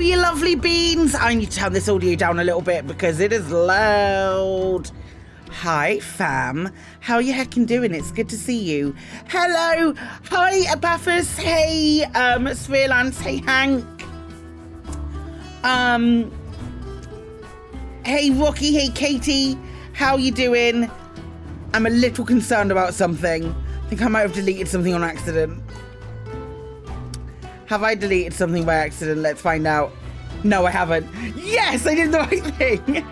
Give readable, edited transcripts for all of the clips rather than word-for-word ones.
you lovely beans. I need to turn this audio down a little bit because it is loud. Hi, fam. How you heckin' doing? It's good to see you. Hello. Hi, Abathus. Hey, Spherelance. Hey, Hank. Hey, Rocky. Hey, Katie. How you doing? I'm a little concerned about something. I think I might have deleted something on accident. Have I deleted something by accident? Let's find out. No, I haven't. Yes, I did the right thing.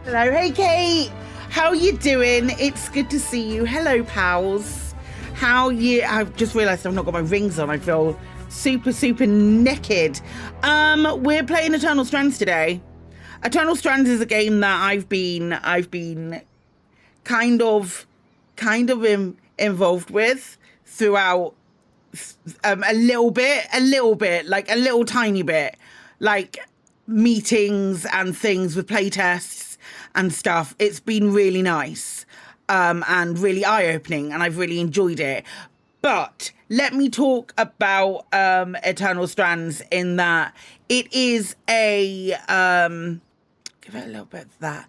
Hello, hey Kate. How you doing? It's good to see you. Hello, pals. How you? I've just realised I've not got my rings on. I feel super naked. We're playing Eternal Strands today. Eternal Strands is a game that I've been kind of involved with throughout a little bit, like a little tiny bit, like meetings and things with playtests and stuff. It's been really nice and really eye-opening, and I've really enjoyed it. But let me talk about Eternal Strands in that it is a give it a little bit of that.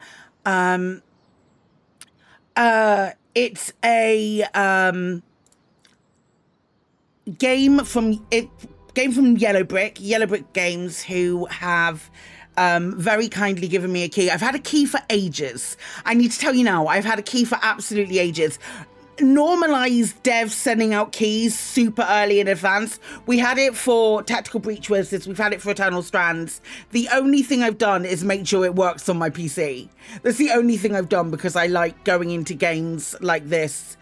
It's a game from Yellow Brick Games, who have very kindly given me a key. I've had a key for ages. I need to tell you now, I've had a key for absolutely ages. Normalize devs sending out keys super early in advance. We had it for Tactical Breach Wizards, we've had it for Eternal Strands. The only thing I've done is make sure it works on my PC. That's the only thing I've done, because I like going into games like this.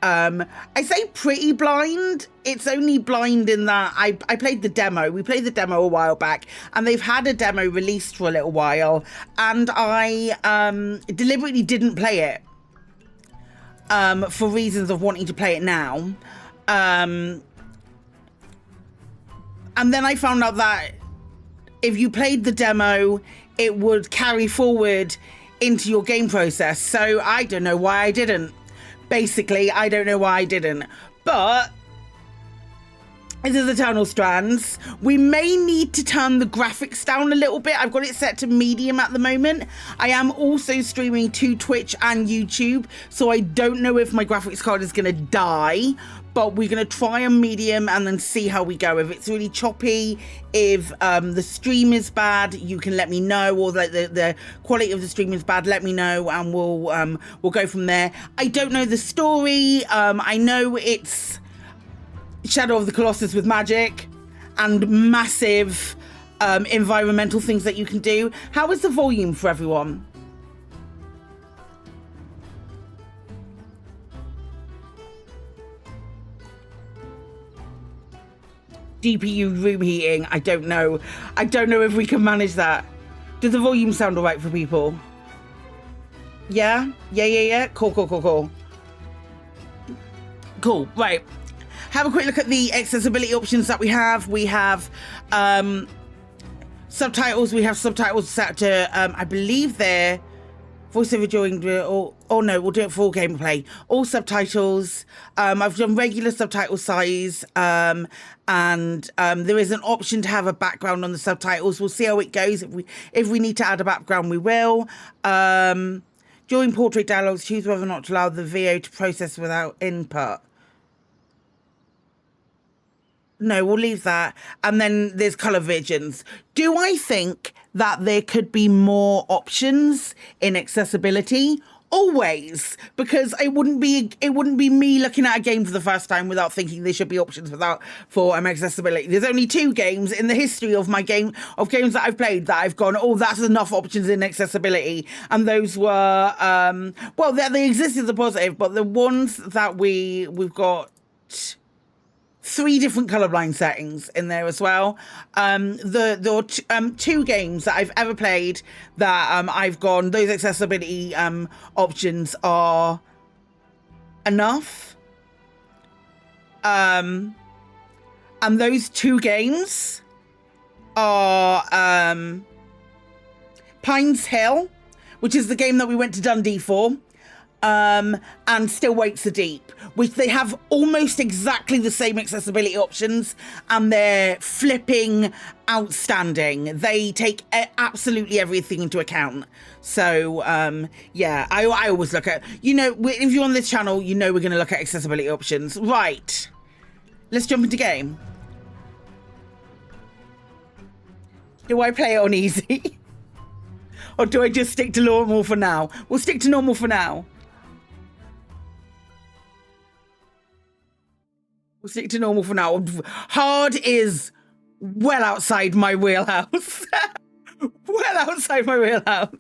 I say pretty blind. It's only blind in that I played the demo. We played the demo a while back, and they've had a demo released for a little while, and I deliberately didn't play it. For reasons of wanting to play it now. And then I found out that if you played the demo, it would carry forward into your game process. So I don't know why I didn't. Basically, I don't know why I didn't. But this is Eternal Strands. We may need to turn the graphics down a little bit. I've got it set to medium at the moment. I am also streaming to Twitch and YouTube, so I don't know if my graphics card is going to die, but we're going to try a medium and then see how we go. If it's really choppy, if the stream is bad, you can let me know, or the quality of the stream is bad, let me know, and we'll go from there. I don't know the story. I know it's Shadow of the Colossus with magic and massive environmental things that you can do. How is the volume for everyone? GPU room heating. I don't know. I don't know if we can manage that. Does the volume sound all right for people? Yeah? Yeah. Cool. Cool, right. Have a quick look at the accessibility options that we have. We have subtitles. We have subtitles set to, I believe they're voiceover during, or no, we'll do it for all gameplay. All subtitles. I've done regular subtitle size, and there is an option to have a background on the subtitles. We'll see how it goes. If we need to add a background, we will. During portrait dialogues, choose whether or not to allow the VO to process without input. No, we'll leave that. And then there's color visions. Do I think that there could be more options in accessibility? Always, because it wouldn't be me looking at a game for the first time without thinking there should be options for accessibility. There's only 2 games in the history of games that I've played that I've gone, oh, that's enough options in accessibility, and those were well, they exist as a positive, but the ones that we've got 3 different colorblind settings in there as well. There are 2 games that I've ever played that I've gone, those accessibility options are enough. And those 2 games are Pines Hill, which is the game that we went to Dundee for, and Still Waits the Deep, which they have almost exactly the same accessibility options, and they're flipping outstanding. They take absolutely everything into account. So yeah, I always look at, if you're on this channel, we're going to look at accessibility options. Right, let's jump into game. Do I play it on easy? Or do I just stick to normal for now? We'll stick to normal for now. We'll stick to normal for now. Hard is well outside my wheelhouse. Well outside my wheelhouse.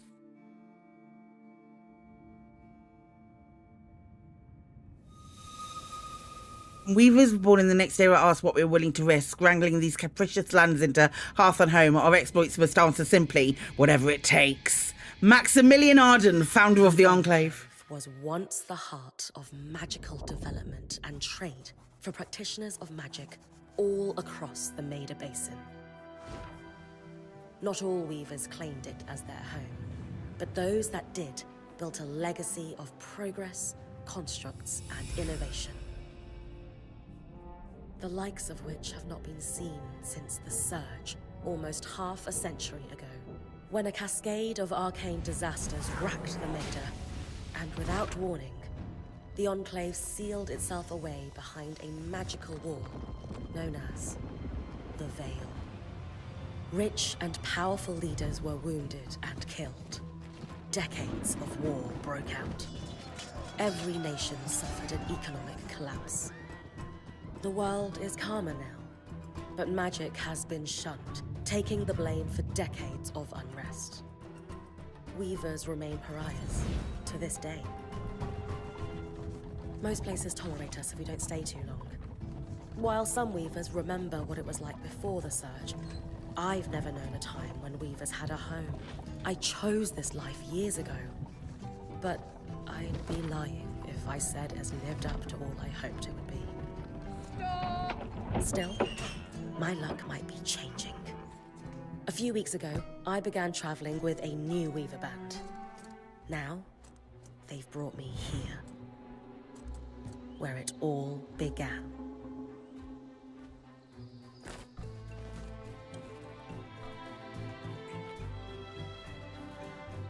Weavers born in the next era asked what we were willing to risk, wrangling these capricious lands into hearth and home. Our exploits must answer simply, whatever it takes. Maximilian Arden, founder of the Enclave, was once the heart of magical development and trade for practitioners of magic all across the Maida Basin. Not all weavers claimed it as their home, but those that did built a legacy of progress, constructs, and innovation, the likes of which have not been seen since the Surge, almost half a century ago, when a cascade of arcane disasters racked the Maida, and without warning, the Enclave sealed itself away behind a magical wall known as the Veil. Rich and powerful leaders were wounded and killed. Decades of war broke out. Every nation suffered an economic collapse. The world is calmer now, but magic has been shunned, taking the blame for decades of unrest. Weavers remain pariahs to this day. Most places tolerate us if we don't stay too long. While some weavers remember what it was like before the Surge, I've never known a time when weavers had a home. I chose this life years ago, but I'd be lying if I said it has lived up to all I hoped it would be. Still, my luck might be changing. A few weeks ago, I began traveling with a new weaver band. Now, they've brought me here, where it all began.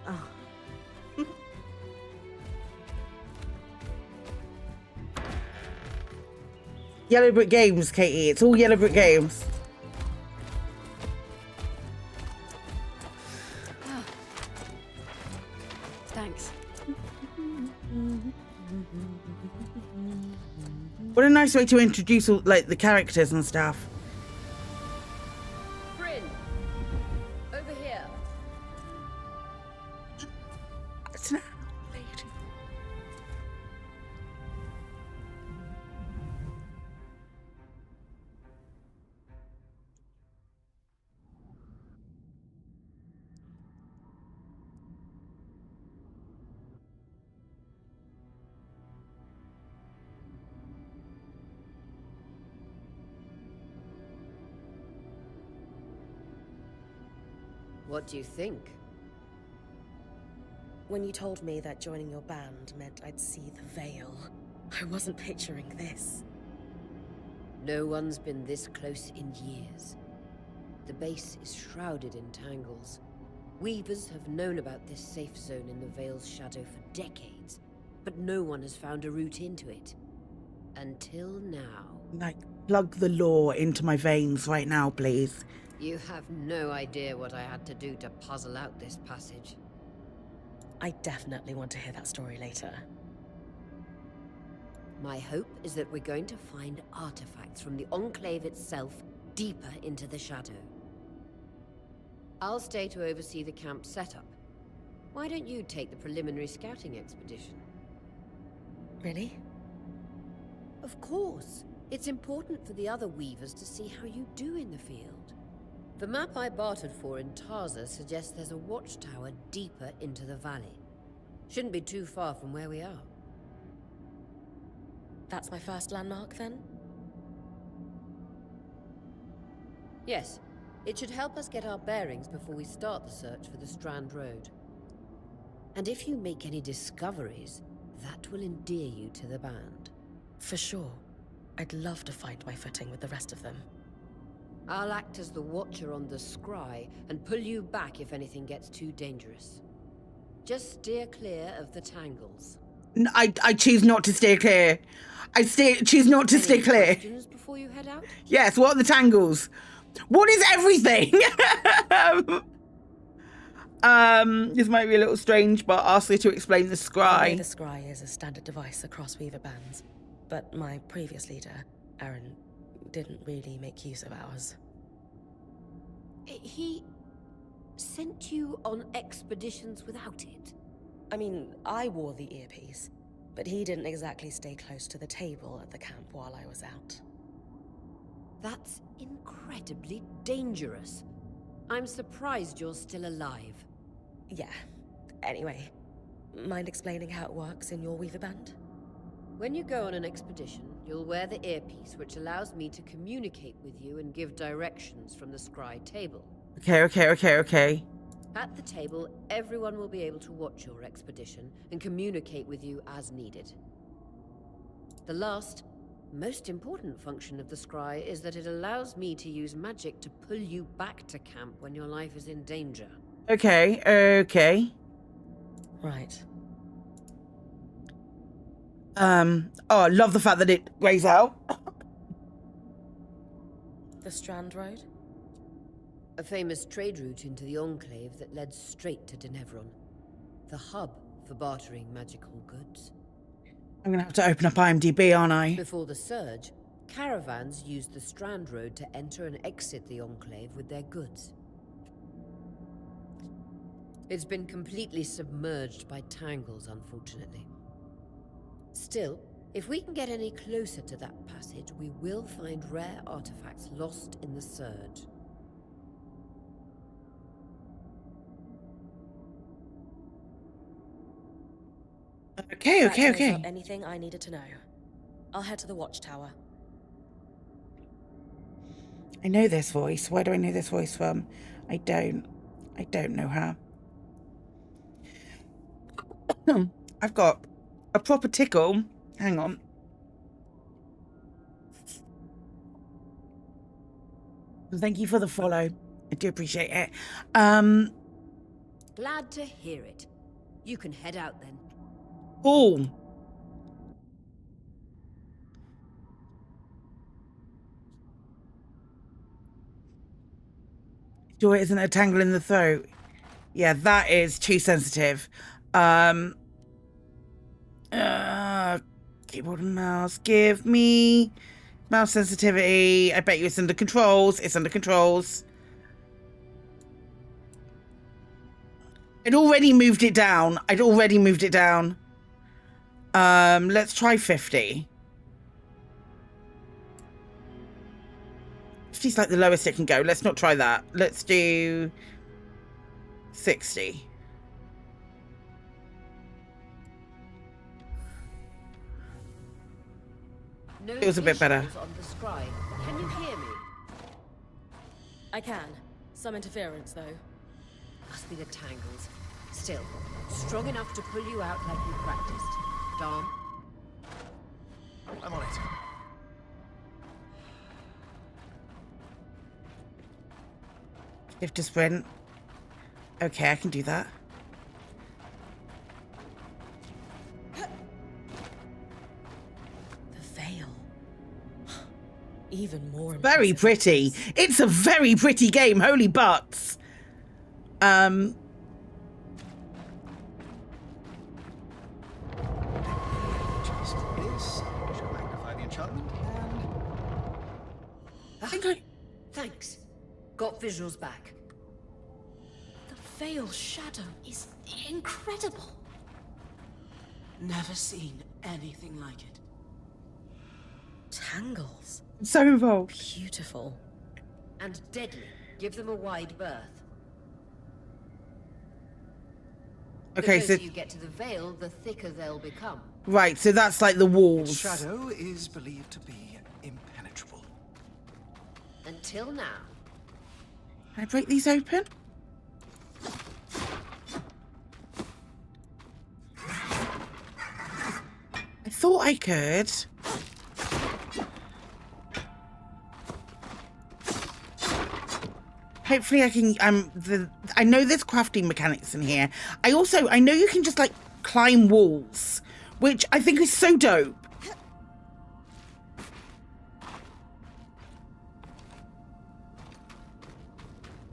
Oh. Yellow Brick Games, Katie. It's all Yellow Brick Games. Oh. Thanks. What a nice way to introduce all, like, the characters and stuff. Brynn, over here. It's an lady. What do you think? When you told me that joining your band meant I'd see the Veil, I wasn't picturing this. No one's been this close in years. The base is shrouded in tangles. Weavers have known about this safe zone in the Veil's shadow for decades, but no one has found a route into it. Until now. Like, plug the lore into my veins right now, please. You have no idea what I had to do to puzzle out this passage. I definitely want to hear that story later. My hope is that we're going to find artifacts from the Enclave itself deeper into the shadow. I'll stay to oversee the camp setup. Why don't you take the preliminary scouting expedition? Really? Of course. It's important for the other weavers to see how you do in the field. The map I bartered for in Tarza suggests there's a watchtower deeper into the valley. Shouldn't be too far from where we are. That's my first landmark, then? Yes. It should help us get our bearings before we start the search for the Strand Road. And if you make any discoveries, That will endear you to the band. For sure. I'd love to find my footing with the rest of them. I'll act as the watcher on the scry and pull you back if anything gets too dangerous. Just steer clear of the tangles. I choose not to steer clear. Choose not to steer clear. Questions before you head out? Yes, what are the tangles? What is everything? This might be a little strange, but ask her to explain the scry. The scry is a standard device across Weaver bands, but my previous leader, Aaron, didn't really make use of ours. He sent you on expeditions without it? I mean, I wore the earpiece, but he didn't exactly stay close to the table at the camp while I was out. That's incredibly dangerous. I'm surprised you're still alive. Yeah. Anyway, mind explaining how it works in your Weaver band? When you go on an expedition, you'll wear the earpiece, which allows me to communicate with you and give directions from the scry table. Okay. At the table, everyone will be able to watch your expedition and communicate with you as needed. The last, most important function of the scry is that it allows me to use magic to pull you back to camp when your life is in danger. Okay. Right. I love the fact that it grays out. The Strand Road? A famous trade route into the Enclave that led straight to Denevron. The hub for bartering magical goods. I'm gonna have to open up IMDb, aren't I? Before the Surge, caravans used the Strand Road to enter and exit the Enclave with their goods. It's been completely submerged by tangles, unfortunately. Still, if we can get any closer to that passage, we will find rare artifacts lost in the Surge. Okay. Anything I needed to know. I'll head to the watchtower. I know this voice. Where do I know this voice from? I don't know her. I've got a proper tickle. Hang on. Thank you for the follow. I do appreciate it. Glad to hear it. You can head out then. Oh. Joy isn't a tangle in the throat. Yeah, that is too sensitive. Keyboard and mouse. Give me mouse sensitivity. I bet you it's under controls. It's under controls. I'd already moved it down. Let's try 50. 50's like the lowest it can go. Let's not try that. Let's do 60. No It was a bit better. visuals on the scry. Can you hear me? I can. Some interference, though. Must be the tangles. Still, strong enough to pull you out like you practiced. Dom? I'm on it. Shift to sprint. Okay, I can do that. The veil. Even more Very impressive. pretty. It's a very pretty game. Holy butts. Just this. Shall magnify the enchantment and... Thanks. Got visuals back. The veil shadow is incredible. Never seen anything like it. Tangles. So involved. Beautiful. And deadly. Give them a wide berth. Okay, the so closer you get to the veil, the thicker they'll become. right, so that's like the Its walls. shadow is believed to be impenetrable. Until now. Can I break these open? thought I could. Hopefully I can, I know there's crafting mechanics in here. I know you can just like climb walls, which I think is so dope.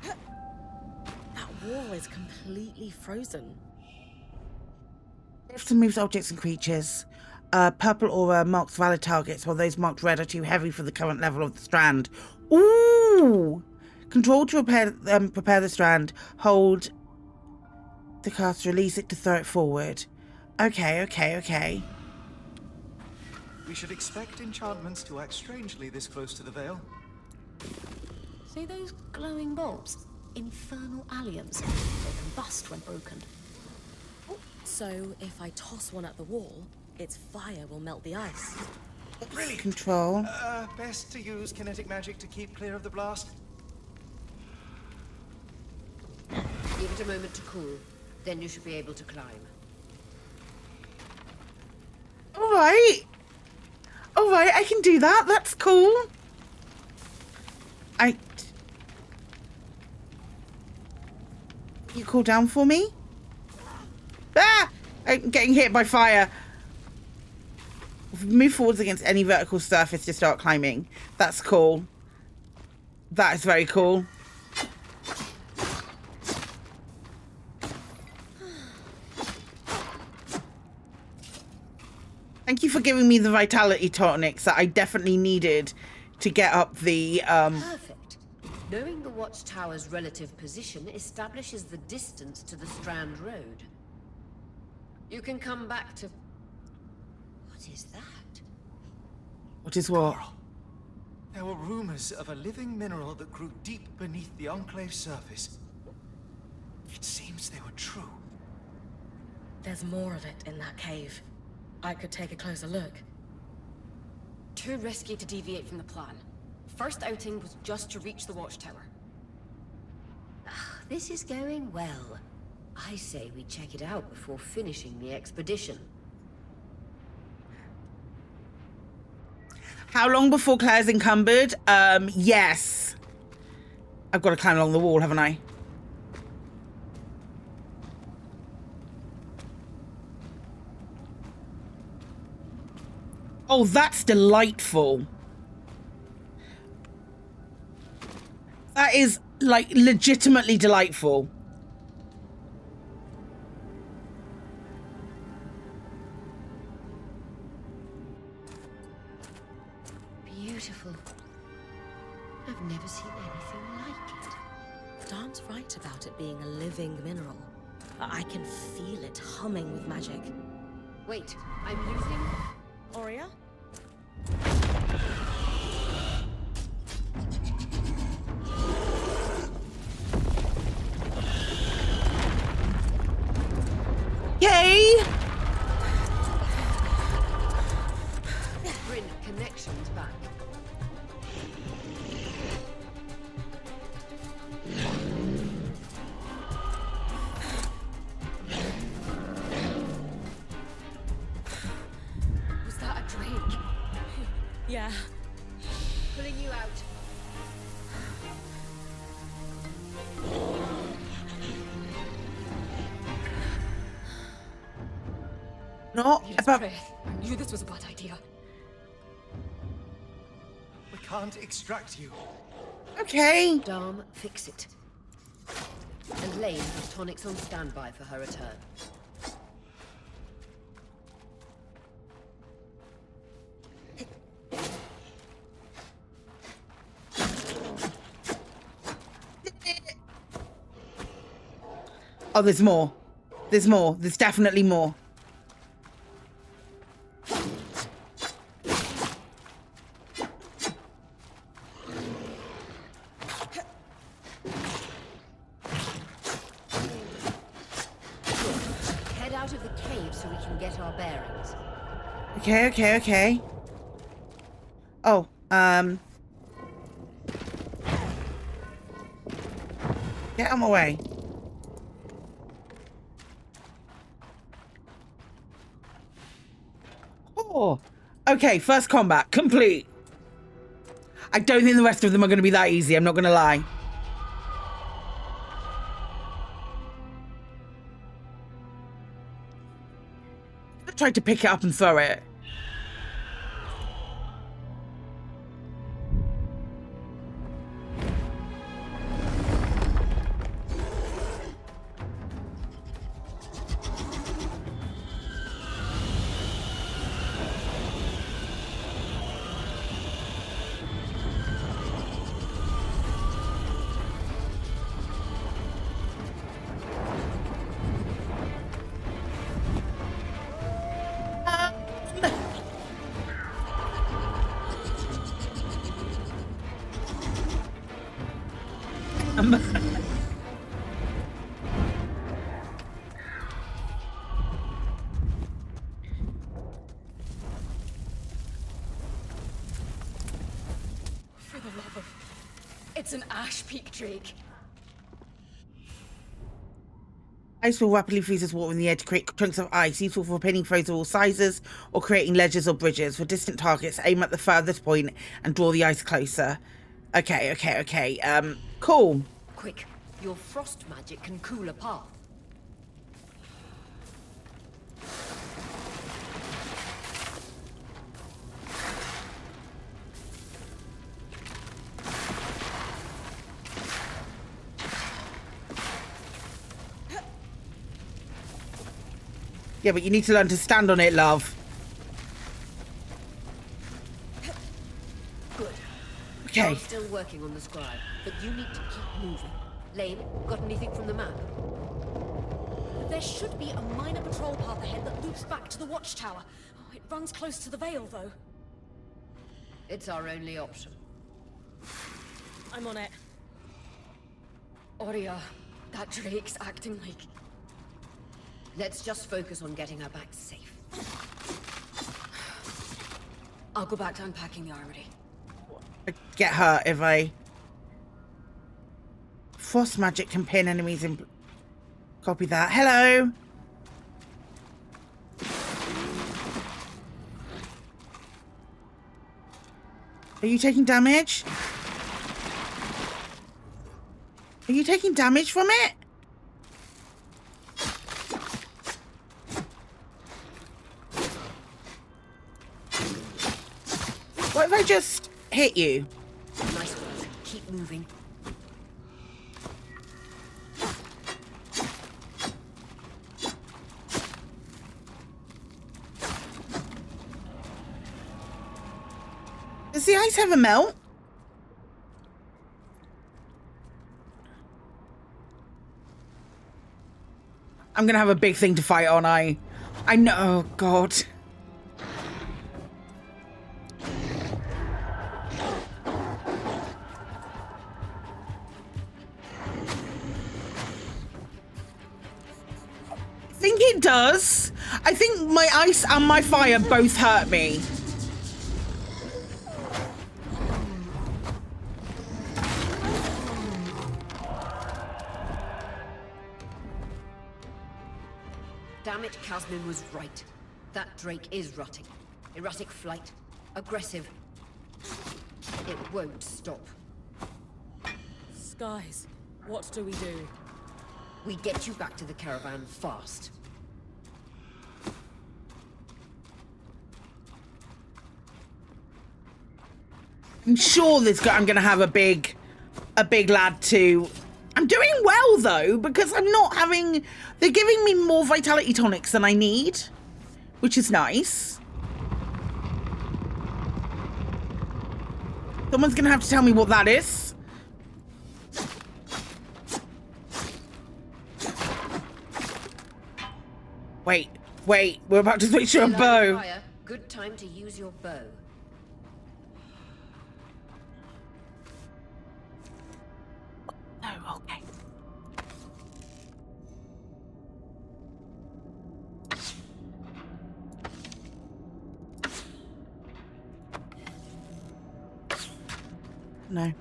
That wall is completely frozen. Lifts and moves objects and creatures. Purple aura marks valid targets, while those marked red are too heavy for the current level of the strand. Ooh! Control to prepare the strand. Hold the cast, release it to throw it forward. Okay. We should expect enchantments to act strangely this close to the Veil. See those glowing bulbs? Infernal alliums. They combust when broken. So if I toss one at the wall, its fire will melt the ice. Really? Control. Best to use kinetic magic to keep clear of the blast. Give it a moment to cool. Then you should be able to climb. All right, I can do that. That's cool. You cool down for me? Ah! I'm getting hit by fire. Move forwards against any vertical surface to start climbing. That's cool. That is very cool. Thank you for giving me the vitality tonics that I definitely needed to get up the Perfect. Knowing the watchtower's relative position establishes the distance to the Strand Road. You can come back to... What is that? What is what? There were rumors of a living mineral that grew deep beneath the Enclave surface. It seems they were true. There's more of it in that cave. I could take a closer look. Too risky to deviate from the plan. First outing was just to reach the watchtower. This is going well. I say we check it out before finishing the expedition. How long before Claire's encumbered? Yes. I've got to climb along the wall, haven't I? Oh, that's delightful. That is, like, legitimately delightful. Beautiful. I've never seen anything like it. Darn's right about it being a living mineral. I can feel it humming with magic. Wait, I'm losing... Aurea? Yay! Brynn, connections back. Was that a drake? Yeah. Pulling you out. Not Needed about... breath. I knew this was a bad idea. We can't extract you. Okay. Dom, fix it. And Lane has tonics on standby for her return. Oh, there's more. There's more. There's definitely more. Head out of the cave so we can get our bearings. Okay. Oh, get out of my way. Oh. Okay, first combat complete. I don't think the rest of them are going to be that easy. I'm not going to lie. I tried to pick it up and throw it. For the love of... It's an ash peak drake. Ice will rapidly freeze as water in the air to create chunks of ice, useful for pinning foes of all sizes or creating ledges or bridges. For distant targets, aim at the furthest point and draw the ice closer. Okay. Cool. Quick, your frost magic can cool a path. Yeah, but you need to learn to stand on it, love. Good. Okay. I'm still working on the scribe, but you need to keep moving. Lane, got anything from the map? There should be a minor patrol path ahead that loops back to the watchtower. Oh, it runs close to the Vale, though. It's our only option. I'm on it. Aurea, that drake's acting like... Let's just focus on getting her back safe. I'll go back to unpacking the armory. I get hurt if I... Frost magic can pin enemies in... Copy that. Hello! Are you taking damage? Are you taking damage from it? What if I just hit you? Nice work. Keep moving. Does the ice ever melt? I'm gonna have a big thing to fight on. I know. Oh God. I think it does. I think my ice and my fire both hurt me. Damn it, Casmin was right. That drake is rutting. Erratic flight. Aggressive. It won't stop. Skies, what do we do? We get you back to the caravan fast. I'm sure I'm gonna have a big lad too. I'm doing well though, because I'm not having... They're giving me more vitality tonics than I need, which is nice. Someone's gonna have to tell me what that is. Wait, we're about to switch to a bow. Fire. Good time to use your bow. Oh, okay. No.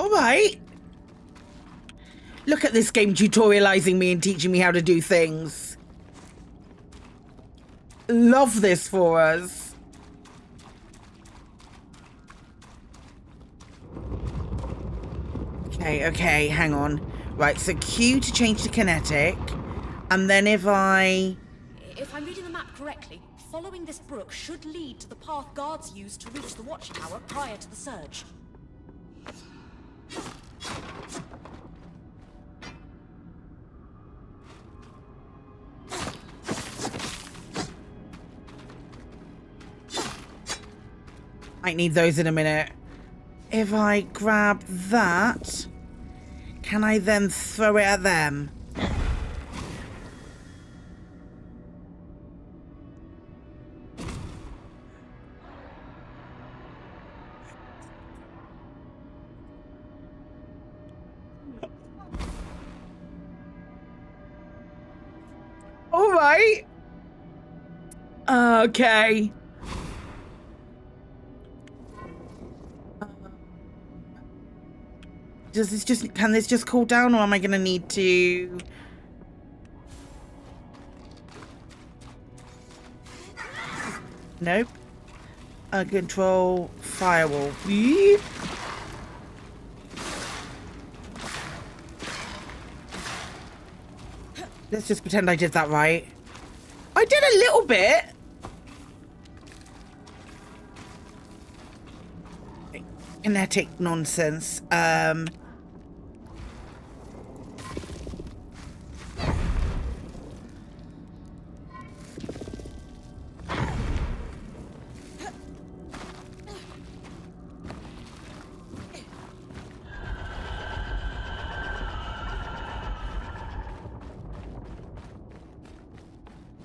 All right. Look at this game tutorializing me and teaching me how to do things. Love this for us. Okay, hang on. Right, so Q to change to kinetic. And then if I'm reading the map correctly, following this brook should lead to the path guards used to reach the watchtower prior to the surge. I need those in a minute. If I grab that, can I then throw it at them? All right. Okay. Can this just cool down, or am I gonna need to? Nope. Control firewall. Beep. Let's just pretend I did that right. I did a little bit. Kinetic nonsense.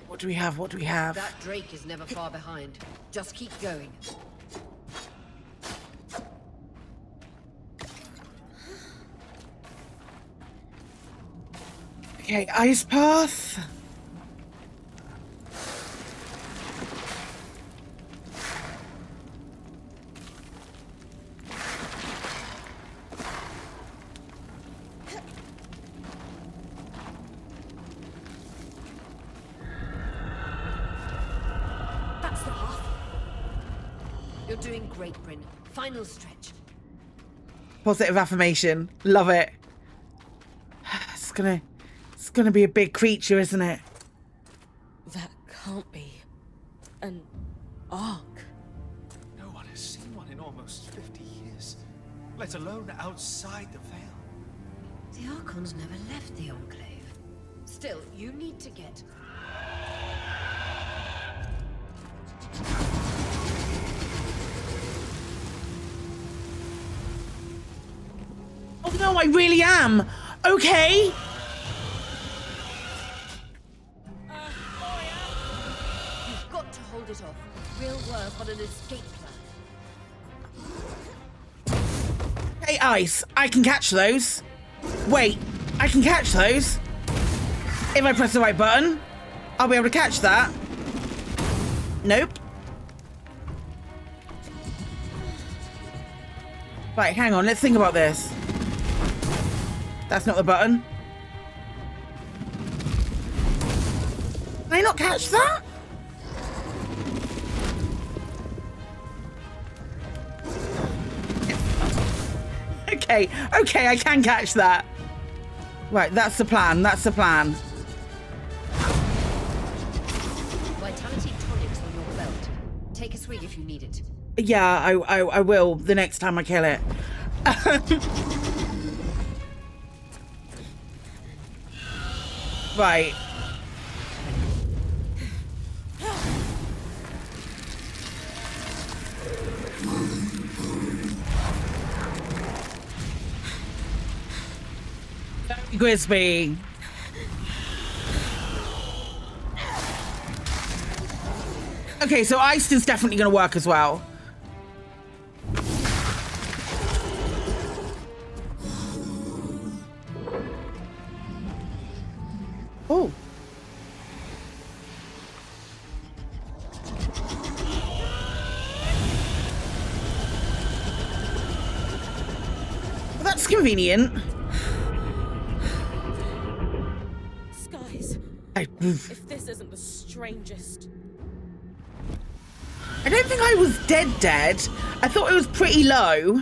What do we have? What do we have? That Drake is never far behind. Just keep going. Okay, ice path. That's the path. You're doing great, Brynn. Final stretch. Positive affirmation. Love it. It's gonna be a big creature, isn't it? That can't be an arc. No one has seen one in almost 50 years, let alone outside the Veil. The Archons never left the Enclave. Still, you need to get... Oh no, I really am. Okay. You've got to hold it off. We'll work on an escape plan. Hey, ice. I can catch those. Wait, I can catch those. If I press the right button, I'll be able to catch that. Nope. Right, hang on. Let's think about this. That's not the button. Can I not catch that? Okay, I can catch that. Right, that's the plan. That's the plan. Vitality tonics on your belt. Take a swig if you need it. Yeah, I will the next time I kill it. Right. Grisby. Okay, so ice is definitely going to work as well. Oh. Well, that That's convenient. Skies. I If this isn't the strangest. don't think I was dead. I thought it was pretty low.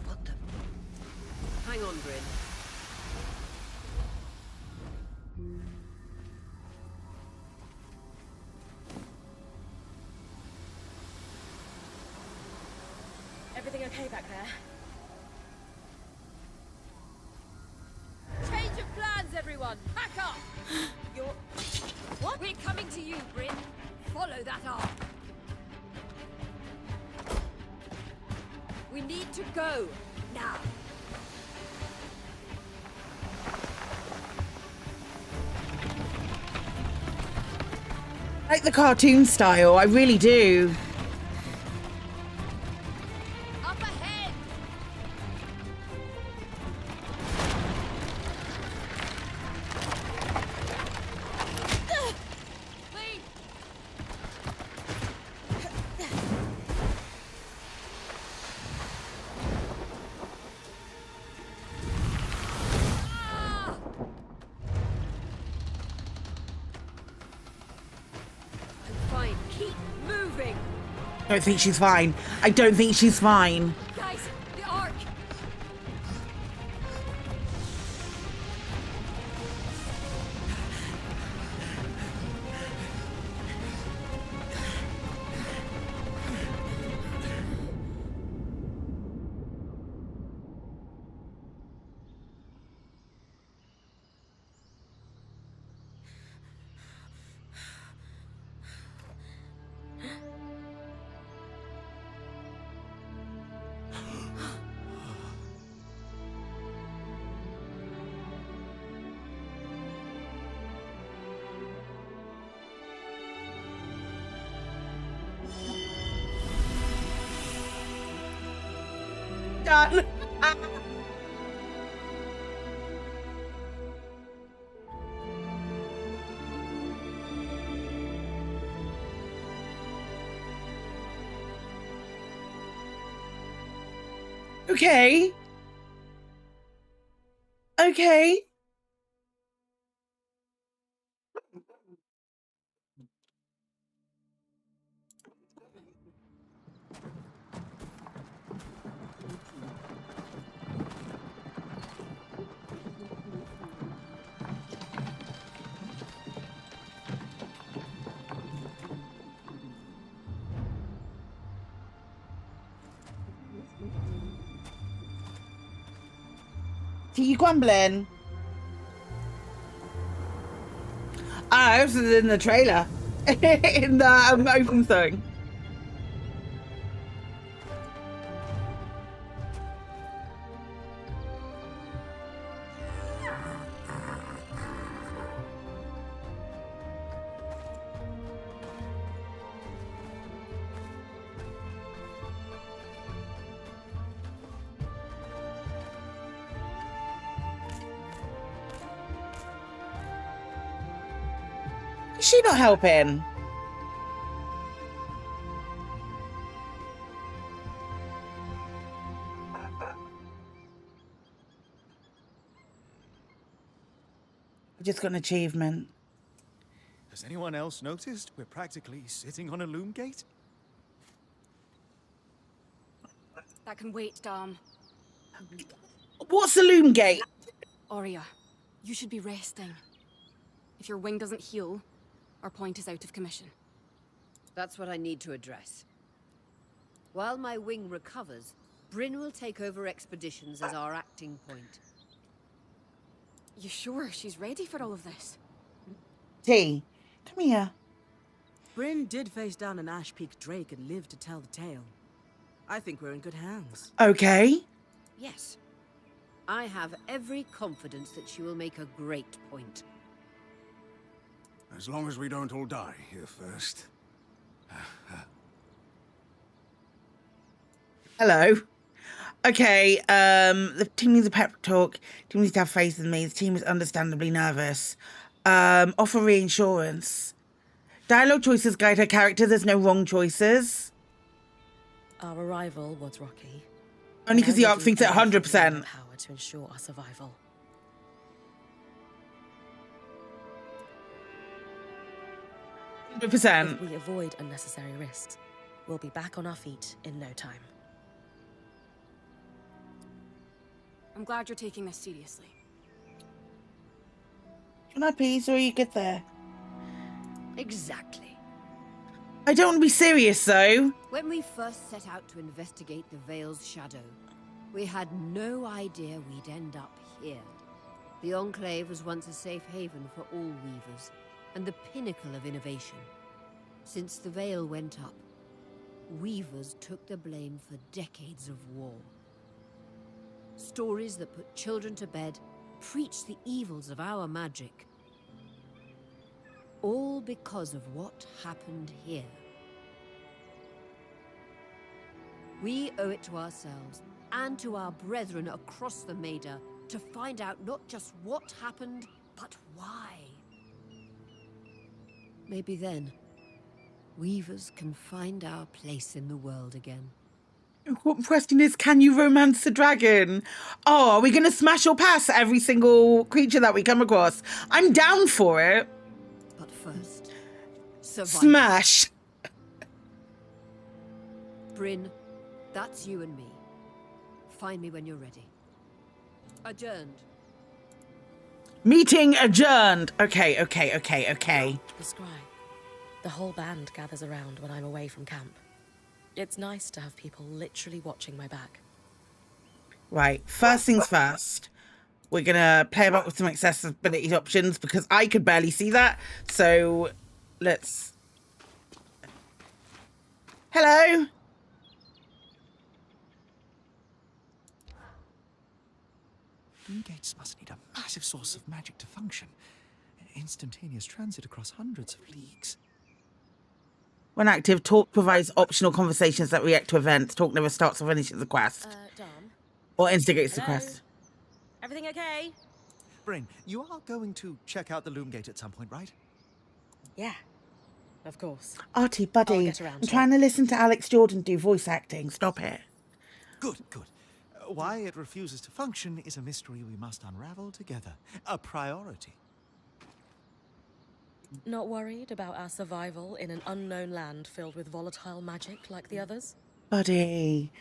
What the? Hang on, Brynn. Everything okay back there? Change of plans, everyone! Pack up! You're... What? We're coming to you, Brynn. Follow that arc. We need to go. Now. I like the cartoon style, I really do. Up ahead! Please! Ah! I'm fine. Keep moving! I don't think she's fine. I don't think she's fine. Guys, the arc! Done. Okay. Okay. Are you grumbling? Ah, this is in the trailer. In the open thing. Is she not helping? I just got an achievement. Has anyone else noticed we're practically sitting on a loom gate? That can wait, Dom. What's the loom gate? Aria, you should be resting. If your wing doesn't heal, our point is out of commission. That's what I need to address. While my wing recovers, Brynn will take over expeditions as our acting point. You sure she's ready for all of this? T, come here. Brynn did face down an Ash Peak Drake and lived to tell the tale. I think we're in good hands. Okay. Yes. I have every confidence that she will make a great point. As long as we don't all die here first. Hello. Okay, the team needs a pep talk. The team needs to have faith in me. The team is understandably nervous. Offer reinsurance. Dialogue choices guide her character. There's no wrong choices. Our arrival was rocky. Only because the I will Arc thinks do at everything in 100%. my power to ensure our survival. 100%. If we avoid unnecessary risks, we'll be back on our feet in no time. I'm glad you're taking this seriously. Can I please, or you get there? Exactly. I don't want to be serious, though. When we first set out to investigate the Veil's shadow, we had no idea we'd end up here. The Enclave was once a safe haven for all weavers, and the pinnacle of innovation. Since the Veil went up, weavers took the blame for decades of war. Stories that put children to bed preached the evils of our magic. All because of what happened here. We owe it to ourselves and to our brethren across the Maida to find out not just what happened, but why. Maybe then, weavers can find our place in the world again. What question is, can you romance the dragon? Oh, are we going to smash or pass every single creature that we come across? I'm down for it. But first, survive. Smash. Brynn, that's you and me. Find me when you're ready. Adjourned. Meeting adjourned. Okay. Prescribe. The whole band gathers around when I'm away from camp. It's nice to have people literally watching my back. Right, first things first. We're going to play about with some accessibility options because I could barely see that. So, let's... Hello? Loom gates must need a massive source of magic to function. Instantaneous transit across hundreds of leagues. When active, talk provides optional conversations that react to events. Talk never starts or finishes the quest. Dom? Or instigates the Hello? quest. Everything okay? Brynn, you are going to check out the Loom Gate at some point, right? Yeah, of course. Artie, I'll buddy, get around I'm to trying to listen to Alex Jordan do voice acting. Stop it. Good. Why it refuses to function is a mystery we must unravel together. A priority. Not worried about our survival in an unknown land filled with volatile magic like the others? Buddy,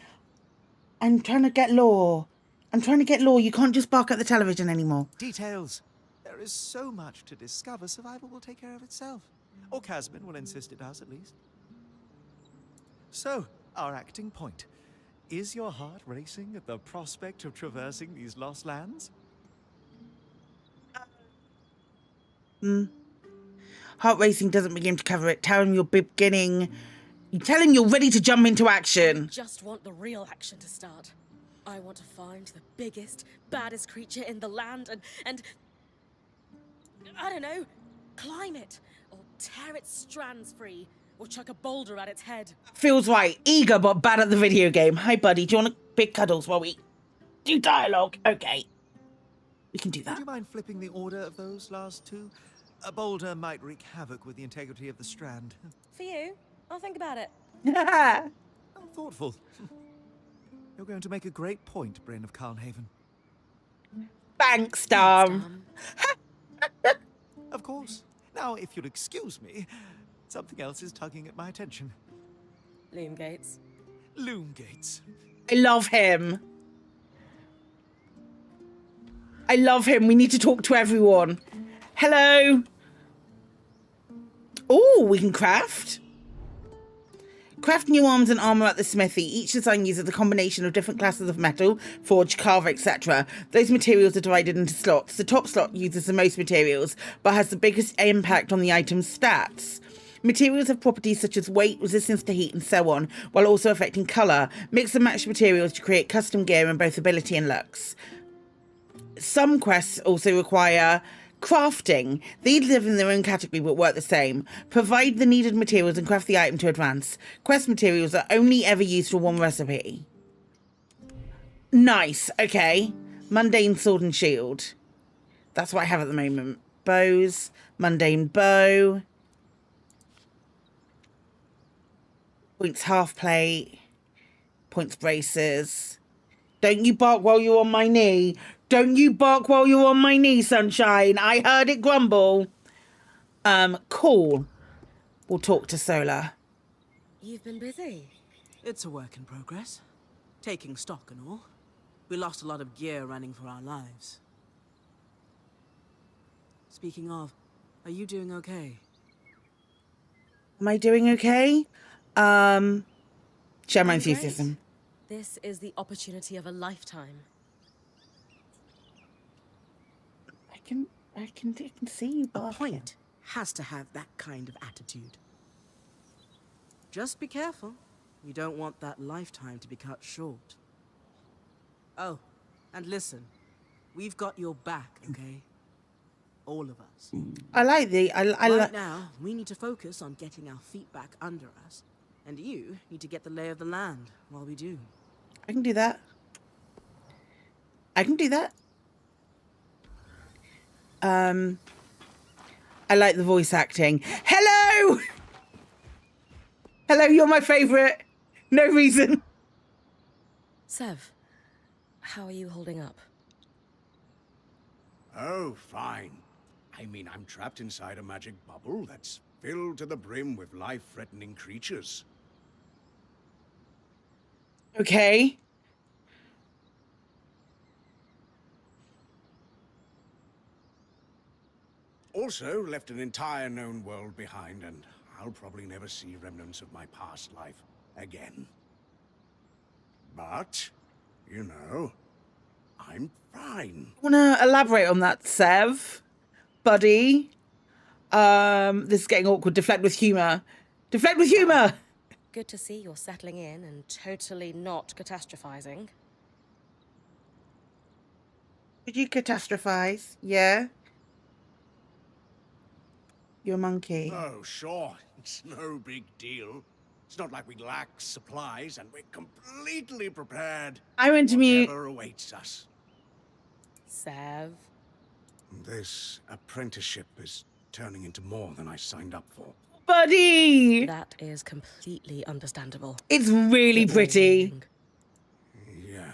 I'm trying to get lore. You can't just bark at the television anymore. Details. There is so much to discover. Survival will take care of itself. Or Casman will insist it does, at least. So, our acting point. Is your heart racing at the prospect of traversing these lost lands? Heart racing doesn't begin to cover it. Tell him you're beginning. You tell him you're ready to jump into action. Just want the real action to start. I want to find the biggest, baddest creature in the land and I don't know, climb it, or tear its strands free, or chuck a boulder at its head. Feels right. Eager but bad at the video game. Hi, buddy. Do you want big cuddles while we do dialogue? Okay. We can do Would that. you mind flipping the order of those last two? A boulder might wreak havoc with the integrity of the strand. For you, I'll think about it. How thoughtful. You're going to make a great point, Brynn of Carnhaven. Thanks, Dom. Of course. Now, if you'll excuse me, something else is tugging at my attention. Loom gates. Loom gates. I love him. We need to talk to everyone. Hello. Oh, we can craft. Craft new arms and armor at the smithy. Each design uses a combination of different classes of metal, forge, carve, etc. Those materials are divided into slots. The top slot uses the most materials, but has the biggest impact on the item's stats. Materials have properties such as weight, resistance to heat, and so on, while also affecting colour. Mix and match materials to create custom gear in both ability and looks. Some quests also require crafting. These live in their own category but work the same. Provide the needed materials and craft the item to advance. Quest materials are only ever used for one recipe. Nice. Okay. Mundane sword and shield. That's what I have at the moment. Bows. Mundane bow. Points half plate. Points braces. Don't you bark while you're on my knee. Don't you bark while you're on my knee, sunshine. I heard it grumble. Cool. We'll talk to Solar. You've been busy. It's a work in progress. Taking stock and all. We lost a lot of gear running for our lives. Speaking of, are you doing okay? Am I doing okay? Share my I'm great. enthusiasm. This is the opportunity of a lifetime. I can see you A barking. point has to have that kind of attitude. Just be careful. You don't want that lifetime to be cut short. Oh, and listen. We've got your back, okay? All of us. I like the Right now, we need to focus on getting our feet back under us. And you need to get the lay of the land while we do. I can do that. I can do that. I like the voice acting. Hello! Hello, you're my favourite. No reason. Sev, how are you holding up? Oh, fine. I mean, I'm trapped inside a magic bubble that's filled to the brim with life-threatening creatures. Okay. Also, left an entire known world behind, and I'll probably never see remnants of my past life again. But, you know, I'm fine. Wanna elaborate on that, Sev? Buddy? This is getting awkward. Deflect with humour. Deflect with humour! Good to see you're settling in and totally not catastrophizing. Could you catastrophize? Yeah? You're a monkey. Oh, sure, it's no big deal. It's not like we lack supplies, and we're completely prepared. I went to mute. Whatever awaits us. Sev. This apprenticeship is turning into more than I signed up for. Buddy! That is completely understandable. It's really But pretty. warning. Yeah.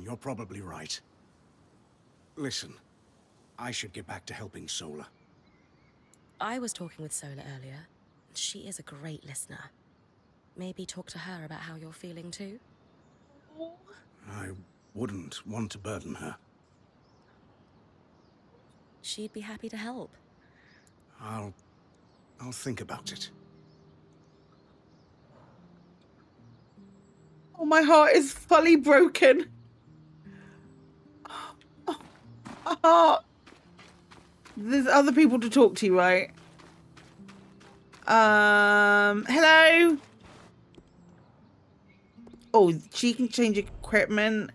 You're probably right. Listen, I should get back to helping Solar. I was talking with Sola earlier. She is a great listener. Maybe talk to her about how you're feeling too? I wouldn't want to burden her. She'd be happy to help. I'll think about it. Oh, my heart is fully broken. Oh. There's other people to talk to, right? Hello? Oh, she can change equipment.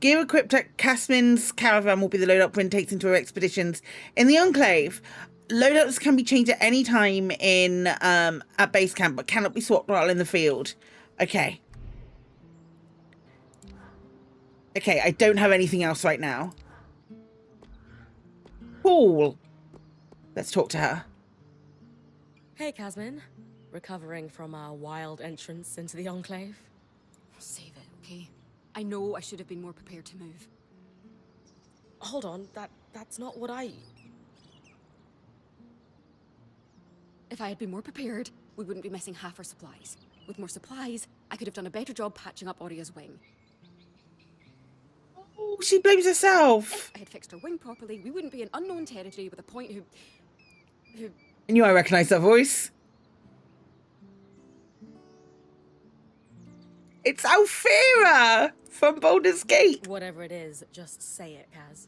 Gear equipped at Casmin's caravan will be the loadout Brynn takes into her expeditions in the Enclave. Loadouts can be changed at any time in at base camp, but cannot be swapped while in the field. Okay. Okay, I don't have anything else right now. Cool. Let's talk to her. Hey, Casmin. Recovering from our wild entrance into the Enclave? Save it, okay? I know I should have been more prepared to move. Hold on, that's not what I... If I had been more prepared, we wouldn't be missing half our supplies. With more supplies, I could have done a better job patching up Oria's wing. Oh, she blames herself. If I had fixed her wing properly, we wouldn't be in unknown territory with a point who... I knew I recognised that voice. It's Alfira from Baldur's Gate. Whatever it is, just say it, Kaz.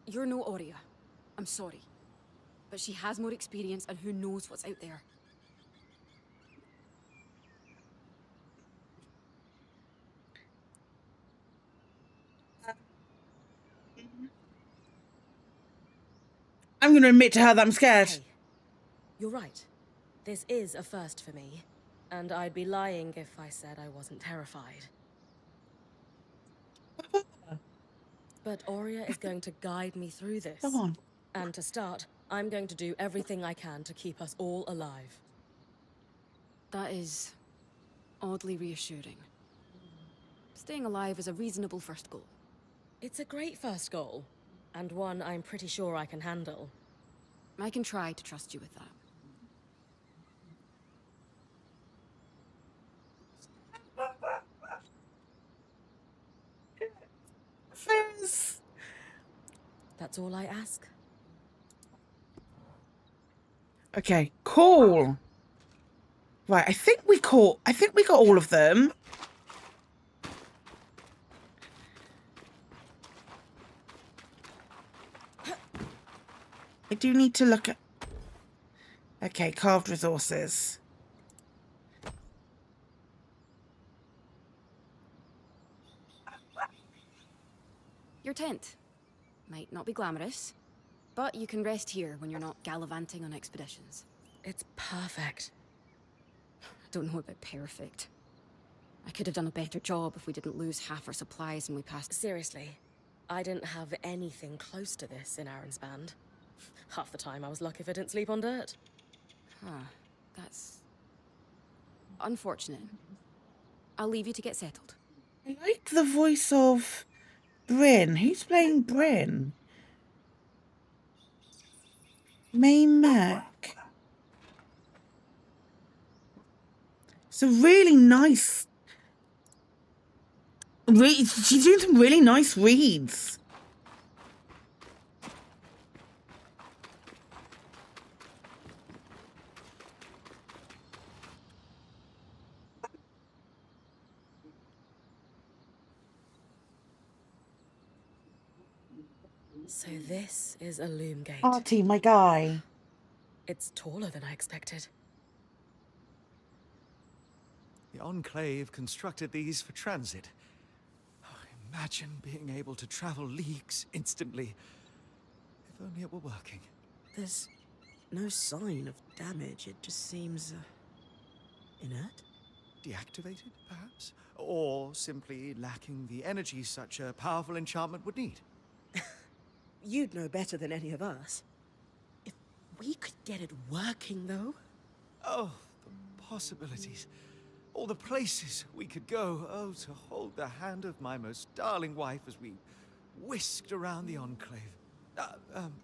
You're no Oria. I'm sorry. But she has more experience, and who knows what's out there. I'm going to admit to her that I'm scared. Hey, you're right. This is a first for me, and I'd be lying if I said I wasn't terrified. But Oria is going to guide me through this. Come on. And to start, I'm going to do everything I can to keep us all alive. That is... oddly reassuring. Staying alive is a reasonable first goal. It's a great first goal, and one I'm pretty sure I can handle. I can try to trust you with that. Fizz. That's all I ask. Okay, cool. Right, I think we got all of them. I do need to look at... Okay, carved resources. Your tent. Might not be glamorous, but you can rest here when you're not gallivanting on expeditions. It's perfect. I don't know about perfect. I could have done a better job if we didn't lose half our supplies when we passed... Seriously, I didn't have anything close to this in Aaron's band. Half the time I was lucky if I didn't sleep on dirt. Huh. That's... unfortunate. I'll leave you to get settled. I like the voice of Brynn. Who's playing Brynn? May Mac. It's a really nice... She's doing some really nice reads. So this is a loom gate. Artie, my guy. It's taller than I expected. The Enclave constructed these for transit. Oh, imagine being able to travel leagues instantly. If only it were working. There's no sign of damage. It just seems inert. Deactivated, perhaps? Or simply lacking the energy such a powerful enchantment would need. You'd know better than any of us. If we could get it working, though. Oh, the possibilities. All the places we could go. Oh, to hold the hand of my most darling wife as we whisked around the Enclave.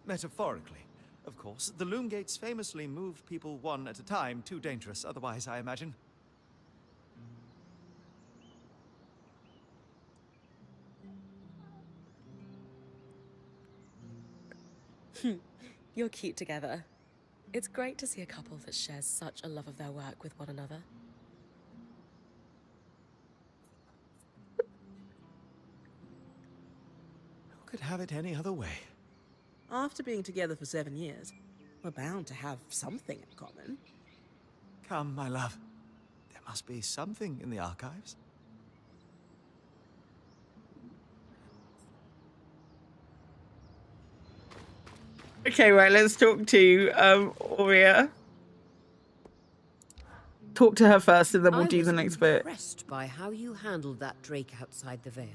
Metaphorically, of course. The loom gates famously moved people one at a time. Too dangerous otherwise, I imagine. You're cute together. It's great to see a couple that shares such a love of their work with one another. Who could have it any other way? After being together for 7 years, we're bound to have something in common. Come, my love. There must be something in the archives. Okay, right, let's talk to Aurea. Talk to her first and then we'll do the next bit. I was impressed by how you handled that drake outside the Veil.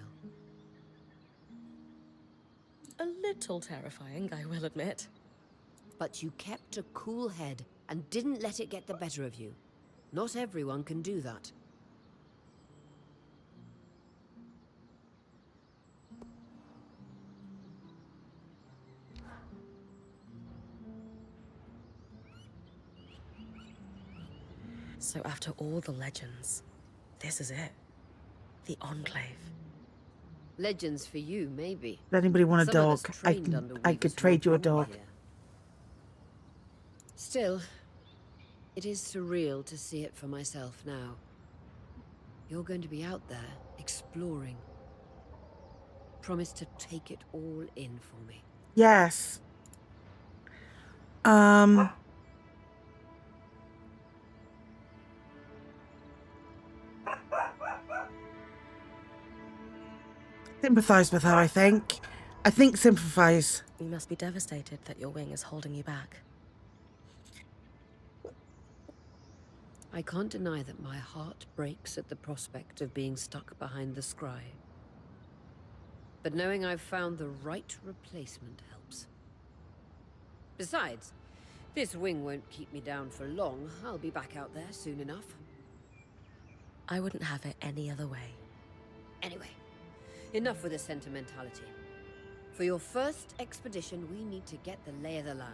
A little terrifying, I will admit. But you kept a cool head and didn't let it get the better of you. Not everyone can do that. So after all the legends, this is it. The Enclave. Legends for you, maybe. Does anybody want a Some of us dog? trained under I could Weaver's trade you a rule dog. here. Still, it is surreal to see it for myself now. You're going to be out there, exploring. Promise to take it all in for me. Yes. Sympathize with her, I think. I think sympathize. You must be devastated that your wing is holding you back. I can't deny that my heart breaks at the prospect of being stuck behind the scry. But knowing I've found the right replacement helps. Besides, this wing won't keep me down for long. I'll be back out there soon enough. I wouldn't have it any other way. Anyway, enough with the sentimentality. For your first expedition, we need to get the lay of the land.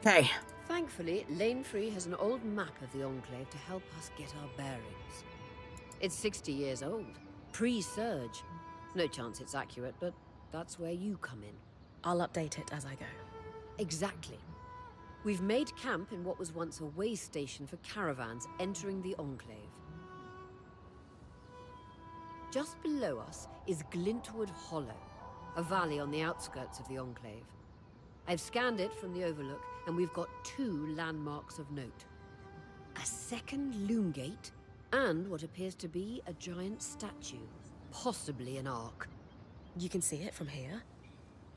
Okay. Thankfully, Lane Free has an old map of the Enclave to help us get our bearings. It's 60 years old, pre-Surge. No chance it's accurate, but that's where you come in. I'll update it as I go. Exactly. We've made camp in what was once a way station for caravans entering the Enclave. Just below us is Glintwood Hollow, a valley on the outskirts of the Enclave. I've scanned it from the Overlook, and we've got 2 landmarks of note. A second loom gate, and what appears to be a giant statue, possibly an ark. You can see it from here?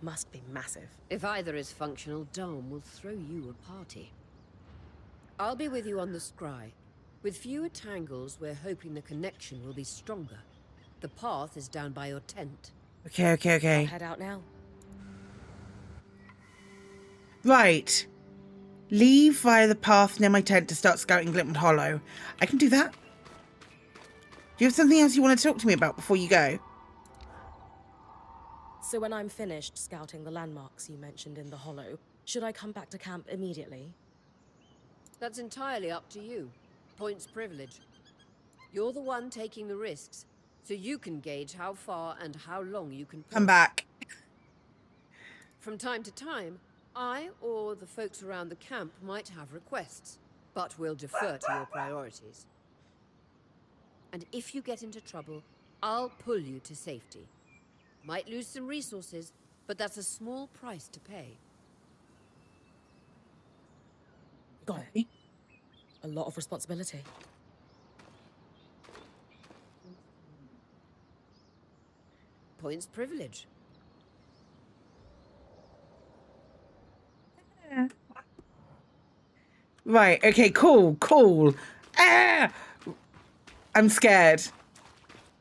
Must be massive. If either is functional, Dom will throw you a party. I'll be with you on the scry. With fewer tangles, we're hoping the connection will be stronger. The path is down by your tent. Okay. I'll head out now. Right. Leave via the path near my tent to start scouting Glintwood Hollow. I can do that. Do you have something else you want to talk to me about before you go? So when I'm finished scouting the landmarks you mentioned in the Hollow, should I come back to camp immediately? That's entirely up to you. Points privilege. You're the one taking the risks, so you can gauge how far and how long you can push. Come back. From time to time, I or the folks around the camp might have requests, but we'll defer to your priorities. And if you get into trouble, I'll pull you to safety. Might lose some resources, but that's a small price to pay. Got it. A lot of responsibility. Points privilege. Right, okay, cool. Ah! I'm scared.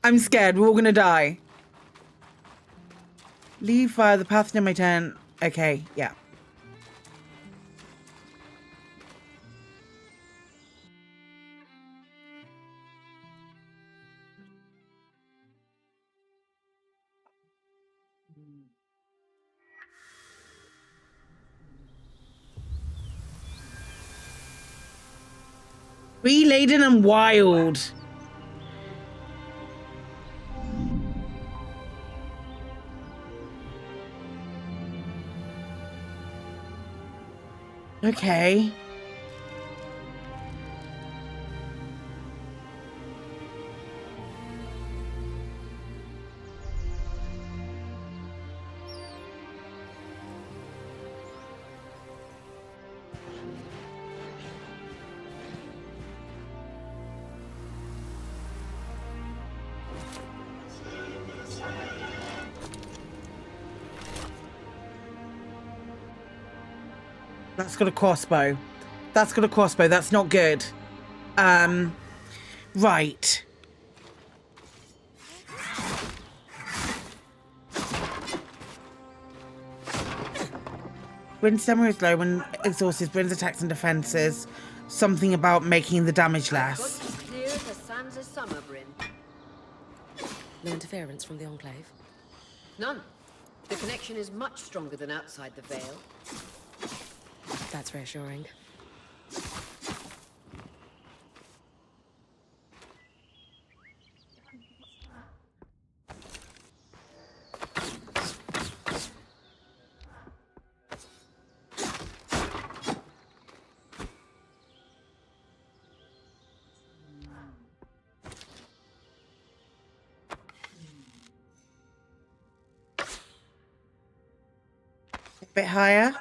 We're all gonna die. Leave via the path near my tent. Okay, yeah. Free-laden and wild. Okay. That's got a crossbow. That's not good. Right. Brynn's stamina is low when exhausted. Brynn's attacks and defenses. Something about making the damage less. Got you clear as the sands of summer, Brynn. No interference from the Enclave? None. The connection is much stronger than outside the Veil. That's reassuring. A bit higher.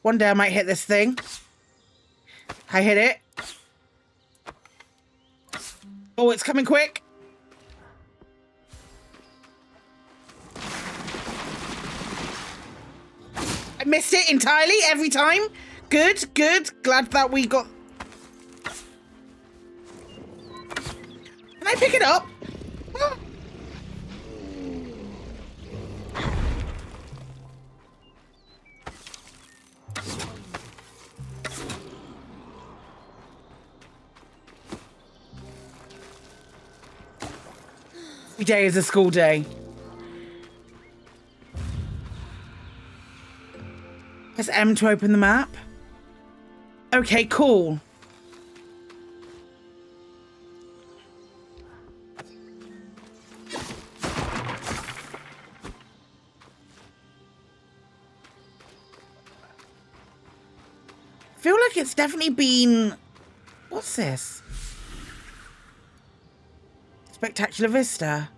One day I might hit this thing. I hit it. Oh, it's coming quick. I missed it entirely every time. Good. Glad that we got... Can I pick it up? Oh. Every day is a school day. Press M to open the map. Okay, cool. I feel like it's definitely been... What's this? Spectacular vista.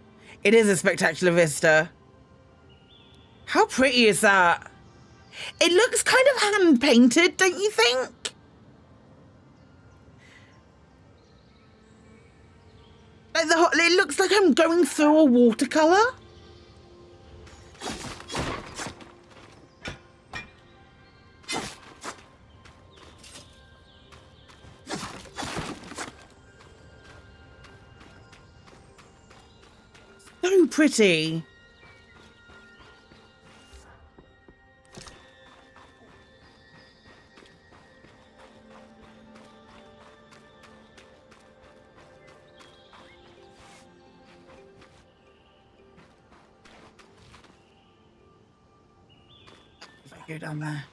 It is a spectacular vista. How pretty is that? It looks kind of hand-painted, don't you think? Like it looks like I'm going through a watercolor. So pretty. If I go down there.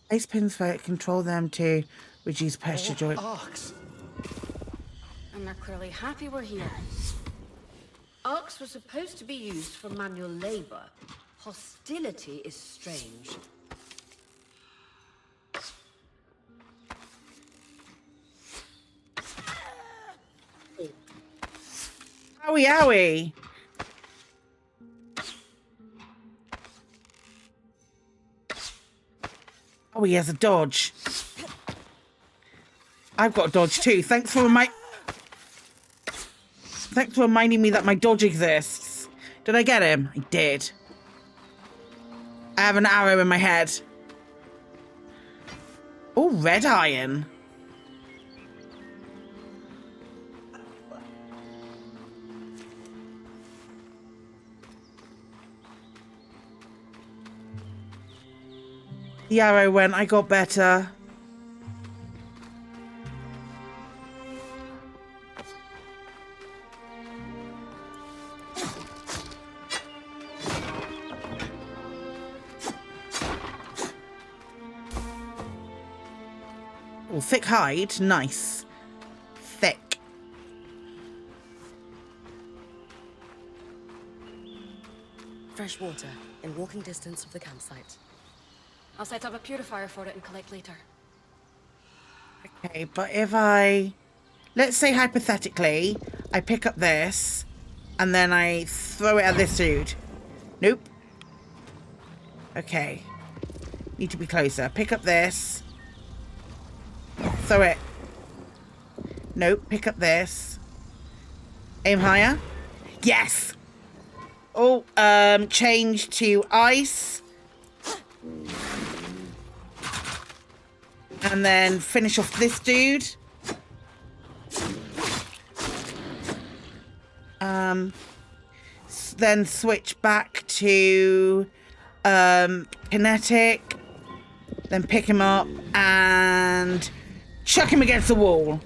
Place pins for it, control them to reduce pressure joint. Arcs. And they're clearly happy we're here. Arcs were supposed to be used for manual labor. Hostility is strange. Owie, owie. Oh, he has a dodge. I've got a dodge too. Thanks for reminding me that my dodge exists. Did I get him? I did. I have an arrow in my head. Oh, red iron. The arrow went, I got better. Oh, thick hide, nice. Thick. Fresh water in walking distance of the campsite. I'll set up a purifier for it and collect later. Okay, but if let's say hypothetically, I pick up this and then I throw it at this dude. Nope. Okay. Need to be closer. Pick up this. Throw it. Nope. Pick up this. Aim higher. Yes. Oh, change to ice. And then finish off this dude. Then switch back to kinetic. Then pick him up and chuck him against the wall.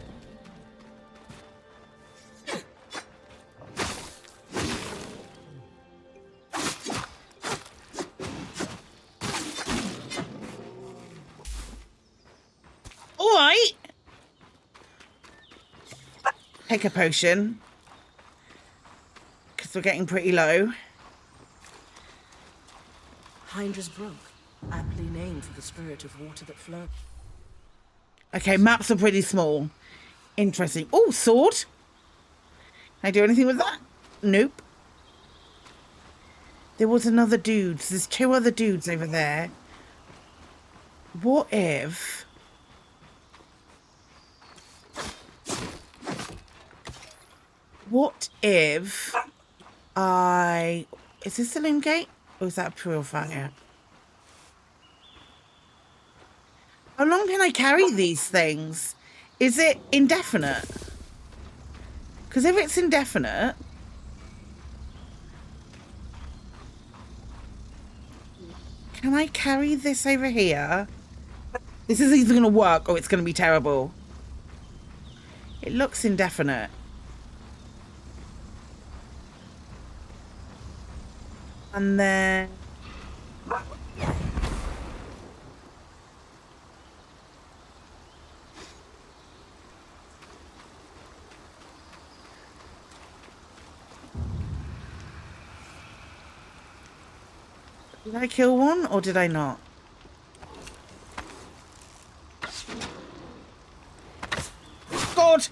All right. Take a potion. Because we're getting pretty low. Hydra's Brook, aptly named for the spirit of water that flows. Okay, maps are pretty small. Interesting. Oh, sword. Can I do anything with that? Nope. There was another dude. There's two other dudes over there. What if... What if I... Is this the loom gate? Or is that a purifier? How long can I carry these things? Is it indefinite? Because if it's indefinite... Can I carry this over here? This is either going to work or it's going to be terrible. It looks indefinite. And then... Did I kill one or did I not? God!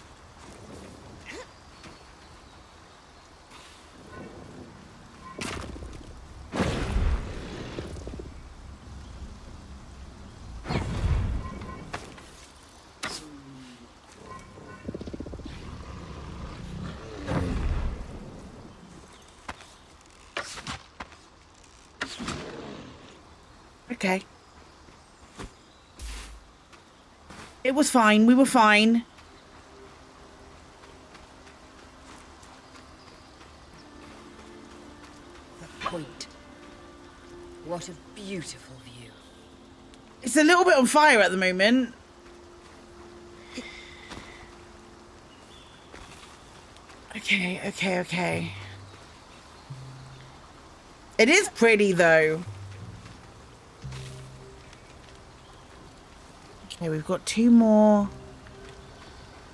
Okay. It was fine. We were fine. The point. What a beautiful view. It's a little bit on fire at the moment. Okay. It is pretty though. Okay, we've got 2 more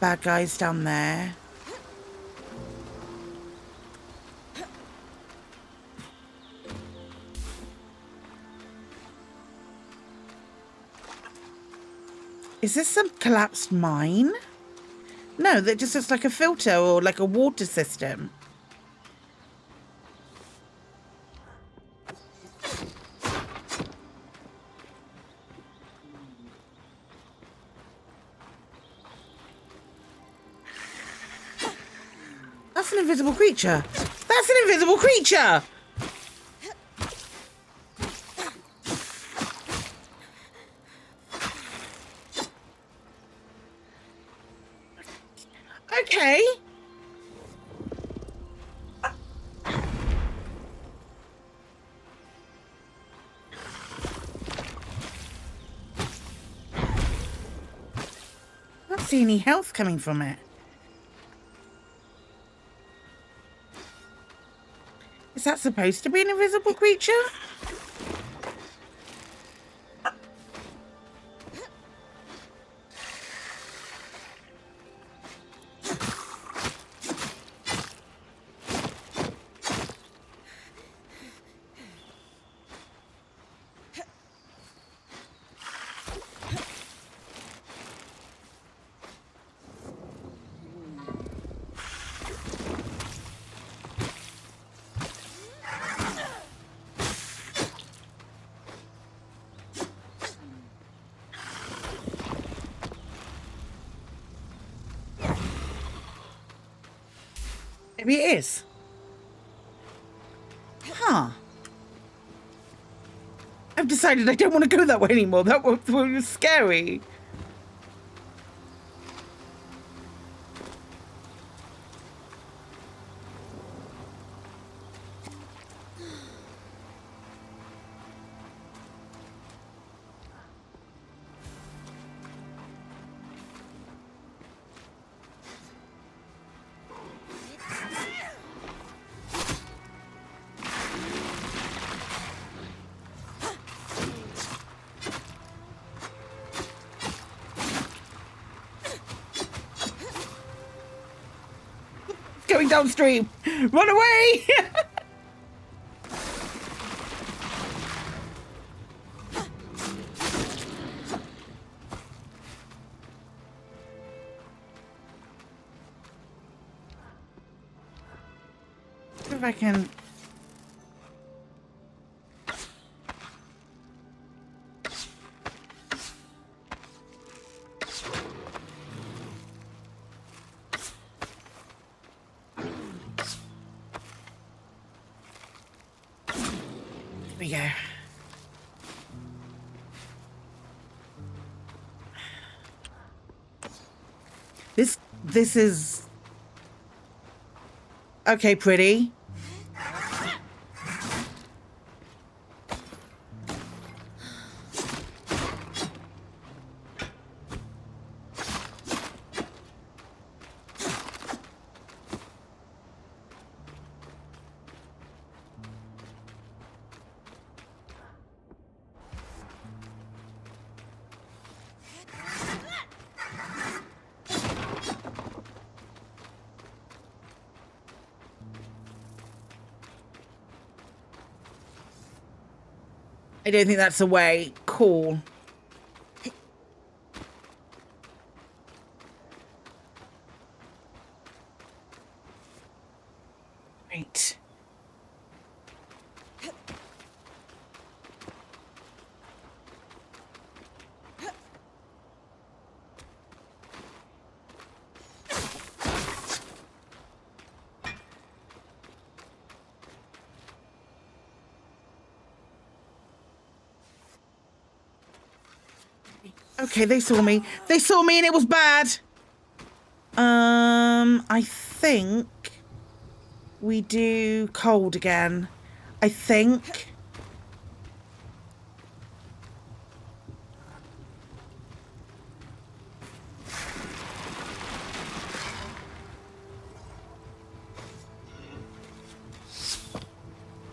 bad guys down there. Is this some collapsed mine? No, that just looks like a filter or like a water system. That's an invisible creature. That's an invisible creature. Okay. I don't see any health coming from it. Is that supposed to be an invisible creature? Maybe it is. Huh. I've decided I don't want to go that way anymore. That was scary. Going downstream. Run away. If I can. We go. This is okay, pretty. I don't think that's a way. Cool. Right. Okay, they saw me. They saw me and it was bad. I think we do cold again. I think.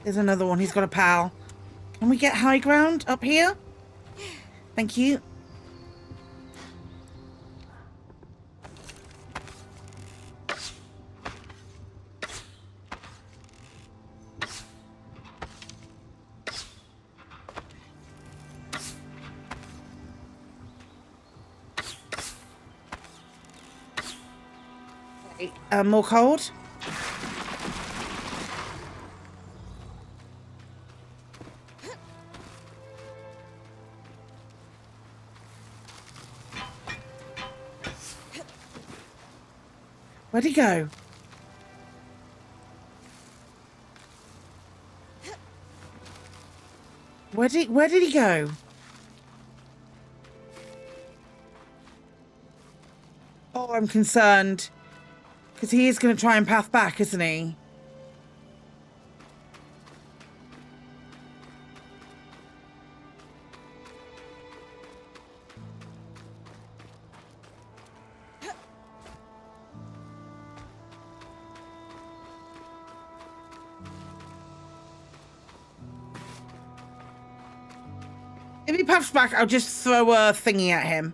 There's another one. He's got a pal. Can we get high ground up here? Thank you. More cold. Where'd he go? Where did he go? Oh, I'm concerned. Because he is going to try and path back, isn't he? If he puffs back, I'll just throw a thingy at him.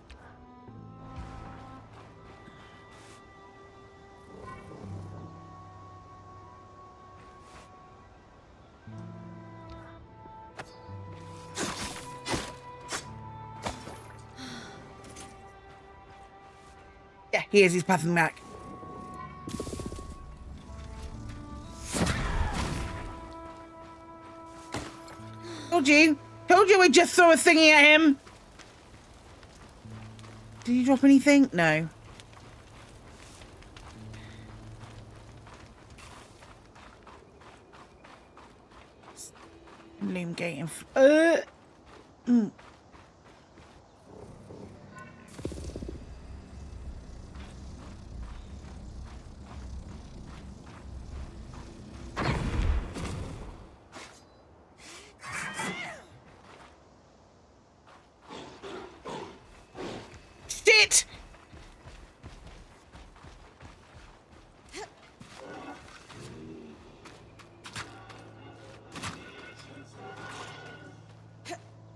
Yeah, he is. He's pathing back. Told you. Told you we'd just throw a thingy at him. Did you drop anything? No. Loom gate in Shit!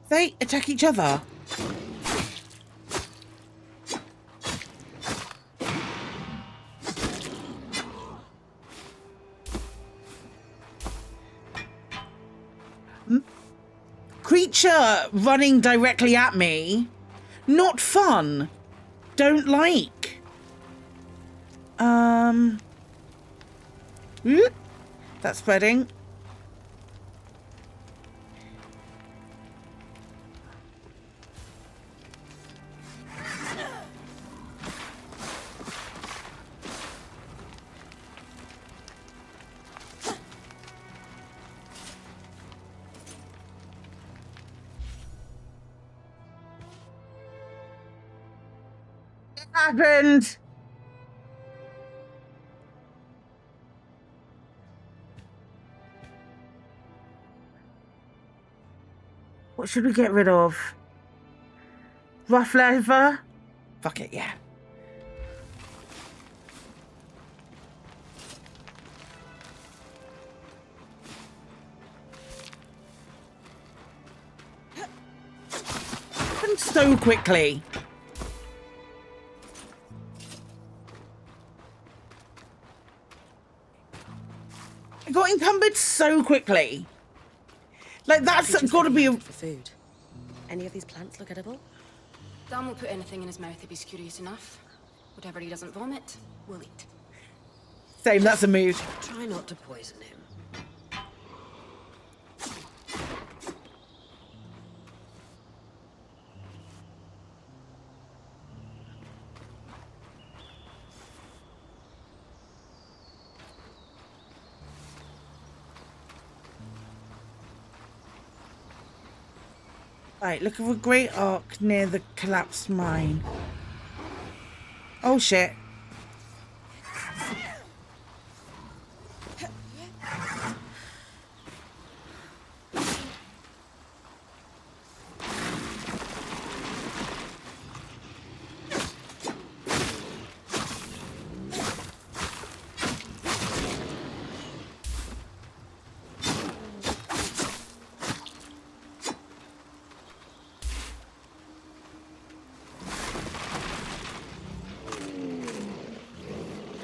They attack each other. Creature running directly at me. Not fun. Don't like. That's spreading. Happened. What should we get rid of? Rough leather? Fuck it, yeah. Happened so quickly. I got encumbered so quickly. Like, that's got to be a... For food. Any of these plants look edible? Dan will put anything in his mouth if he's curious enough. Whatever he doesn't vomit, we'll eat. Same, that's a mood. Try not to poison him. Right, look for a great arc near the collapsed mine. Oh shit.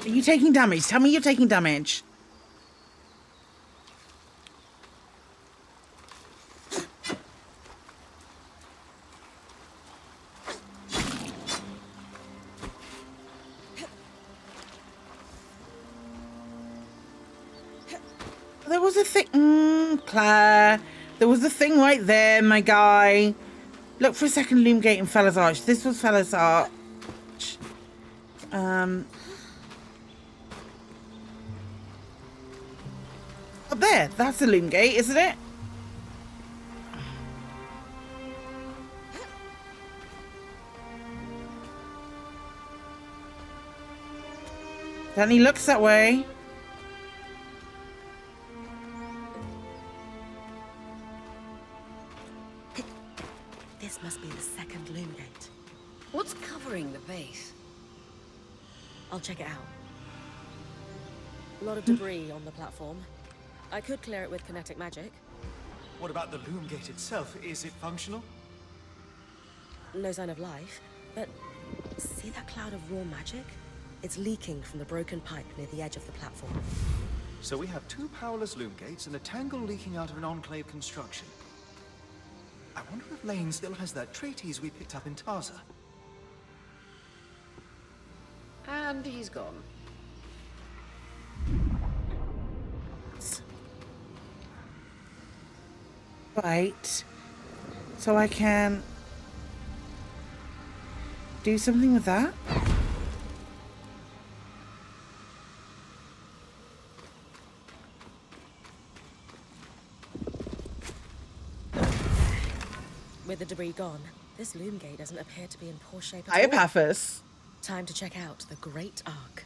Are you taking damage? Tell me you're taking damage. There was a thing, Claire. There was a thing right there, my guy. Look for a second loom gate in Fella's Arch. This was Fella's Arch. Up there, that's the loom gate, isn't it? Danny looks that way. This must be the second loom gate. What's covering the base? I'll check it out. A lot of debris on the platform. I could clear it with kinetic magic. What about the loom gate itself? Is it functional? No sign of life, but see that cloud of raw magic? It's leaking from the broken pipe near the edge of the platform. So we have two powerless loom gates and a tangle leaking out of an Enclave construction. I wonder if Lane still has that treatise we picked up in Taza. And he's gone. Right. So I can do something with that. With the debris gone, this loom gate doesn't appear to be in poor shape at all. Iopaphus. Time to check out the Great Arc.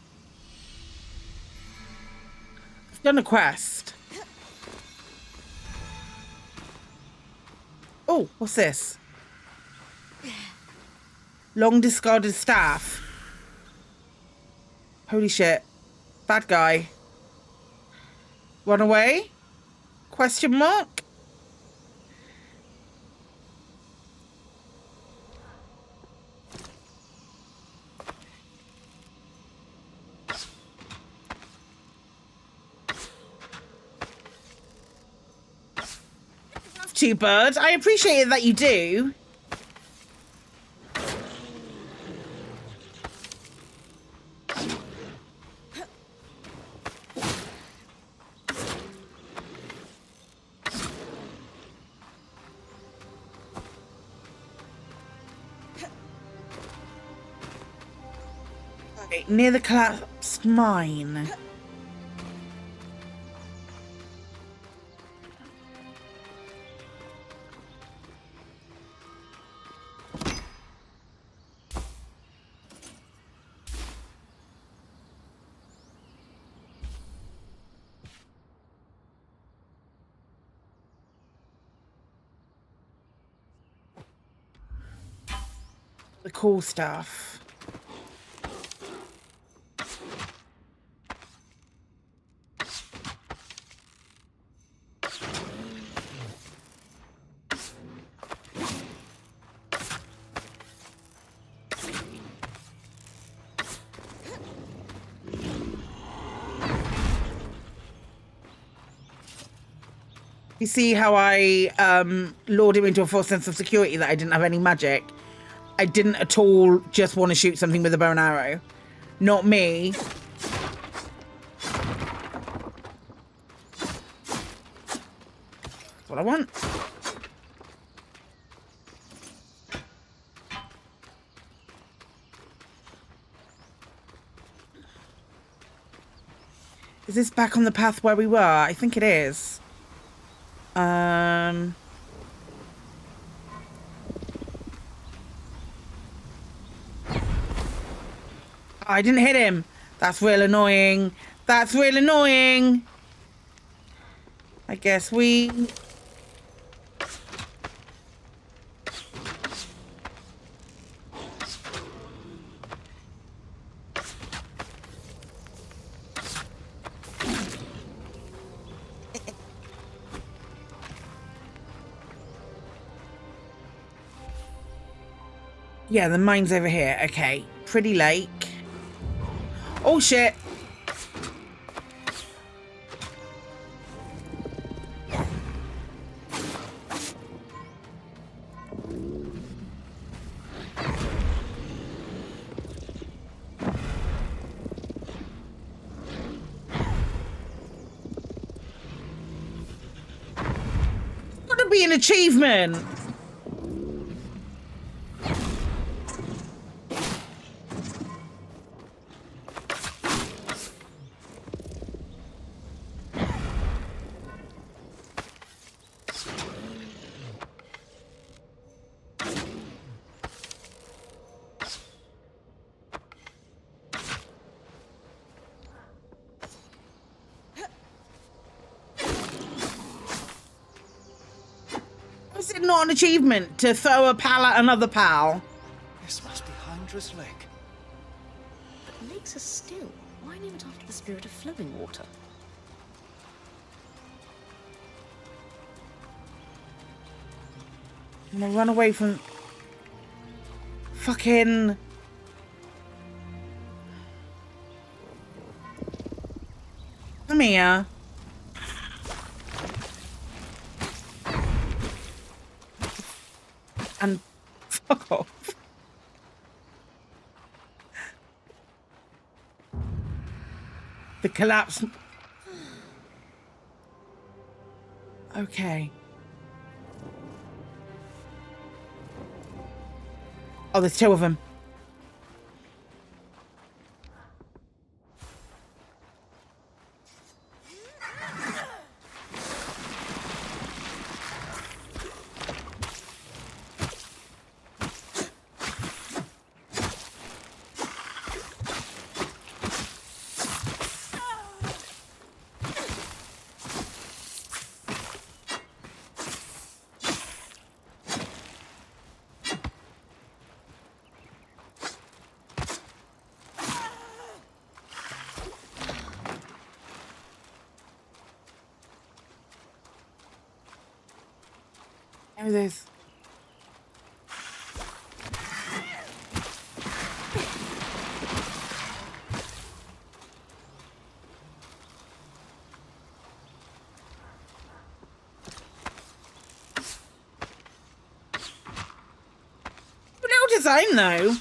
I've done a quest. Oh, what's this? Long discarded staff. Holy shit. Bad guy. Run away? Question mark? To, Bird. I appreciate it that you do. Right, near the collapsed mine. The cool stuff. You see how I lured him into a false sense of security that I didn't have any magic? I didn't at all just want to shoot something with a bow and arrow. Not me. That's what I want. Is this back on the path where we were? I think it is. I didn't hit him. That's real annoying. That's real annoying. I guess we... Yeah, the mine's over here. Okay. Pretty lake. Oh, shit. It's got to be an achievement. Is it not an achievement to throw a pal at another pal? This must be Hydra's Lake. But lakes are still. Why name it after the spirit of flowing water? I'm gonna run away from... Fucking... Come here. And fuck off. The collapse. Okay. Oh, there's two of them. Oh, there's... Little design, though.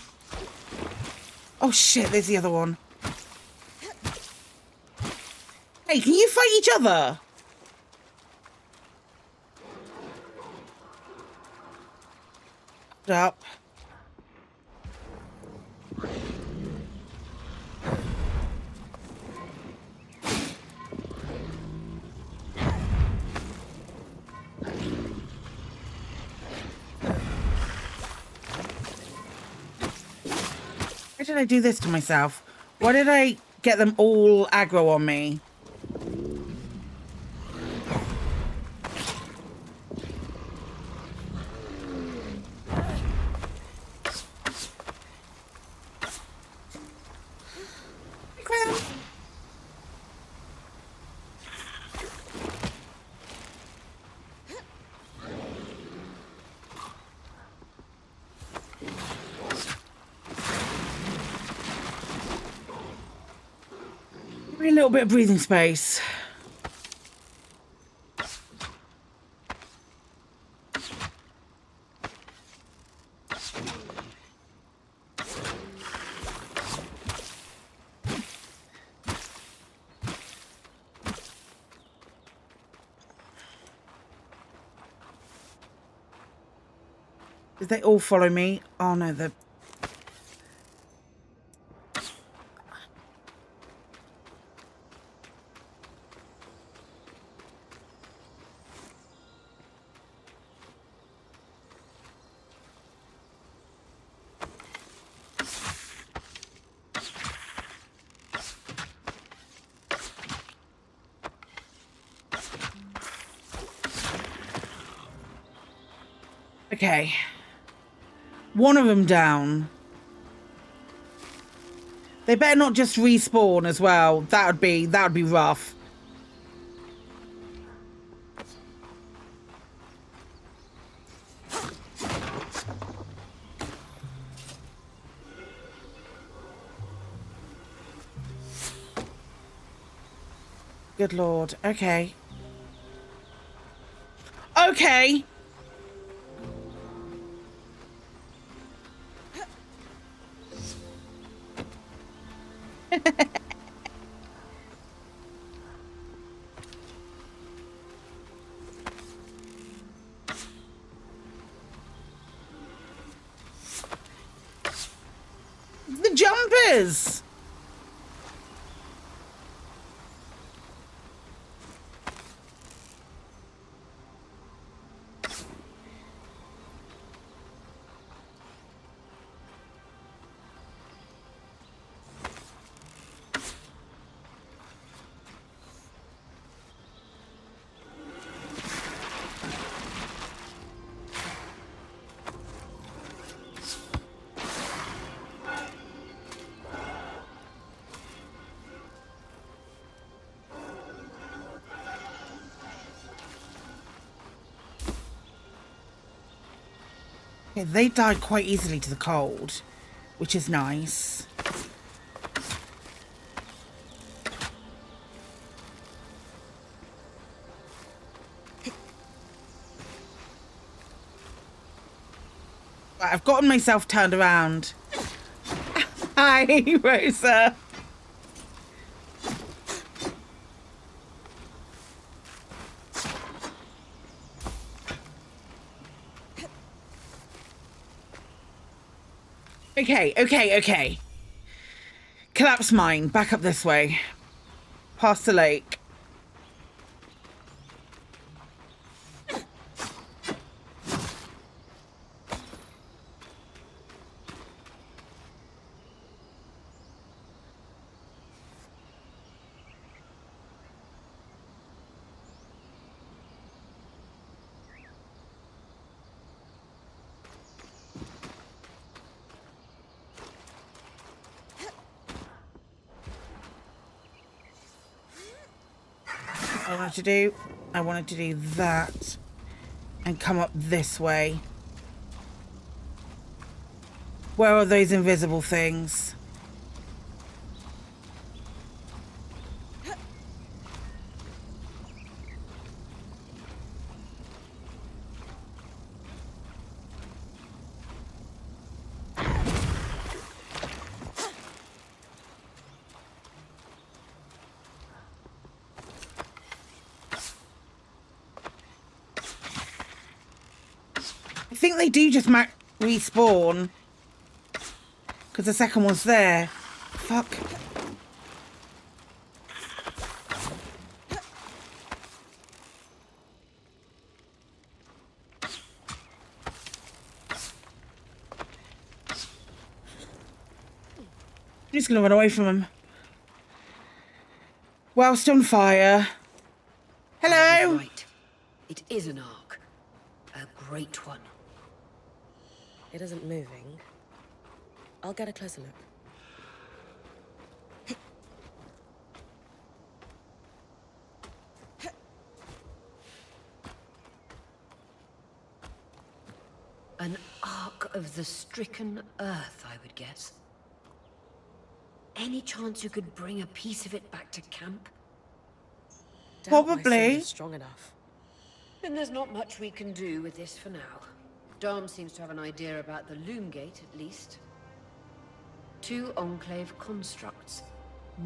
Oh, shit, there's the other one. Hey, can you fight each other? Up. Why did I do this to myself? Why did I get them all aggro on me? A little bit of breathing space. Did they all follow me? Oh no, the... Okay. One of them down. They better not just respawn as well. That would be rough. Good Lord. Okay. Okay. The jumpers. Okay, they died quite easily to the cold, which is nice. Right, I've gotten myself turned around. Hi, Rosa. Okay. Collapse mine. Back up this way. Past the lake. I wanted to do that and come up this way. Where are those invisible things? I think they do just respawn because the second one's there. Fuck. I'm just gonna run away from him. Whilst on fire. Hello. Right. It is an arc. A great one. It isn't moving. I'll get a closer look. An arc of the stricken earth, I would guess. Any chance you could bring a piece of it back to camp? Doubt my Probably. sword is strong enough. Then there's not much we can do with this for now. Dom seems to have an idea about the loom gate, at least. 2 Enclave constructs.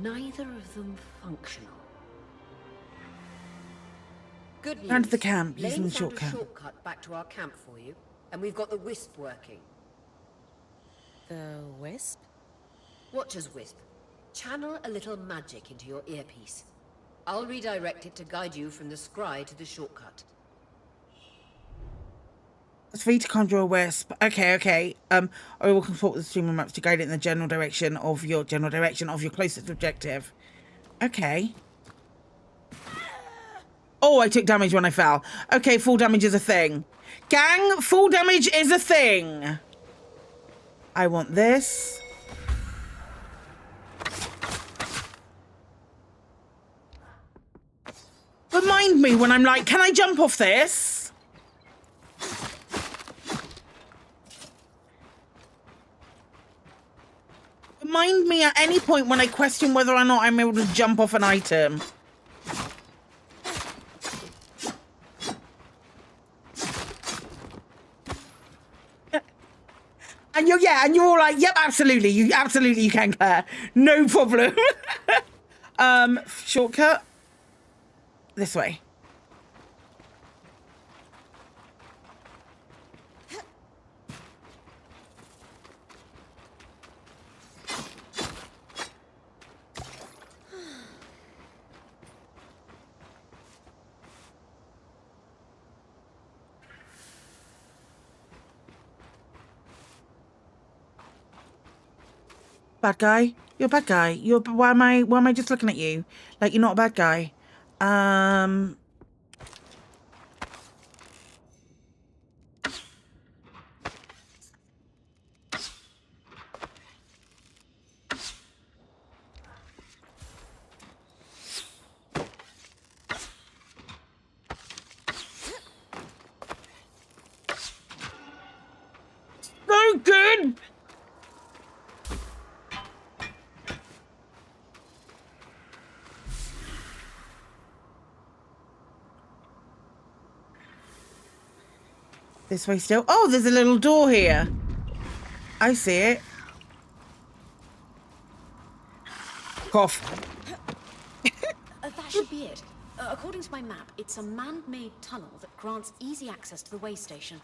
Neither of them functional. Good news. Round to the camp, Lane using the found shortcut. a shortcut back to our camp for you. And we've got the Wisp working. The Wisp? Watch us, Wisp. Channel a little magic into your earpiece. I'll redirect it to guide you from the scry to the shortcut. It's free to conjure a wisp. Okay. I will consult the streamer maps to guide it in the general direction of your closest objective. Okay. Oh, I took damage when I fell. Okay, full damage is a thing. Gang, full damage is a thing. I want this. Remind me when I'm like, can I jump off this? Remind me at any point when I question whether or not I'm able to jump off an item. And you're all like, yep, absolutely, you can, Claire. No problem. Shortcut. This way. Bad guy. You're a bad guy. Why am I just looking at you? Like you're not a bad guy. So good. This way still. Oh, there's a little door here. I see it. Cough. That should be it. According to my map, it's a man-made tunnel that grants easy access to the way station.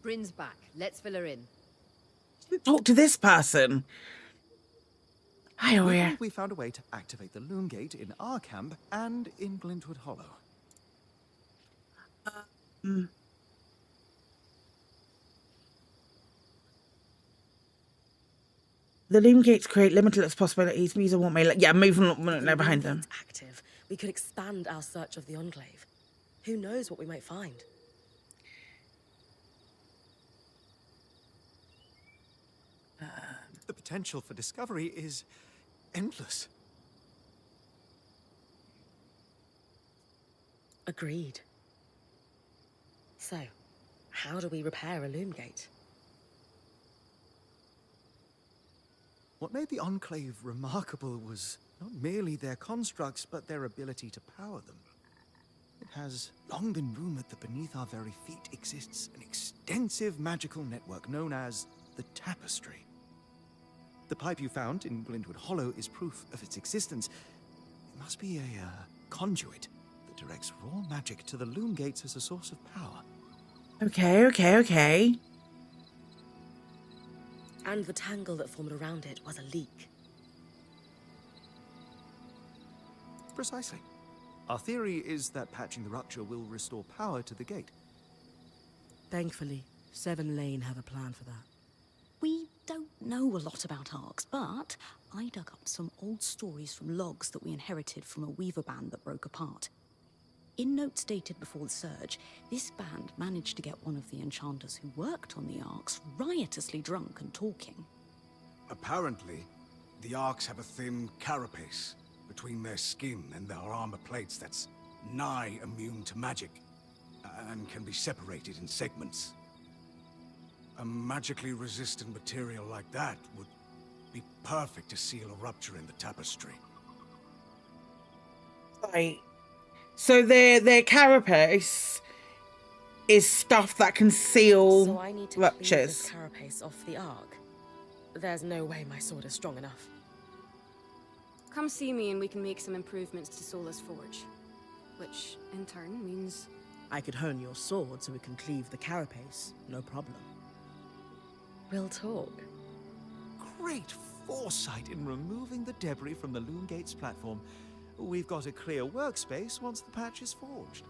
Brynn's back. Let's fill her in. Talk to this person. Hi, Oya. We found a way to activate the loom gate in our camp and in Glintwood Hollow. The loom gates create limitless possibilities. Muser want me. Yeah, move behind them. Active. We could expand our search of the Enclave. Who knows what we might find? The potential for discovery is endless. Agreed. So, how do we repair a loom gate? What made the Enclave remarkable was not merely their constructs, but their ability to power them. It has long been rumored that beneath our very feet exists an extensive magical network known as the Tapestry. The pipe you found in Glintwood Hollow is proof of its existence. It must be a conduit that directs raw magic to the loom gates as a source of power. Okay. And the tangle that formed around it was a leak. Precisely. Our theory is that patching the rupture will restore power to the gate. Thankfully, Seven Lane have a plan for that. We don't know a lot about arcs, but I dug up some old stories from logs that we inherited from a weaver band that broke apart. In notes dated before the Surge, this band managed to get one of the enchanters who worked on the arcs riotously drunk and talking. Apparently, the arcs have a thin carapace between their skin and their armor plates that's nigh immune to magic, and can be separated in segments. A magically resistant material like that would be perfect to seal a rupture in the tapestry. Right. So their carapace is stuff that can seal So I need to cleave this ruptures. carapace off the arc. There's no way my sword is strong enough. Come see me and we can make some improvements to Sola's forge. Which, in turn, means... I could hone your sword so we can cleave the carapace. No problem. We'll talk. Great foresight in removing the debris from the Loom Gates platform. We've got a clear workspace once the patch is forged.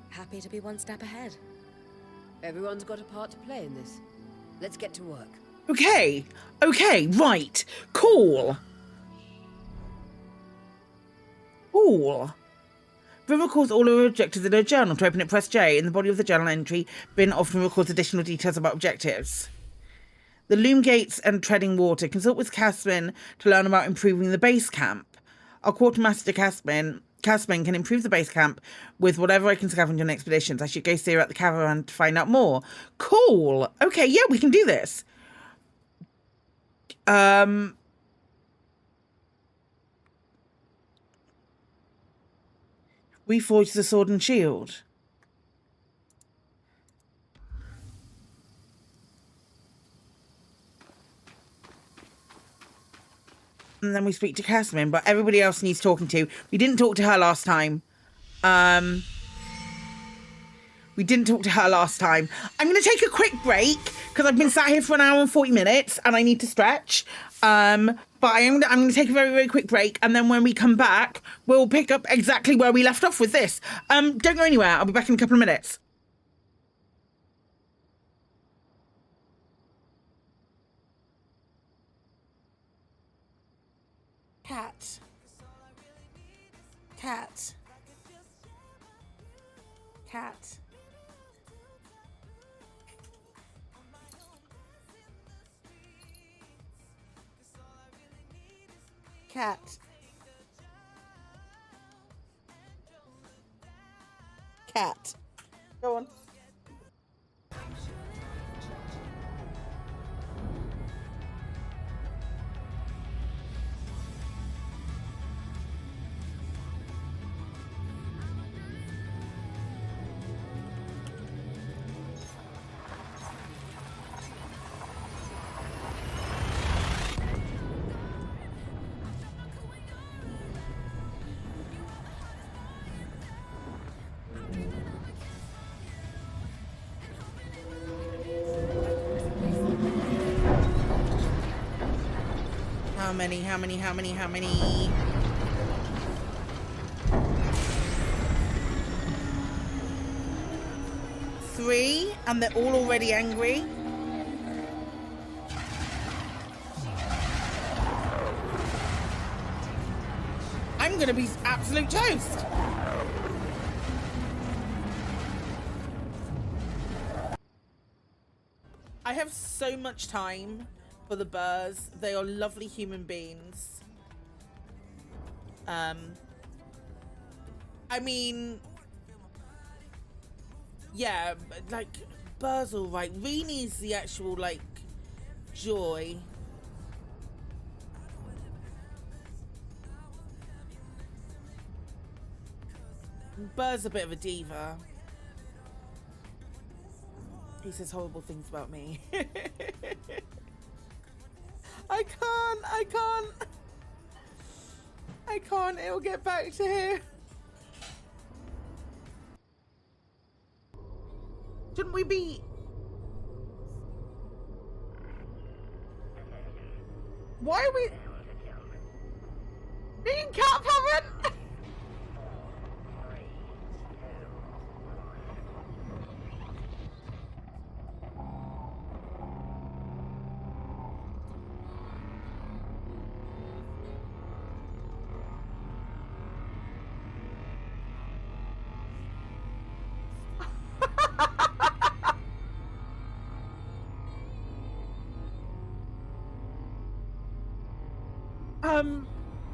Happy to be one step ahead. Everyone's got a part to play in this. Let's get to work. Okay, right, cool. Brynn records all her objectives in her journal. To open it, press J. In the body of the journal entry, Brynn often records additional details about objectives. The Loom Gates and Treading Water. Consult with Casman to learn about improving the base camp. Our quartermaster Casman can improve the base camp with whatever I can scavenge on expeditions. I should go steer out the caravan to find out more. Cool. Okay, yeah, we can do this. Reforge the sword and shield. And then we speak to Casman, but everybody else needs talking to. We didn't talk to her last time. I'm going to take a quick break because I've been sat here for an hour and 40 minutes and I need to stretch. But I'm going to take a very, very quick break. And then when we come back, we'll pick up exactly where we left off with this. Don't go anywhere. I'll be back in a couple of minutes. Cat. Cat. Cat. Cat. Cat. Go on. How many? 3, and they're all already angry. I'm gonna be absolute toast. I have so much time for the Burrs. They are lovely human beings. I mean, yeah, like, Burr's all right. Reenie's the actual, like, joy. Burr's a bit of a diva. He says horrible things about me. I can't. It'll get back to here. Shouldn't we be... Why are we... being cat parent?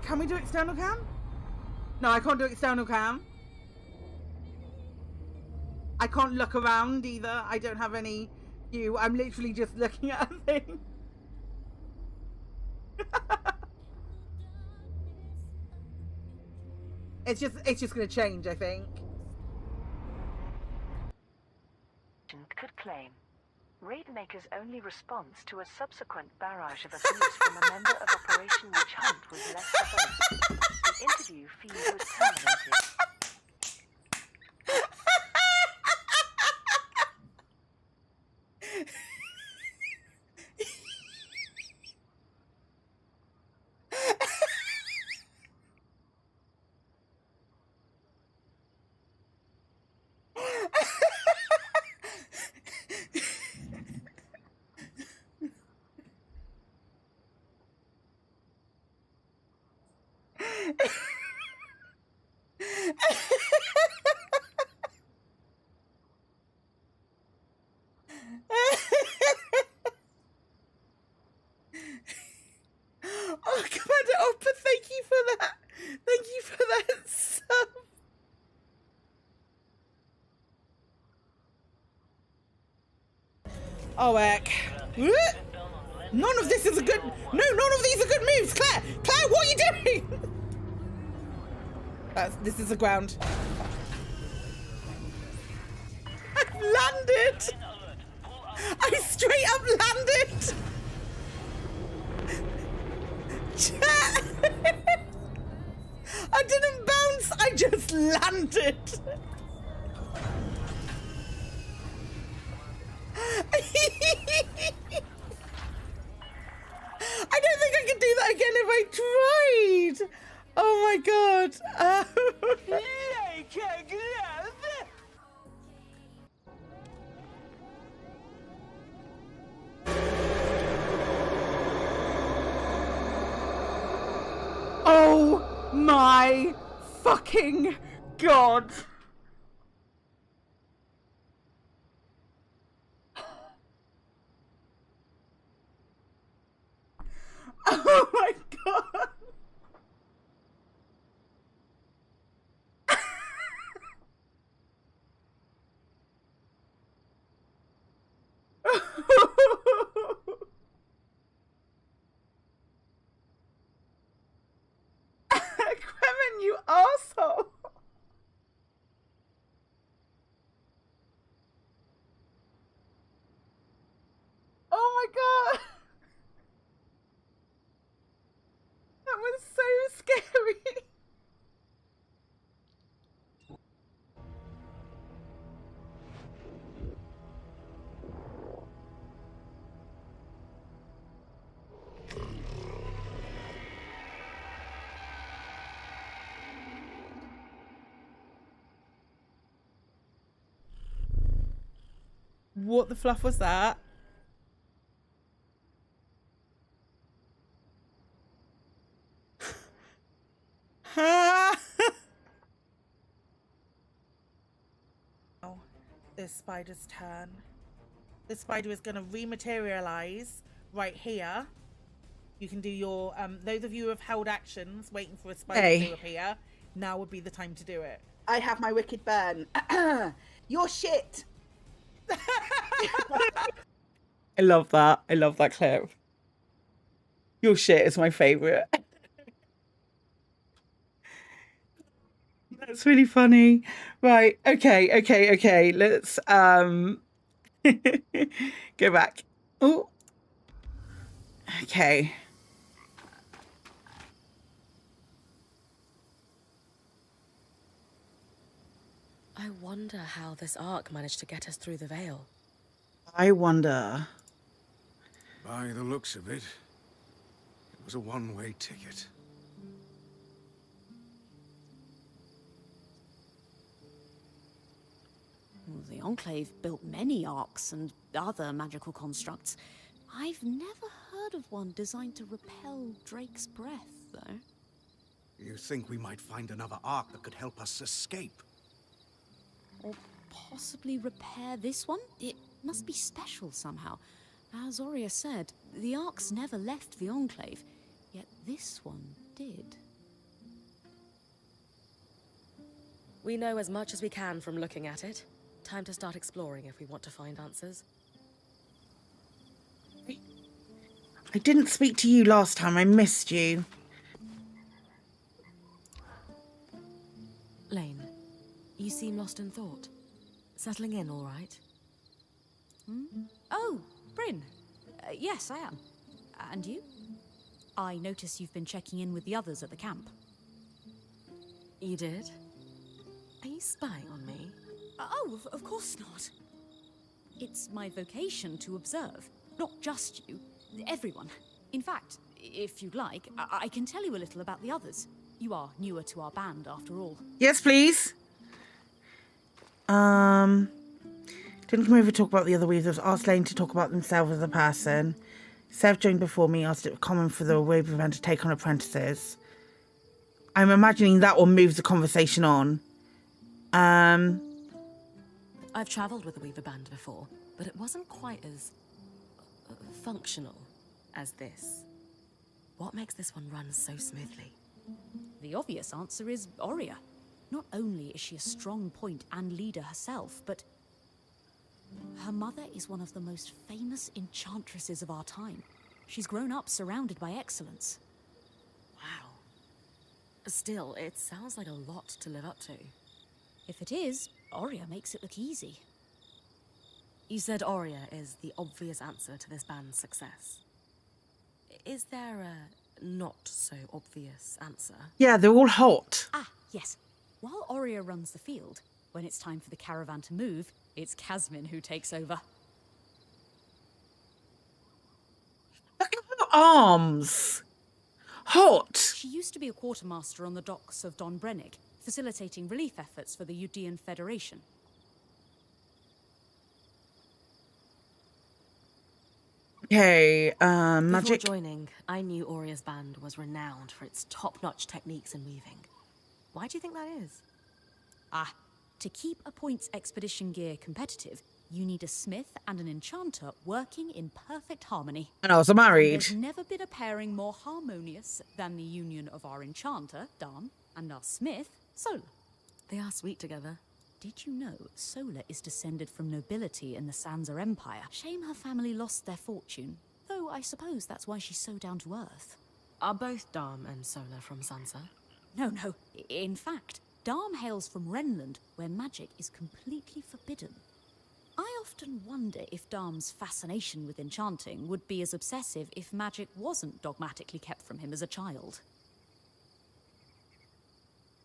Can we do external cam? No, I can't do external cam. I can't look around either. I don't have any view. I'm literally just looking at a thing. It's just gonna change, I think. could claim. Raidmaker's only response to a subsequent barrage of abuse from a member of Operation Witch Hunt was less verbose. The interview feed was terminated. Oh, Commander Oppa, thank you for that. Thank you for that sub. Oh, heck. None of this is a good... No, none of these are good moves. Claire, what are you doing? This is the ground. I've landed. I straight up landed. Chat. I didn't bounce. I just landed. I don't think I could do that again if I tried. Oh my god. Oh my fucking god. Oh my god. Kremen, you arsehole. Oh my god. That was so scary. What the fluff was that? Oh, this spider's turn. This spider is going to rematerialize right here. You can do your, those of you who have held actions waiting for a spider to appear, now would be the time to do it. I have my wicked burn. You're shit. I love that. I love that clip. Your shit is my favorite. That's really funny. Right. Okay. Let's go back. Oh. Okay. I wonder how this arc managed to get us through the veil. I wonder. By the looks of it, it was a one-way ticket. Well, the Enclave built many arcs and other magical constructs. I've never heard of one designed to repel Drake's breath, though. You think we might find another arc that could help us escape? Or possibly repair this one? It must be special somehow. As Aurea said, the arcs never left the Enclave, yet this one did. We know as much as we can from looking at it. Time to start exploring if we want to find answers. I didn't speak to you last time. I missed you. Lane, you seem lost in thought. Settling in all right? Oh, Brynn. Yes, I am. And you? I notice you've been checking in with the others at the camp. You did? Are you spying on me? Oh, of course not. It's my vocation to observe. Not just you. Everyone. In fact, if you'd like, I can tell you a little about the others. You are newer to our band, after all. Yes, please. Didn't come over to talk about the other weavers. Asked Lane to talk about themselves as a person. Sev joined before me. Asked it was common for the weaver band to take on apprentices. I'm imagining that will move the conversation on. I've travelled with a weaver band before, but it wasn't quite as functional as this. What makes this one run so smoothly? The obvious answer is Aurea. Not only is she a strong point and leader herself, but her mother is one of the most famous enchantresses of our time. She's grown up surrounded by excellence. Wow. Still, it sounds like a lot to live up to. If it is, Aurea makes it look easy. You said Aurea is the obvious answer to this band's success. Is there a not-so-obvious answer? Yeah, they're all hot. Ah, yes. While Aurea runs the field, when it's time for the caravan to move, it's Casmin who takes over. Look at her arms. Hot. She used to be a quartermaster on the docks of Don Brennig, facilitating relief efforts for the Udean Federation. Okay, magic. Before joining, I knew Aurea's band was renowned for its top-notch techniques in weaving. Why do you think that is? Ah, to keep a point's expedition gear competitive, you need a smith and an enchanter working in perfect harmony. And also married. There's never been a pairing more harmonious than the union of our enchanter, Dam, and our smith, Sola. They are sweet together. Did you know Sola is descended from nobility in the Sansa Empire? Shame her family lost their fortune, though I suppose that's why she's so down to earth. Are both Dam and Sola from Sansa? No. In fact, Dam hails from Renland, where magic is completely forbidden. I often wonder if Dam's fascination with enchanting would be as obsessive if magic wasn't dogmatically kept from him as a child.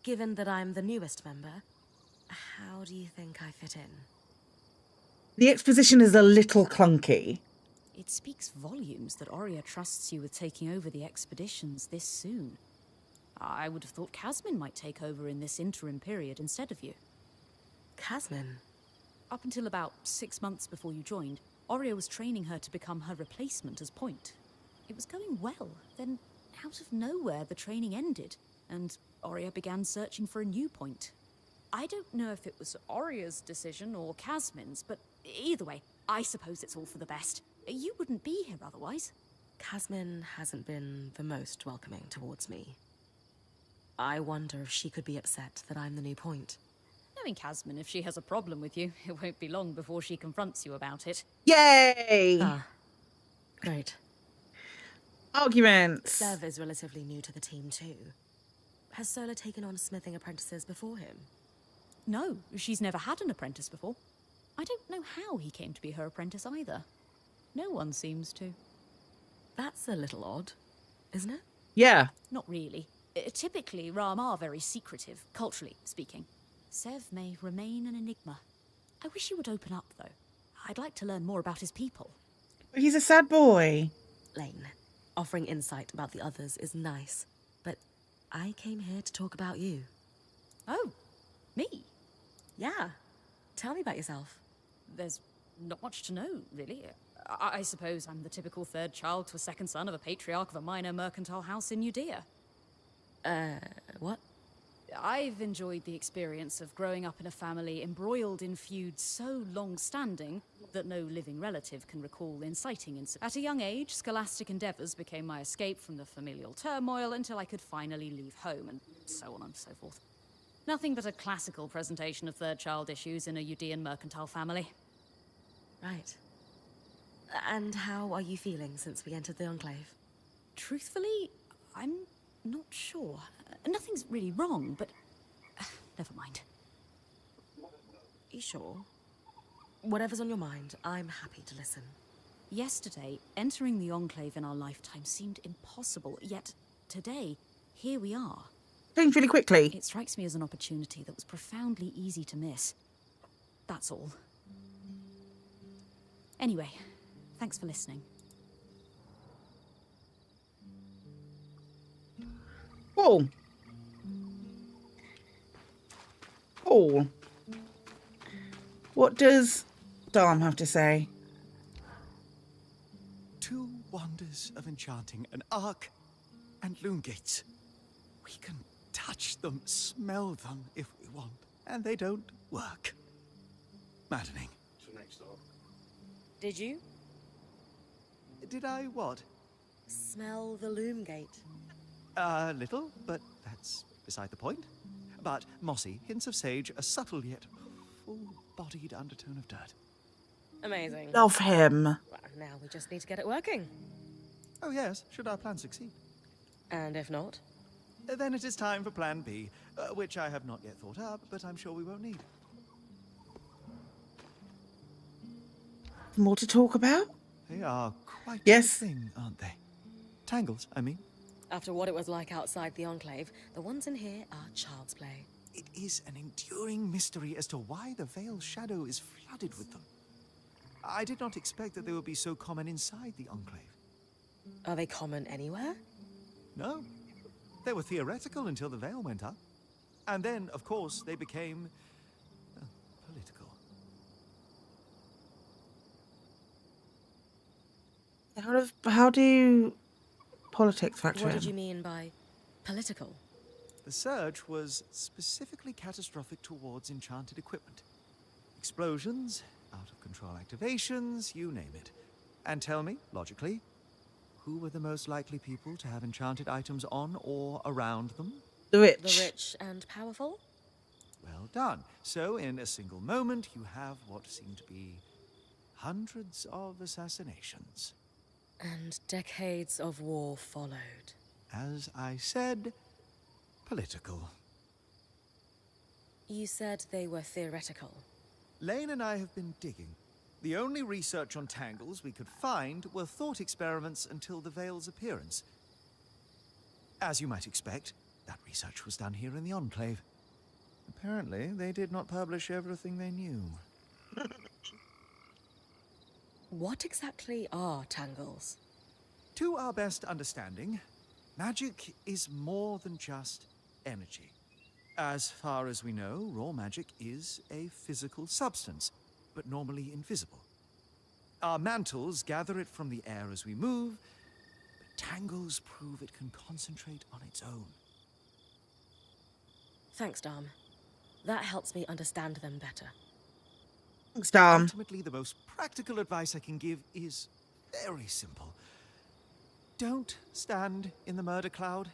Given that I'm the newest member, how do you think I fit in? The exposition is a little clunky. It speaks volumes that Aurea trusts you with taking over the expeditions this soon. I would have thought Casmin might take over in this interim period instead of you. Casmin? Up until about 6 months before you joined, Aurea was training her to become her replacement as point. It was going well, then out of nowhere the training ended, and Aurea began searching for a new point. I don't know if it was Aurea's decision or Casmin's, but either way, I suppose it's all for the best. You wouldn't be here otherwise. Casmin hasn't been the most welcoming towards me. I wonder if she could be upset that I'm the new point. Knowing Casmin, if she has a problem with you, it won't be long before she confronts you about it. Yay! Ah, great. Arguments. Sev is relatively new to the team too. Has Sola taken on smithing apprentices before him? No, she's never had an apprentice before. I don't know how he came to be her apprentice either. No one seems to. That's a little odd, isn't it? Yeah. Not really. Typically, Ram are very secretive, culturally speaking. Sev may remain an enigma. I wish he would open up, though. I'd like to learn more about his people. He's a sad boy. Lane, offering insight about the others is nice, but I came here to talk about you. Oh, me? Yeah. Tell me about yourself. There's not much to know, really. I suppose I'm the typical third child to a second son of a patriarch of a minor mercantile house in Judea. What? I've enjoyed the experience of growing up in a family embroiled in feuds so long-standing that no living relative can recall inciting incidents. At a young age, scholastic endeavours became my escape from the familial turmoil until I could finally leave home, and so on and so forth. Nothing but a classical presentation of third-child issues in a Judean mercantile family. Right. And how are you feeling since we entered the Enclave? Truthfully, I'm not sure. Nothing's really wrong, but never mind. You sure? Whatever's on your mind, I'm happy to listen. Yesterday, entering the Enclave in our lifetime seemed impossible, yet today, here we are. Changed really quickly. It strikes me as an opportunity that was profoundly easy to miss. That's all. Anyway, thanks for listening. Cool. Cool. What does Dom have to say? Two wonders of enchanting, an arc and loom gates. We can touch them, smell them if we want, and they don't work. Maddening. Did you? Did I what? Smell the loom gate. A little, but that's beside the point. But mossy, hints of sage, a subtle yet full-bodied undertone of dirt. Amazing. Love him. Well, now we just need to get it working. Oh yes, should our plan succeed. And if not? Then it is time for Plan B, which I have not yet thought up, but I'm sure we won't need. More to talk about? They are quite Yes. a thing, aren't they? Tangles, I mean. After what it was like outside the Enclave, the ones in here are child's play. It is an enduring mystery as to why the Veil's shadow is flooded with them. I did not expect that they would be so common inside the Enclave. Are they common anywhere? No. They were theoretical until the Veil went up. And then, of course, they became... political. How do politics factor What in? did you mean by political? The surge was specifically catastrophic towards enchanted equipment. Explosions, out-of-control activations, you name it. And tell me, logically, who were the most likely people to have enchanted items on or around them? The rich. The rich and powerful? Well done. So, in a single moment, you have what seem to be hundreds of assassinations. And decades of war followed. As I said, political. You said they were theoretical. Lane and I have been digging. The only research on tangles we could find were thought experiments until the Veil's appearance. As you might expect, that research was done here in the Enclave. Apparently, they did not publish everything they knew. What exactly are tangles? To our best understanding, magic is more than just energy. As far as we know, raw magic is a physical substance, but normally invisible. Our mantles gather it from the air as we move, but tangles prove it can concentrate on its own. Thanks, Dom. That helps me understand them better. Thanks, Dom. Ultimately, the most practical advice I can give is very simple. Don't stand in the murder cloud.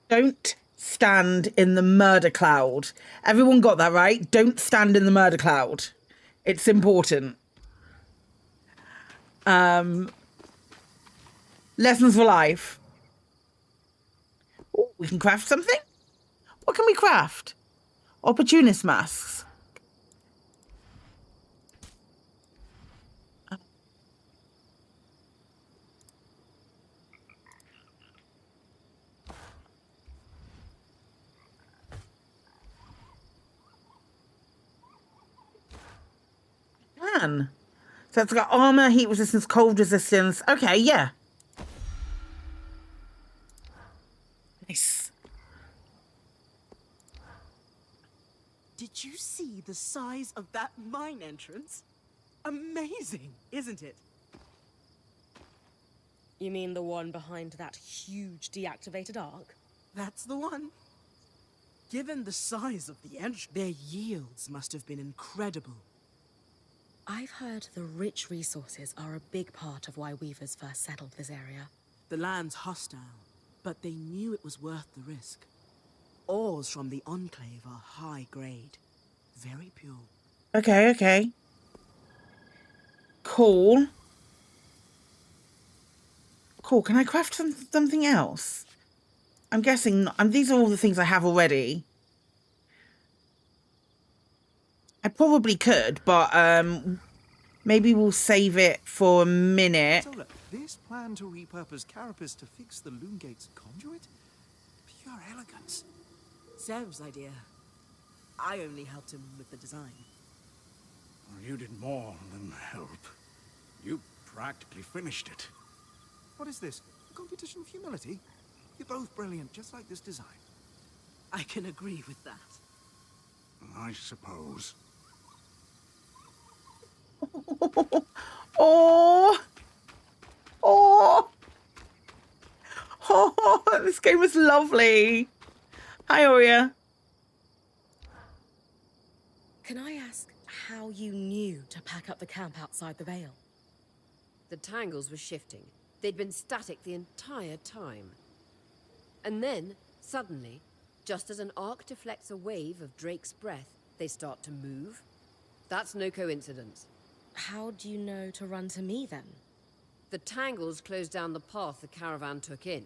Don't stand in the murder cloud. Everyone got that right? Don't stand in the murder cloud. It's important. Lessons for life. Oh, we can craft something? What can we craft? Opportunist masks. So it's got armor, heat resistance, cold resistance. Okay, yeah. Nice. Did you see the size of that mine entrance? Amazing, isn't it? You mean the one behind that huge deactivated arc? That's the one. Given the size of the entrance, their yields must have been incredible. I've heard the rich resources are a big part of why Weavers first settled this area. The land's hostile, but they knew it was worth the risk. Ores from the Enclave are high grade, very pure. Okay. Cool. Can I craft something else? I'm guessing these are all the things I have already. I probably could, but maybe we'll save it for a minute. So look, this plan to repurpose Carapace to fix the Loom Gate's conduit? Pure elegance. Sam's idea. I only helped him with the design. You did more than help. You practically finished it. What is this? A competition of humility? You're both brilliant, just like this design. I can agree with that. I suppose. Oh, oh, oh! This game was lovely. Hi, Aurea. Can I ask how you knew to pack up the camp outside the Vale? The tangles were shifting. They'd been static the entire time. And then, suddenly, just as an arc deflects a wave of Drake's breath, they start to move. That's no coincidence. How do you know to run to me, then? The tangles closed down the path the caravan took in.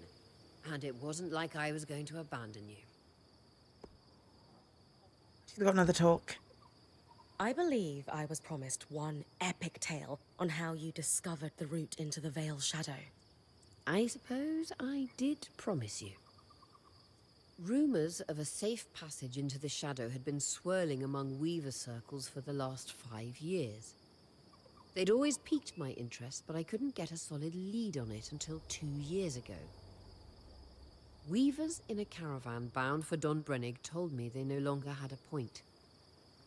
And it wasn't like I was going to abandon you. She's got another talk. I believe I was promised one epic tale on how you discovered the route into the Vale's shadow. I suppose I did promise you. Rumors of a safe passage into the shadow had been swirling among Weaver circles for the last 5 years. They'd always piqued my interest, but I couldn't get a solid lead on it until 2 years ago. Weavers in a caravan bound for Don Brennig told me they no longer had a point.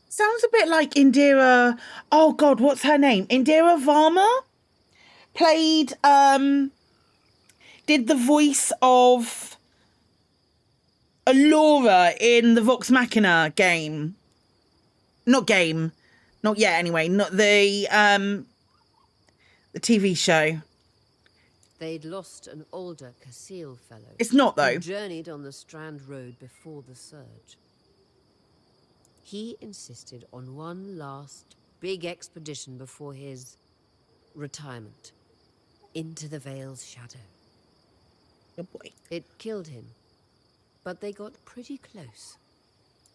Sounds a bit like Indira. Oh God, what's her name? Indira Varma played. Did the voice of Allura in the Vox Machina game. Not game. Not yet, anyway. Not the TV show. They'd lost an older Casil fellow. It's not, though. Who journeyed on the Strand Road before the Surge. He insisted on one last big expedition before his retirement. Into the Vale's shadow. Oh boy. It killed him. But they got pretty close.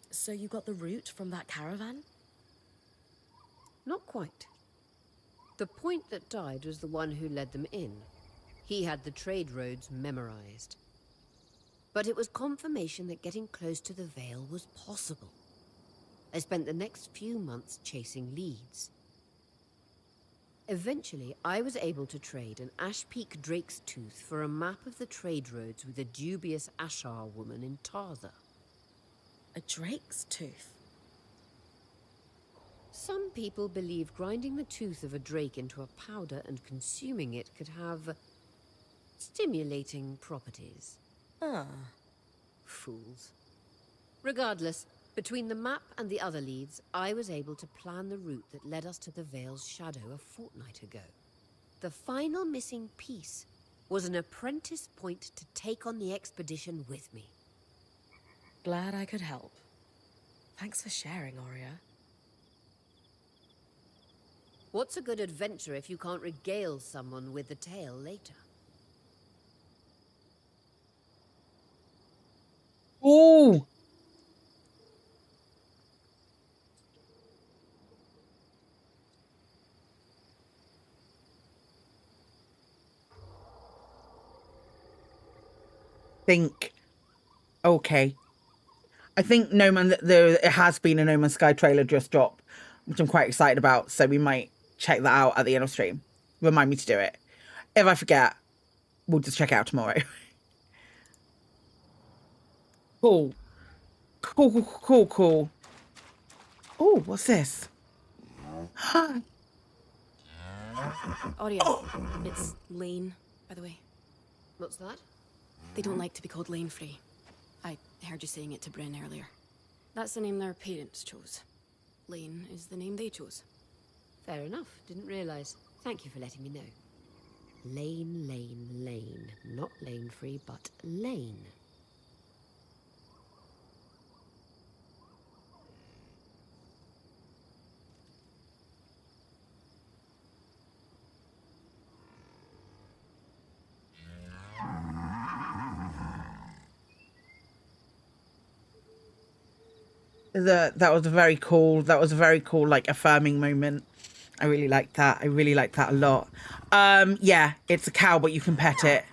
So you got the route from that caravan? Not quite. The point that died was the one who led them in. He had the trade roads memorized. But it was confirmation that getting close to the Vale was possible. I spent the next few months chasing leads. Eventually, I was able to trade an Ash Peak Drake's Tooth for a map of the trade roads with a dubious Ashar woman in Tarza. A Drake's Tooth? Some people believe grinding the tooth of a drake into a powder and consuming it could have stimulating properties. Ah. Fools. Regardless, between the map and the other leads, I was able to plan the route that led us to the Vale's shadow a fortnight ago. The final missing piece was an apprentice point to take on the expedition with me. Glad I could help. Thanks for sharing, Aurea. What's a good adventure if you can't regale someone with the tale later? Ooh! Think. Okay. I think No Man, it has been a No Man's Sky trailer just dropped, which I'm quite excited about, so we might check that out at the end of stream. Remind me to do it. If I forget, we'll just check it out tomorrow. Cool. Cool. Oh, what's this? Aurea, it's Lane, by the way. What's that? They don't like to be called Lane Free. I heard you saying it to Brynn earlier. That's the name their parents chose. Lane is the name they chose. Fair enough. Didn't realize. Thank you for letting me know. Lane. Not Lane Free, but Lane. That was a very cool. That was a very cool, like, affirming moment. I really like that. I really like that a lot. Yeah, it's a cow, but you can pet it.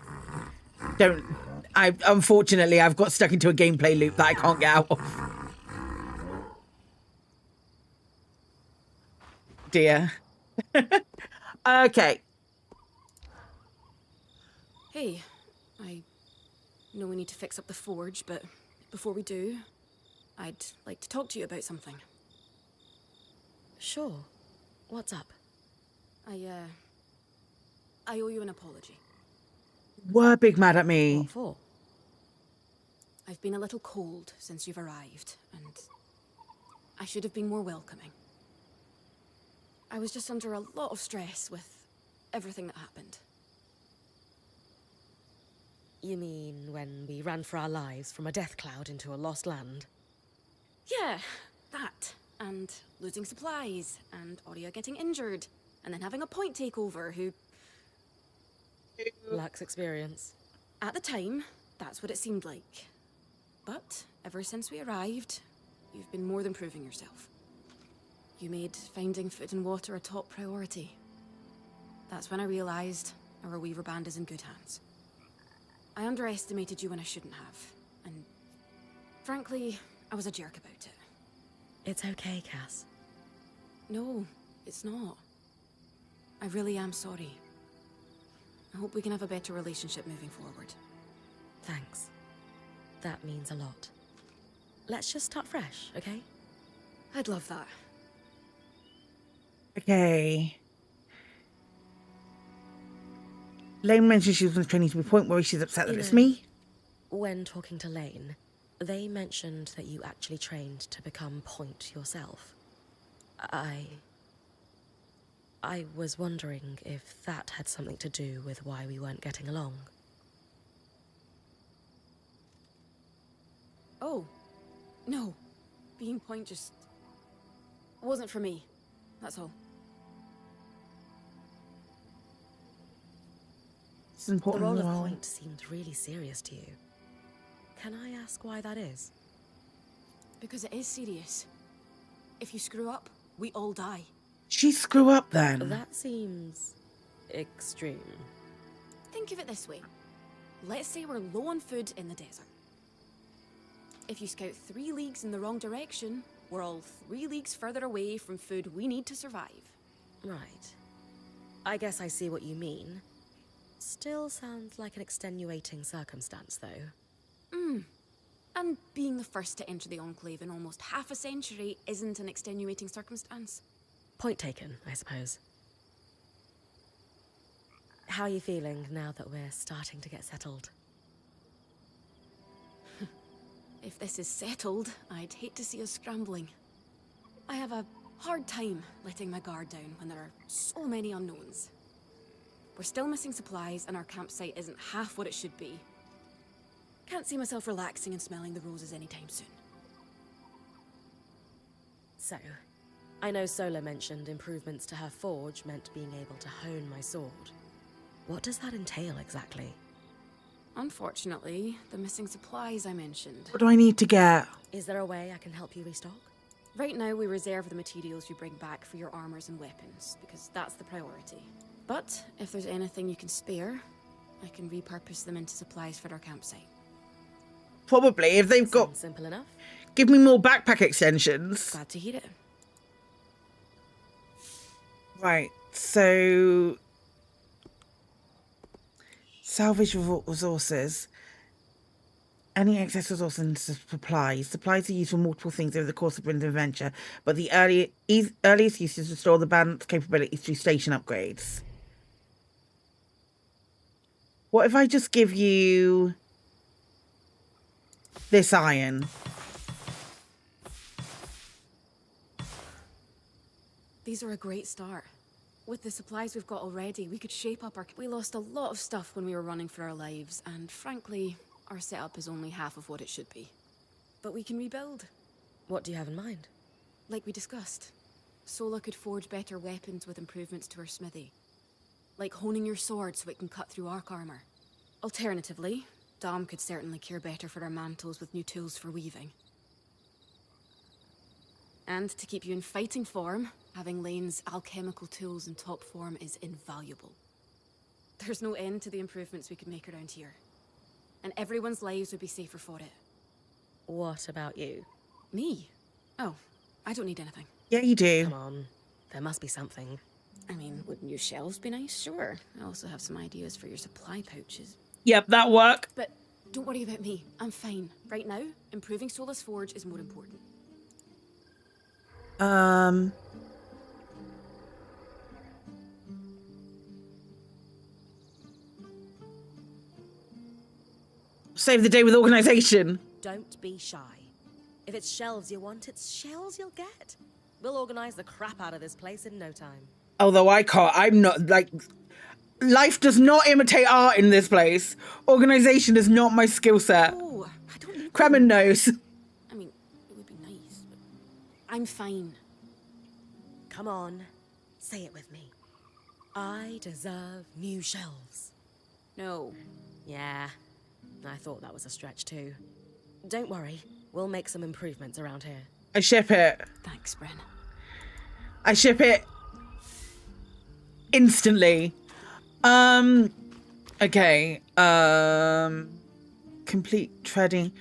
Unfortunately, I've got stuck into a gameplay loop that I can't get out of. Dear. Okay. Hey, I know we need to fix up the forge, but before we do, I'd like to talk to you about something. Sure. What's up? I owe you an apology. Were big mad at me. What for? I've been a little cold since you've arrived, and I should have been more welcoming. I was just under a lot of stress with everything that happened. You mean when we ran for our lives from a death cloud into a lost land? Yeah, that. And losing supplies, and Aurea getting injured, and then having a point takeover who lacks experience. At the time, that's what it seemed like. But ever since we arrived, you've been more than proving yourself. You made finding food and water a top priority. That's when I realized our Weaver band is in good hands. I underestimated you when I shouldn't have, and frankly, I was a jerk about it. It's okay, Cass. No, it's not. I really am sorry. I hope we can have a better relationship moving forward. Thanks. That means a lot. Let's just start fresh, okay? I'd love that. Okay. Lane mentioned she was on training to the point where she's upset that it's me. When talking to Lane, they mentioned that you actually trained to become Point yourself. I was wondering if that had something to do with why we weren't getting along. Oh, no. Being Point just wasn't for me. That's all. It's important. The role of Point seemed really serious to you. Can I ask why that is? Because it is serious. If you screw up, we all die. She screw up then. That seems extreme. Think of it this way. Let's say we're low on food in the desert. If you scout 3 leagues in the wrong direction, we're all 3 leagues further away from food we need to survive. Right. I guess I see what you mean. Still sounds like an extenuating circumstance, though. And being the first to enter the Enclave in almost half a century isn't an extenuating circumstance. Point taken, I suppose. How are you feeling now that we're starting to get settled? If this is settled, I'd hate to see us scrambling. I have a hard time letting my guard down when there are so many unknowns. We're still missing supplies, and our campsite isn't half what it should be. Can't see myself relaxing and smelling the roses anytime soon. So, I know Sola mentioned improvements to her forge meant being able to hone my sword. What does that entail exactly? Unfortunately, the missing supplies I mentioned. What do I need to get? Is there a way I can help you restock? Right now, we reserve the materials you bring back for your armors and weapons, because that's the priority. But if there's anything you can spare, I can repurpose them into supplies for our campsite. Probably, if they've got... Simple enough. Give me more backpack extensions. Glad to hear it. Right, so... Salvage resources. Any excess resources and supplies. Supplies are used for multiple things over the course of Brynn's adventure, but the earliest use is to restore the band's capabilities through station upgrades. What if I just give you this iron? These are a great start. With the supplies we've got already, we could shape up our... We lost a lot of stuff when we were running for our lives, and frankly, our setup is only half of what it should be. But we can rebuild. What do you have in mind? Like we discussed, Sola could forge better weapons with improvements to her smithy. Like honing your sword so it can cut through arc armor. Alternatively, Dom could certainly care better for our mantles with new tools for weaving. And to keep you in fighting form, having Lane's alchemical tools in top form is invaluable. There's no end to the improvements we could make around here. And everyone's lives would be safer for it. What about you? Me? Oh, I don't need anything. Yeah, you do. Come on, there must be something. I mean, would new shelves be nice? Sure. I also have some ideas for your supply pouches. Yep, that work. But don't worry about me. I'm fine. Right now, improving Solace Forge is more important. Save the day with organization. Don't be shy. If it's shelves you want, it's shells you'll get. We'll organize the crap out of this place in no time. Although I can't, I'm not, like, life does not imitate art in this place. Organization is not my skill set. Oh, I don't need Kremen knows. I mean, it would be nice, but I'm fine. Come on, say it with me. I deserve new shelves. No. Yeah, I thought that was a stretch too. Don't worry, we'll make some improvements around here. I ship it. Thanks, Brynn. I ship it instantly. Okay. Complete treading.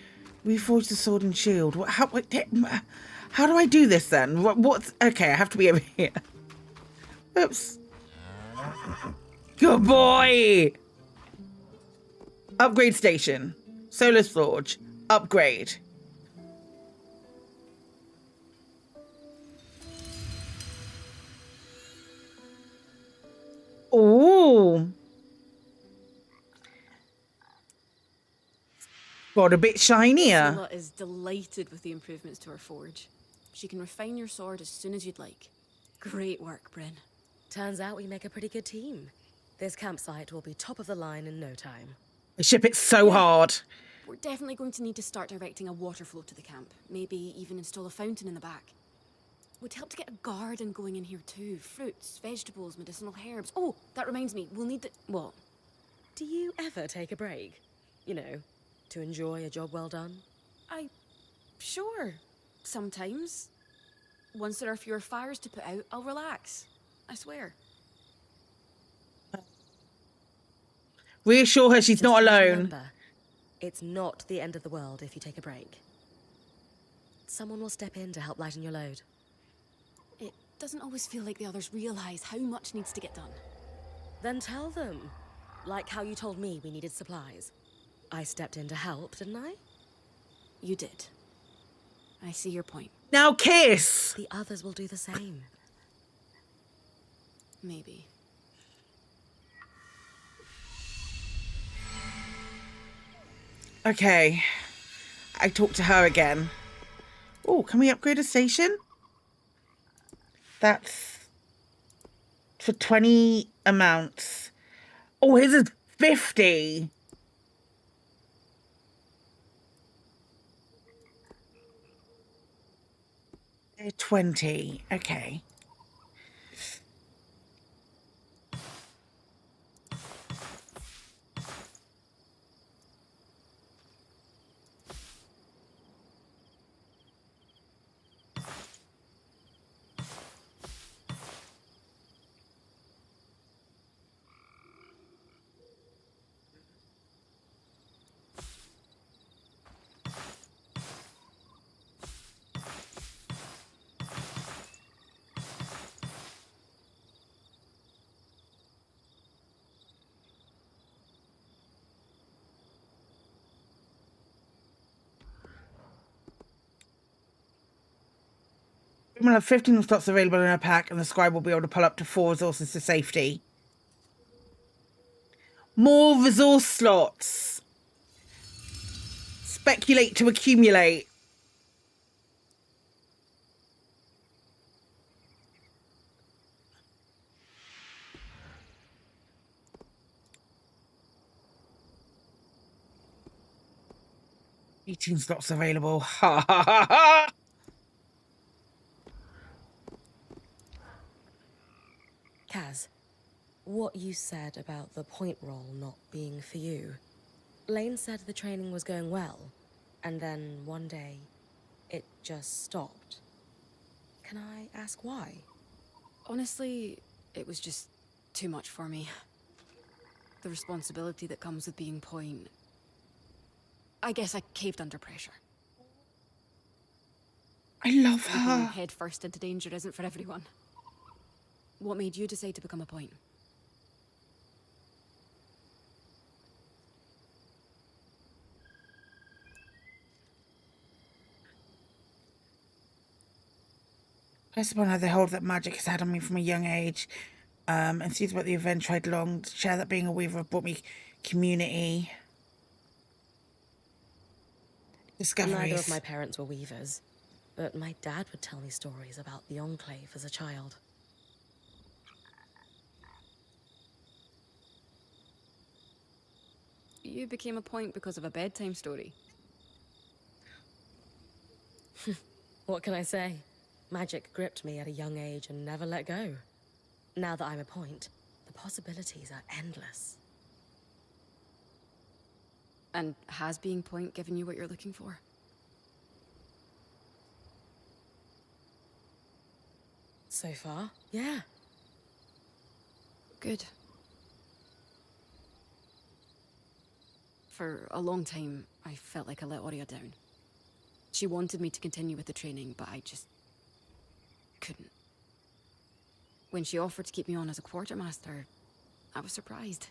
Reforge the sword and shield. How do I do this then? What's okay? I have to be over here. Oops. Good boy. Upgrade station. Solar Forge. Upgrade. Ooh. Got a bit shinier. Sola is delighted with the improvements to her forge. She can refine your sword as soon as you'd like. Great work, Brynn. Turns out we make a pretty good team. This campsite will be top of the line in no time. I ship it so hard. We're definitely going to need to start directing a water flow to the camp. Maybe even install a fountain in the back. Would help to get a garden going in here too. Fruits, vegetables, medicinal herbs. Oh, that reminds me, we'll need the... What? Do you ever take a break? You know, to enjoy a job well done? Sure. Sometimes. Once there are fewer fires to put out, I'll relax. I swear. Reassure her she's Just not alone. remember, it's not the end of the world if you take a break. Someone will step in to help lighten your load. It doesn't always feel like the others realize how much needs to get done. Then tell them. Like how you told me we needed supplies. I stepped in to help, didn't I? You did. I see your point. Now kiss. The others will do the same. Maybe. Okay. I talk to her again. Oh, can we upgrade a station? That's for 20 amounts. Oh, his is 50. They're 20. Okay. We'll have 15 slots available in a pack, and the scribe will be able to pull up to 4 resources to safety. More resource slots. Speculate to accumulate. $18 slots available. Ha ha ha ha! Kaz, what you said about the point roll not being for you. Lane said the training was going well, and then one day, it just stopped. Can I ask why? Honestly, it was just too much for me. The responsibility that comes with being point. I guess I caved under pressure. I love Leaping her. head first into danger isn't for everyone. What made you decide to become a point? Based upon how the hold that magic has had on me from a young age, and sees about the adventure I'd longed to share, that being a weaver brought me community. Discoveries. Neither of my parents were weavers, but my dad would tell me stories about the Enclave as a child. You became a point because of a bedtime story. What can I say? Magic gripped me at a young age and never let go. Now that I'm a point, the possibilities are endless. And has being point given you what you're looking for? So far, yeah. Good. For a long time, I felt like I let Aurea down. She wanted me to continue with the training, but I just couldn't. When she offered to keep me on as a quartermaster, I was surprised.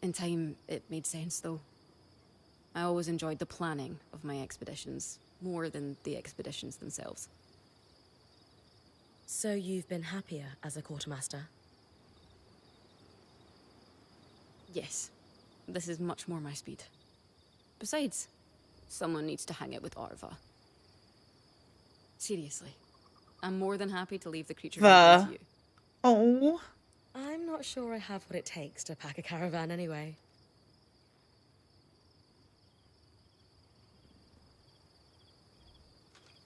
In time, it made sense, though. I always enjoyed the planning of my expeditions, more than the expeditions themselves. So you've been happier as a quartermaster? Yes, this is much more my speed. Besides, someone needs to hang out with Arva. Seriously, I'm more than happy to leave the creature to you. Oh. I'm not sure I have what it takes to pack a caravan anyway.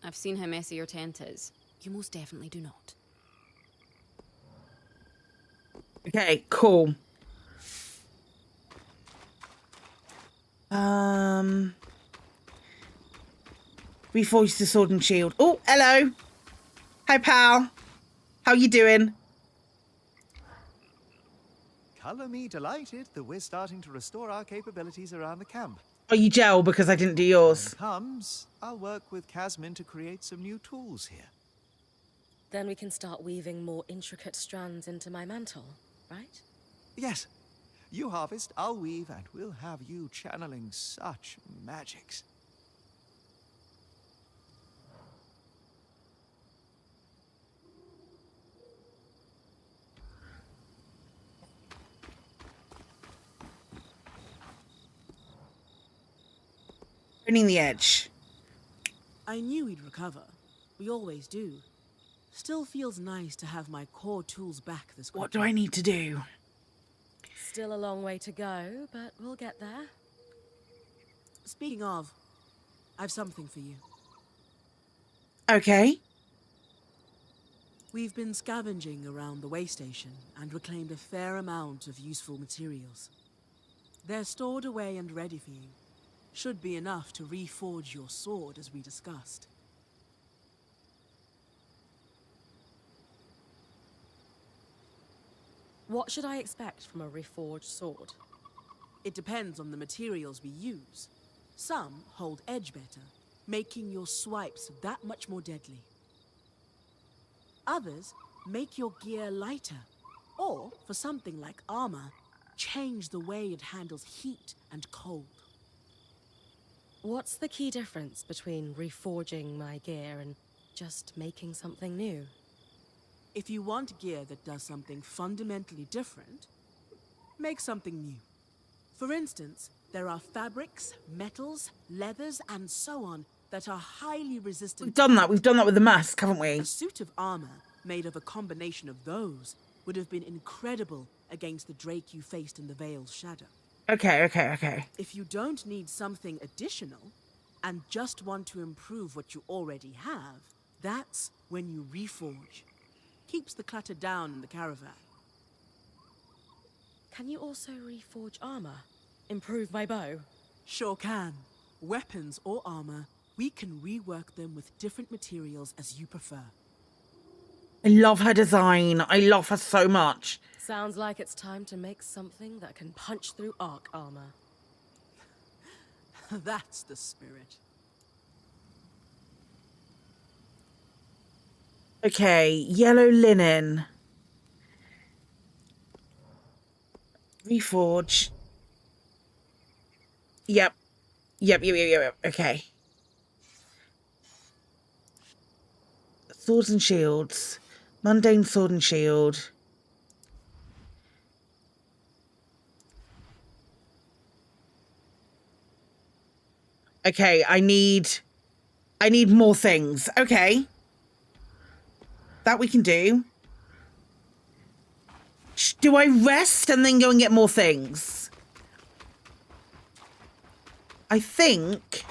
I've seen how messy your tent is. You most definitely do not. Okay, cool. Reforge the sword and shield. Oh, hello. Hi, pal. How you doing? Colour me delighted that we're starting to restore our capabilities around the camp. Are you gel because I didn't do yours? When it comes, I'll work with Casmin to create some new tools here. Then we can start weaving more intricate strands into my mantle, right? Yes. You harvest, I'll weave, and we'll have you channeling such magics. Burning the edge. I knew we'd recover. We always do. Still feels nice to have my core tools back this quickly. What do I need to do? Still a long way to go, but we'll get there. Speaking of, I've something for you. Okay. We've been scavenging around the way station and reclaimed a fair amount of useful materials. They're stored away and ready for you. Should be enough to reforge your sword as we discussed. What should I expect from a reforged sword? It depends on the materials we use. Some hold edge better, making your swipes that much more deadly. Others make your gear lighter, or, for something like armor, change the way it handles heat and cold. What's the key difference between reforging my gear and just making something new? If you want gear that does something fundamentally different, make something new. For instance, there are fabrics, metals, leathers, and so on that are highly resistant. We've done that. We've done that with the mask, haven't we? A suit of armor made of a combination of those would have been incredible against the Drake you faced in the Veil's shadow. Okay. If you don't need something additional, and just want to improve what you already have, that's when you reforge. Keeps the clutter down in the caravan. Can you also reforge armor? Improve my bow? Sure can. Weapons or armor, we can rework them with different materials as you prefer. I love her design. I love her so much. Sounds like it's time to make something that can punch through arc armor. That's the spirit. Okay, yellow linen. Reforge. Yep. Okay. Swords and shields. Mundane sword and shield. Okay, I need more things. Okay. That we can do. Do I rest and then go and get more things? I think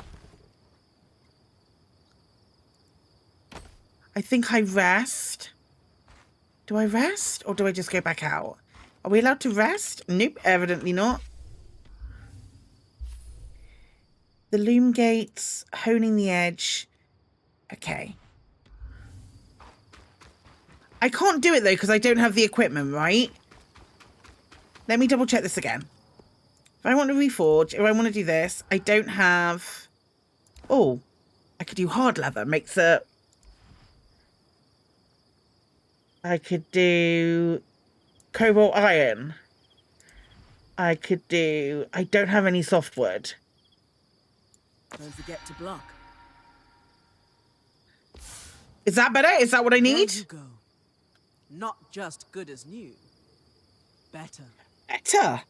I rest. Do I rest or do I just go back out? Are we allowed to rest? Nope, evidently not. The loom gates, honing the edge. Okay. I can't do it though because I don't have the equipment, right? Let me double check this again. If I want to reforge, if I want to do this, I don't have... Oh, I could do hard leather. Makes a... I could do cobalt iron. I could do... I don't have any softwood. Don't forget to block. Is that better? Is that what I need? There you go. Not just good as new. Better. Better?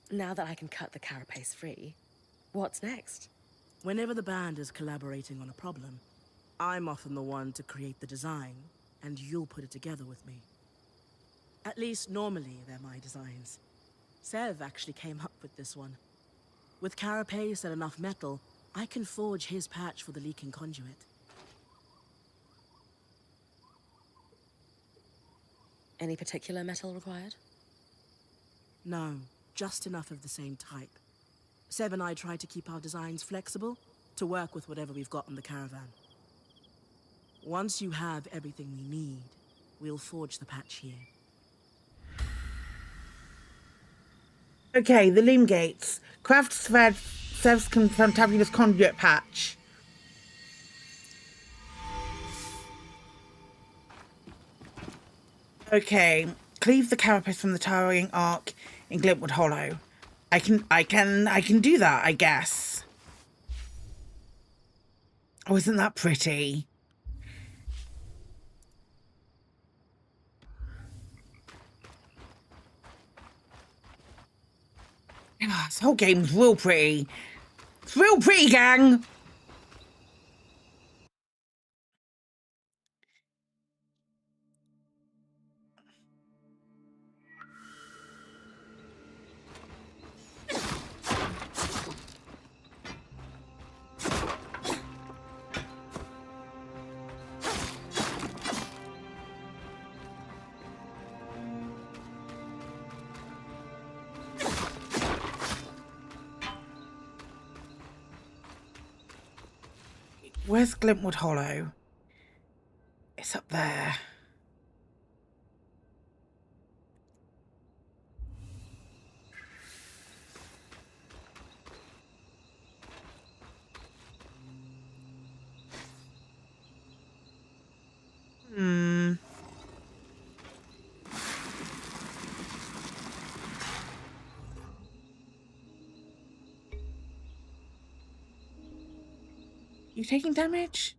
Now that I can cut the carapace free, what's next? Whenever the band is collaborating on a problem, I'm often the one to create the design, and you'll put it together with me. At least normally they're my designs. Sev actually came up with this one. With carapace and enough metal, I can forge his patch for the leaking conduit. Any particular metal required? No, just enough of the same type. Sev and I try to keep our designs flexible to work with whatever we've got in the caravan. Once you have everything we need, we'll forge the patch here. Okay, the loom gates. Craft Sev's fantabulous conduit patch. Okay, cleave the carapace from the towering arc in Glintwood Hollow. I can do that, I guess. Oh, isn't that pretty? This whole game's real pretty. It's real pretty, gang! Where's Glintwood Hollow? It's up there. You taking damage?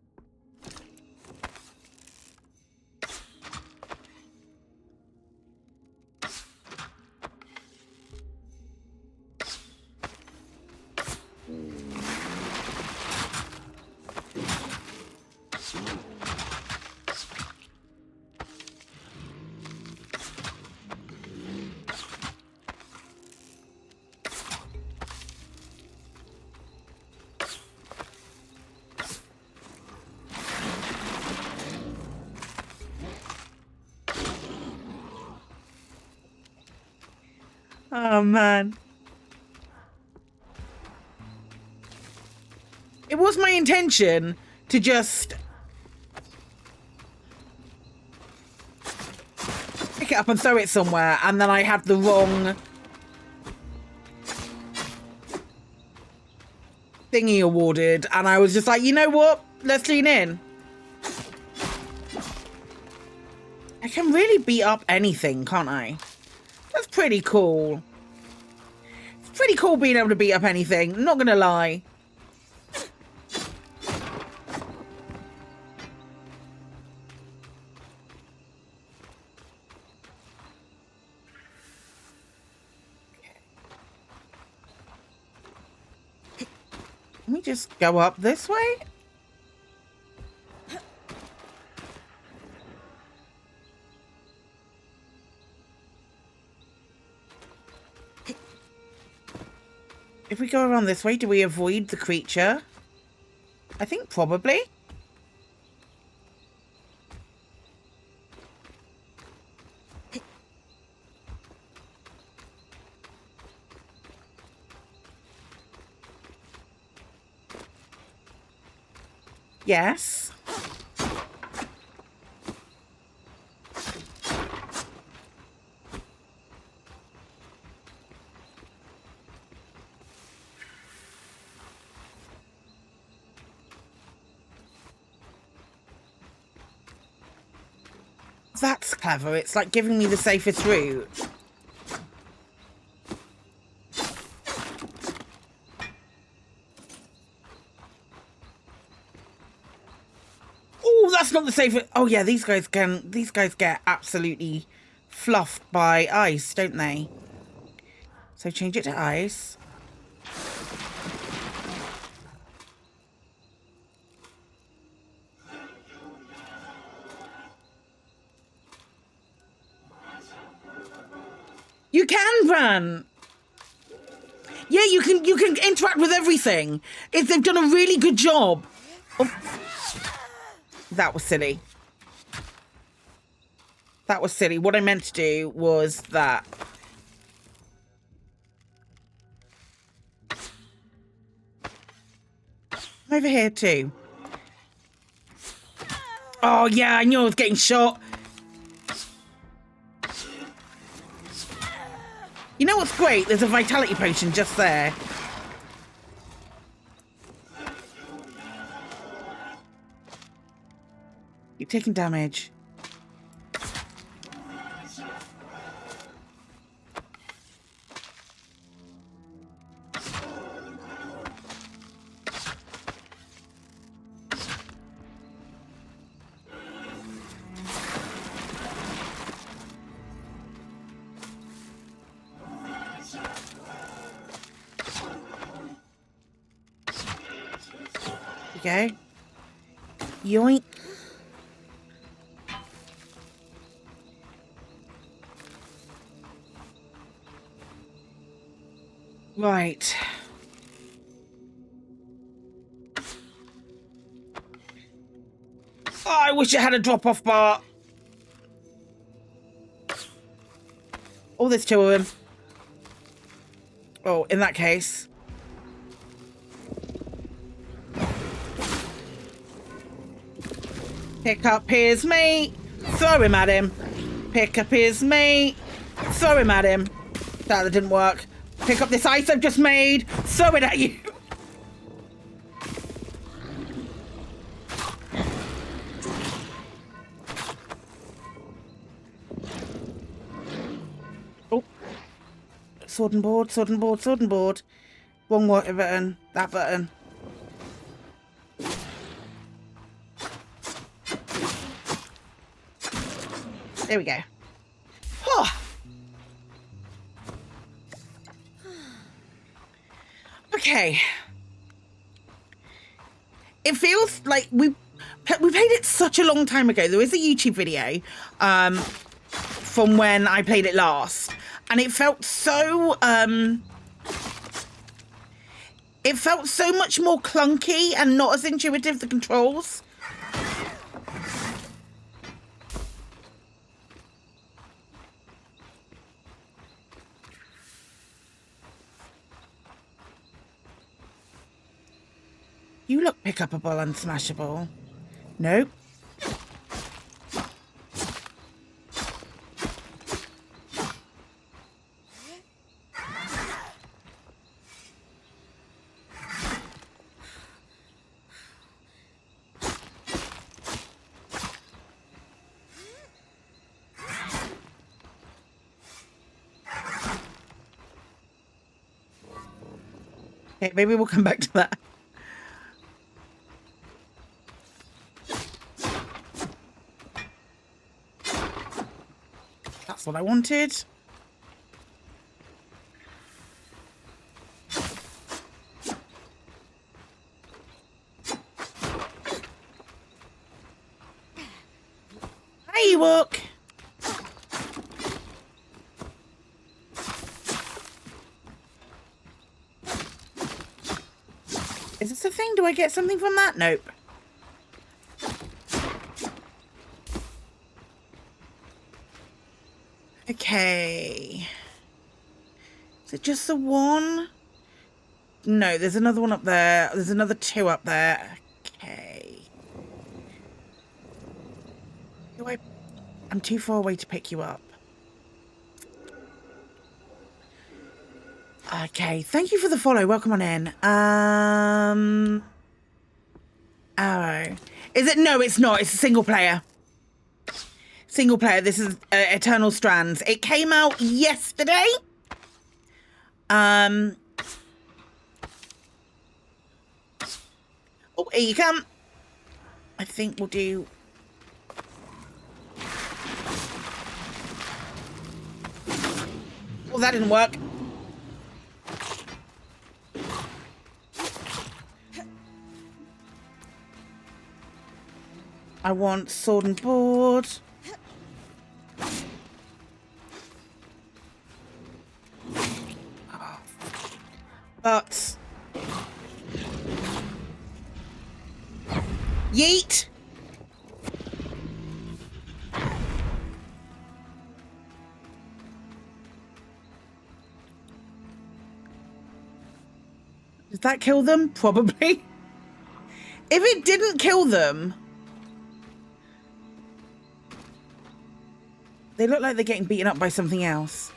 Oh man. it was my intention to just pick it up and throw it somewhere, and then I had the wrong thingy awarded, and I was just like, you know what? Let's lean in. I can really beat up anything, can't I? That's pretty cool. It's pretty cool being able to beat up anything, I'm not gonna lie. Can we just go up this way? If we go around this way, do we avoid the creature? I think probably. Yes. That's clever. It's like giving me the safest route. Oh, that's not the safest. Oh yeah, these guys get absolutely fluffed by ice, don't they? So change it to ice. You can, Brynn. Yeah, you can interact with everything. They've done a really good job. Oh. That was silly. That was silly. What I meant to do was that. I'm over here too. Oh yeah, I knew I was getting shot. You know what's great? There's a vitality potion just there. You're taking damage. Okay. Yoink. Right. Oh, I wish it had a drop-off bar. Oh, there's two of them. Oh, in that case. Pick up his mate. Throw him at him. Pick up his mate. Throw him at him. That didn't work. Pick up this ice I've just made. Throw it at you. Oh. Sword and board, sword and board, sword and board. Wrong button. That button. There we go. Oh. Okay. It feels like we played it such a long time ago. There is a YouTube video from when I played it last, and it felt so much more clunky and not as intuitive, the controls. You look pick-upable and smashable. Nope. Okay, maybe we'll come back to that. That's what I wanted. Hey, Ewok! Is this a thing? Do I get something from that? Nope. Okay. Is it just the one? No, there's another one up there. There's another two up there. Okay. I'm too far away to pick you up. Okay, thank you for the follow. Welcome on in. Arrow. Is it? No, it's not. It's a single player. Single player. This is Eternal Strands. It came out yesterday. Oh, here you come. I think we'll do... Well, that didn't work. I want sword and board. But... Yeet! Did that kill them? Probably. If it didn't kill them... They look like they're getting beaten up by something else.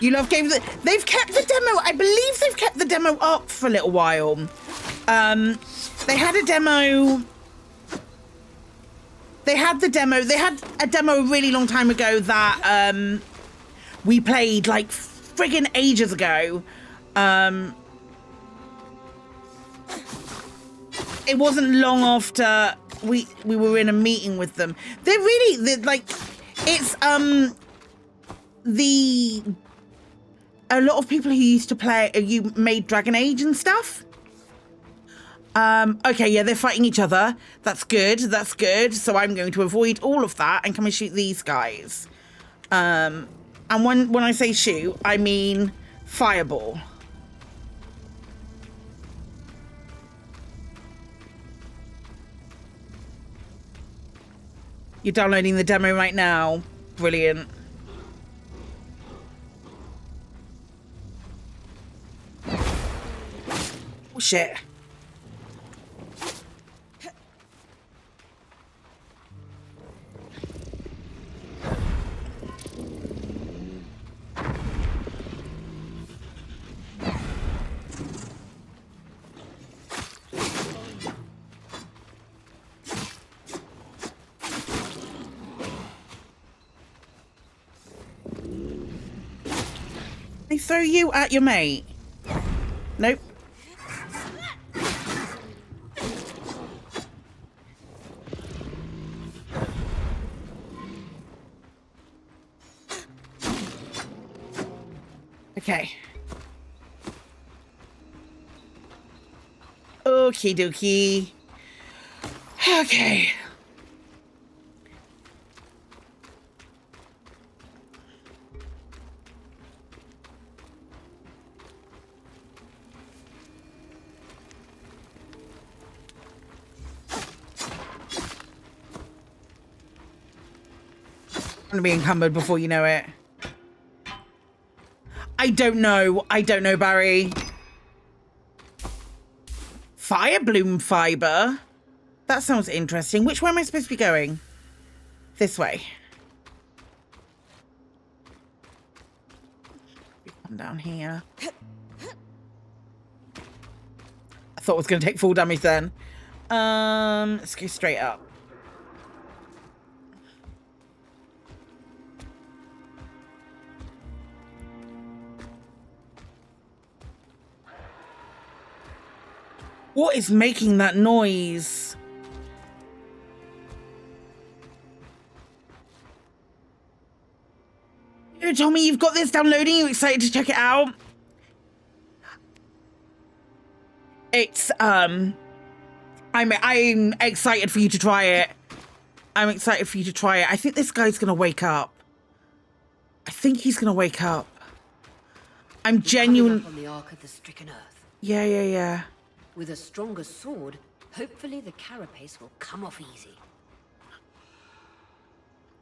You love games that... They've kept the demo... I believe they've kept the demo up for a little while. They had a demo... They had a demo a really long time ago that... we played like friggin' ages ago. It wasn't long after we were in a meeting with them. They're like, it's a lot of people who used to play, you made Dragon Age and stuff. Okay, yeah, they're fighting each other. That's good. That's good. So I'm going to avoid all of that and come and shoot these guys. And when I say shoot, I mean fireball. You're downloading the demo right now. Brilliant. Oh, shit. They throw you at your mate. Nope. Okay. Okie dokie. Okay. I'm gonna be encumbered before you know it. I don't know, Barry. Fire bloom fiber? That sounds interesting. Which way am I supposed to be going? This way. Come down here. I thought it was going to take full damage then. Let's go straight up. What is making that noise? You told me you've got this downloading. You excited to check it out? It's I'm excited for you to try it. I'm excited for you to try it. I think this guy's gonna wake up. I think he's gonna wake up. I'm genuine. On the Ark of the Stricken Earth. Yeah. With a stronger sword, hopefully the carapace will come off easy.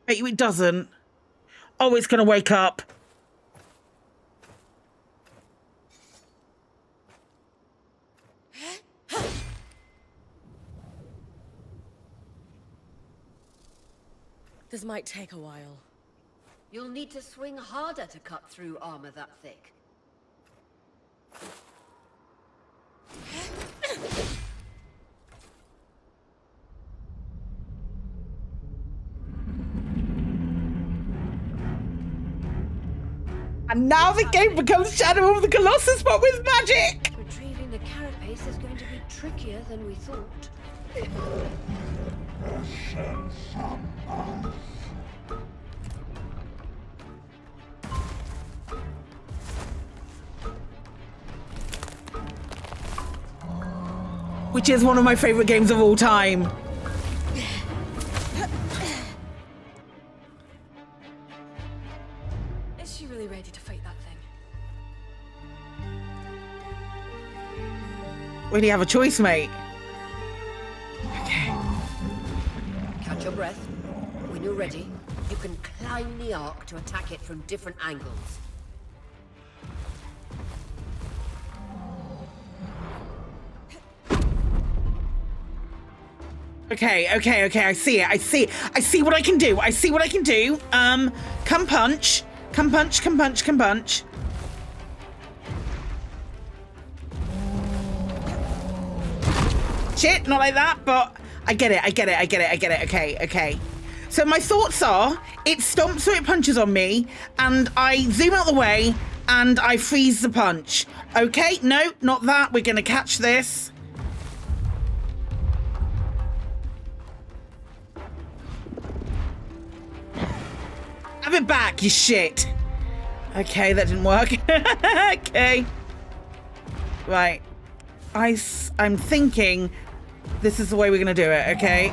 Bet you it doesn't. Oh, it's gonna wake up. This might take a while. You'll need to swing harder to cut through armor that thick. And now the game becomes Shadow of the Colossus, but with magic! Retrieving the carapace is going to be trickier than we thought. Which is one of my favorite games of all time. Is she really ready to fight that thing? We do you have a choice, mate? Okay. Catch your breath. When you're ready, you can climb the Ark to attack it from different angles. Okay. I see it. I see what I can do. Come punch. Shit, not like that, but I get it. Okay. So my thoughts are, it stomps so it punches on me, and I zoom out the way, and I freeze the punch. Okay, no, not that. We're gonna catch this. Have it back, you shit. Okay, that didn't work. Okay. Right. I'm thinking this is the way we're gonna do it, okay?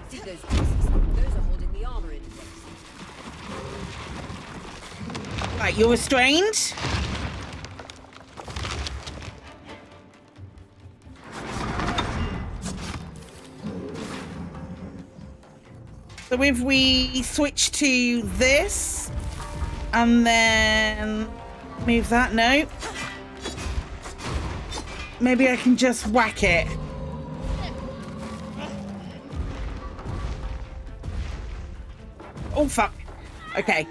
See those discs? Those are holding the armor in place. Right, you're restrained. So if we switch to this and then move that, no. Maybe I can just whack it. Oh, fuck. Okay.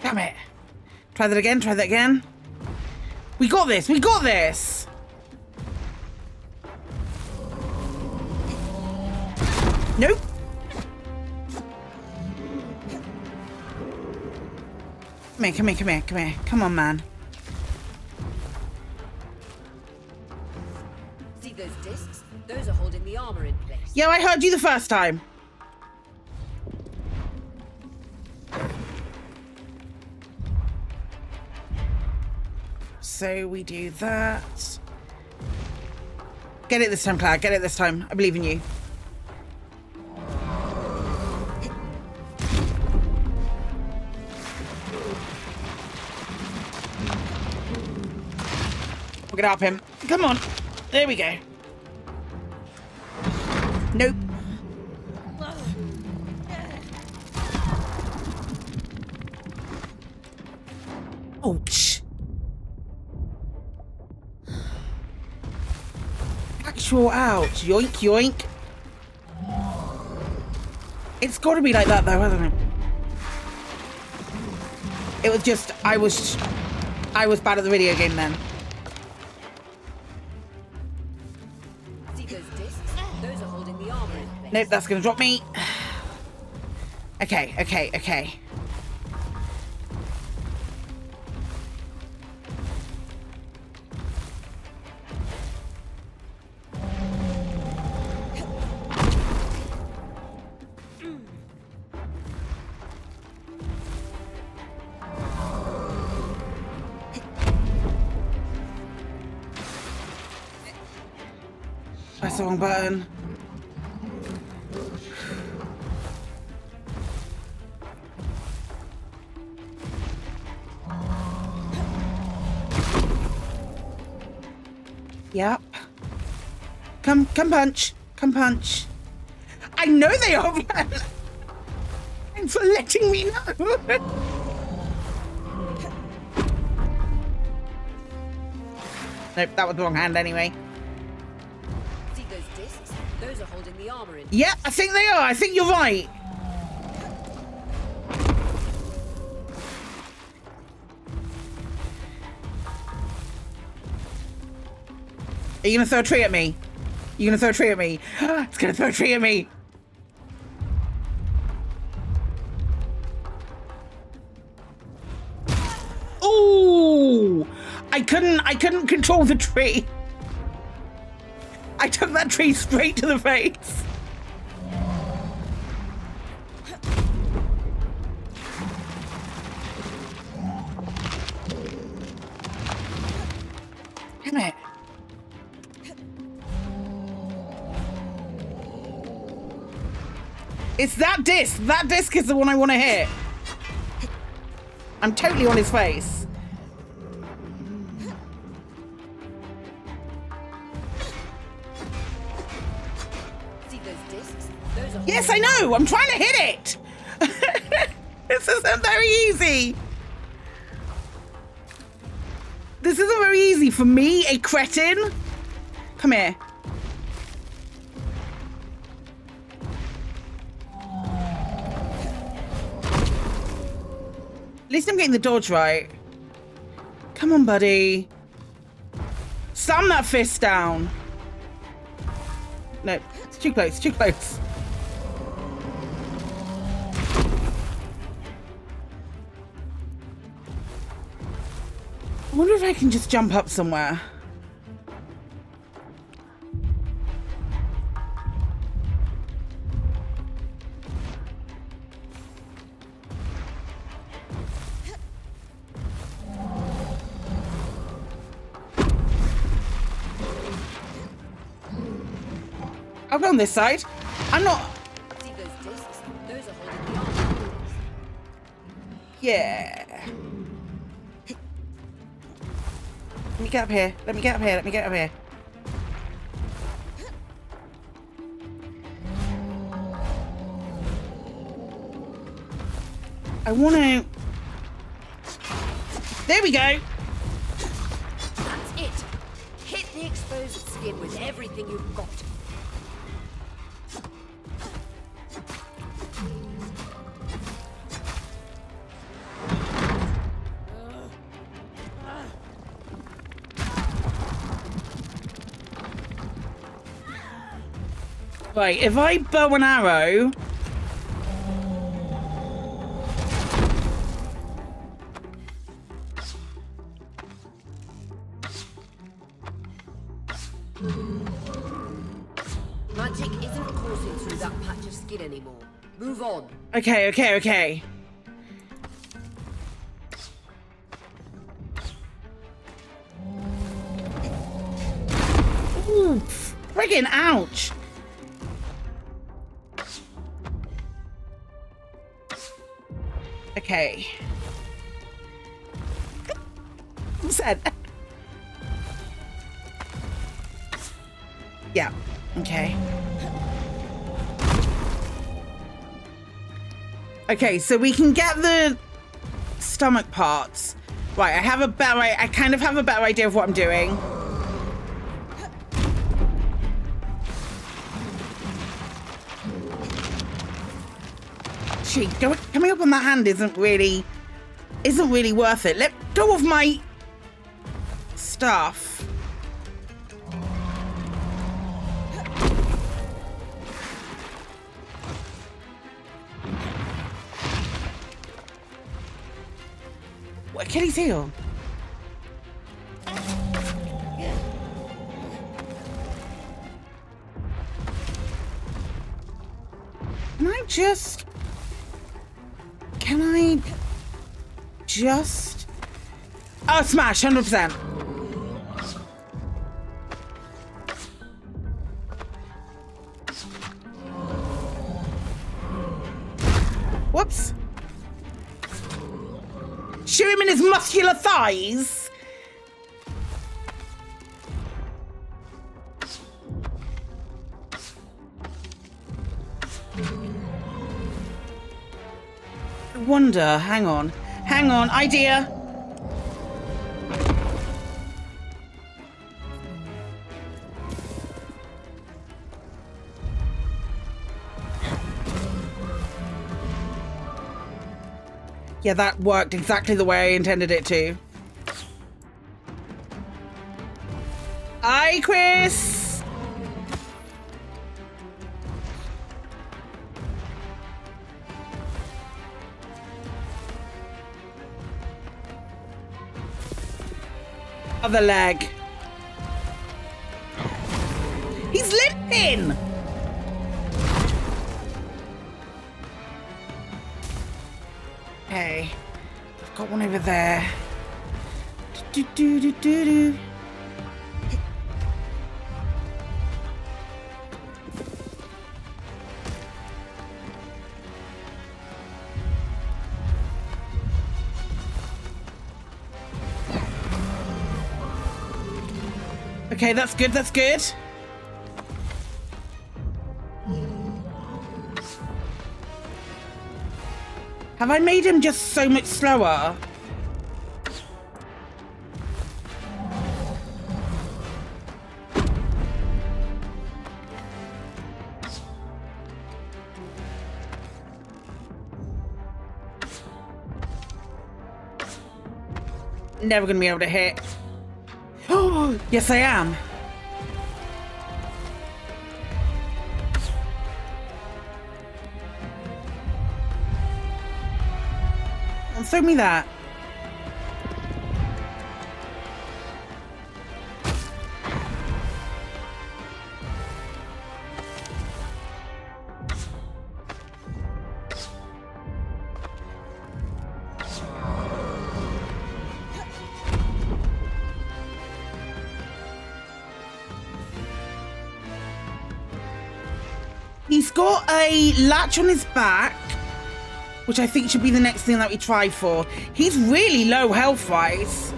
Damn it. Try that again. We got this. Nope. Come here. Come on, man. See those discs? Those are holding the armor in place. Yeah, I heard you the first time. So we do that. Get it this time, Claire. Get it this time. I believe in you. We'll get up him. Come on. There we go. Nope. Ouch. Actual ouch. Yoink, yoink. It's got to be like that though, hasn't it? It was just, I was bad at the video game then. See those discs? Those are holding the armor in place. Nope, that's gonna drop me. Okay, okay, okay. Press the wrong button. Yep. Come punch. Come punch. I know they are. Thanks for letting me know. Nope, that was the wrong hand anyway. See those discs? Those are holding the armor in. Yeah, I think they are. I think you're right. Are you gonna throw a tree at me? You gonna throw a tree at me? It's gonna throw a tree at me. Ooh! I couldn't control the tree. I took that tree straight to the face. Damn it. It's that disc. That disc is the one I want to hit. I'm totally on his face. See those discs? Those are Yes, I know. I'm trying to hit it. This isn't very easy. This isn't very easy for me, a cretin. Come here. At least I'm getting the dodge right. Come on, buddy. Slam that fist down. No, it's too close, too close. I wonder if I can just jump up somewhere. I'll go on this side. I'm not... See those discs? Those are holding the armor. Yeah. Let me get up here. Let me get up here. Let me get up here. I want to... There we go. That's it. Hit the exposed skin with everything you've got. Right, if I bow an arrow... Magic isn't coursing through that patch of skin anymore. Move on. Okay, okay, okay. Ooh, friggin' ouch. Okay. Yeah. Okay. Okay, so we can get the stomach parts. Right, I kind of have a better idea of what I'm doing. Gee, coming up on that hand isn't really worth it. Let go of my stuff. Achilles heel. Can I just... Oh, smash, 100%. Whoops. Shoot him in his muscular thighs. I wonder, hang on, idea. Yeah, that worked exactly the way I intended it to. Hi, Chris! Other leg. He's limping! Okay, I've got one over there. Do, do, do, do, do. Okay, that's good, that's good. Have I made him just so much slower? Never gonna be able to hit. Oh, yes I am. Throw me that. He's got a latch on his back, which I think should be the next thing that we try for. He's really low health-wise.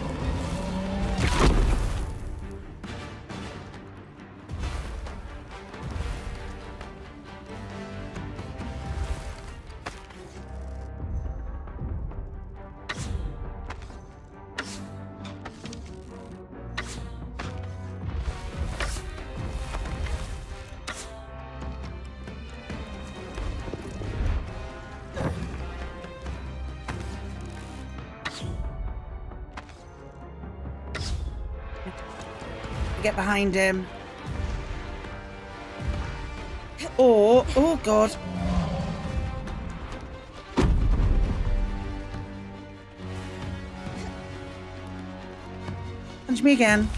Get behind him. Oh God. Punch me again.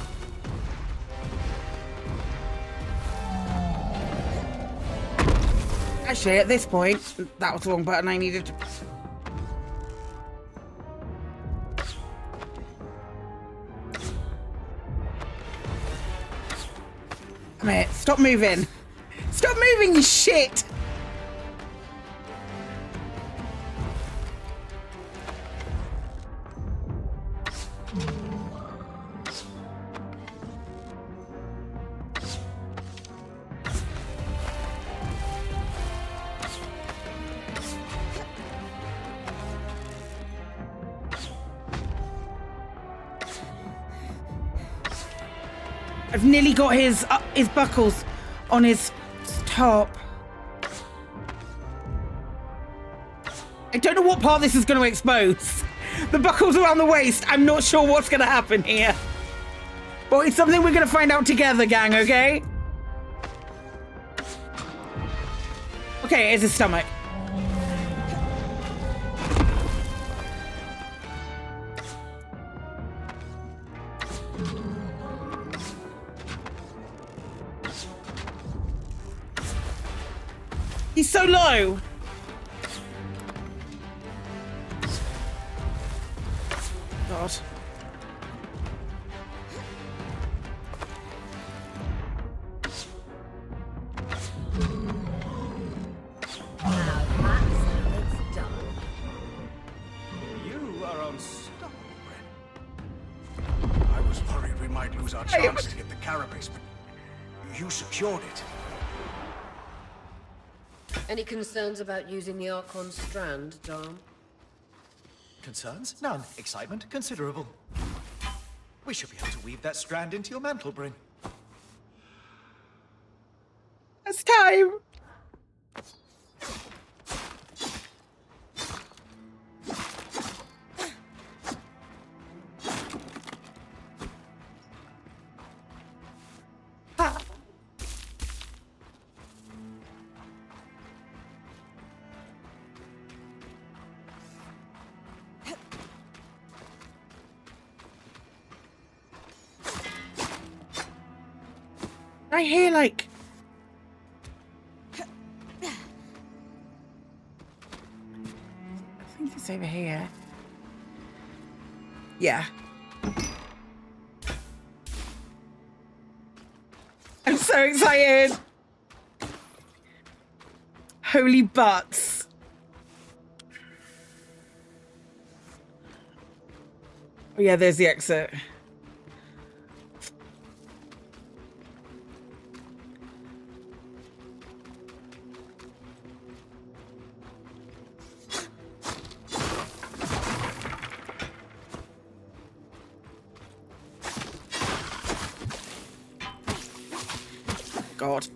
Actually, at this point, that was the wrong button I needed to... Come here, stop moving. Stop moving, you shit! I've nearly got his buckles on his top. I don't know what part this is going to expose. The buckles around the waist. I'm not sure what's going to happen here. But it's something we're going to find out together, gang, okay? Okay, here's his stomach. He's so low. God. You are unstoppable, Brynn. I was worried we might lose our chance to get the carapace, but you secured it. Any concerns about using the Archon strand, Dom? Concerns? None. Excitement? Considerable. We should be able to weave that strand into your mantle, Brynn. It's time. I hear like I think it's over here. Yeah. I'm so excited. Holy butts. Oh yeah, there's the exit. God.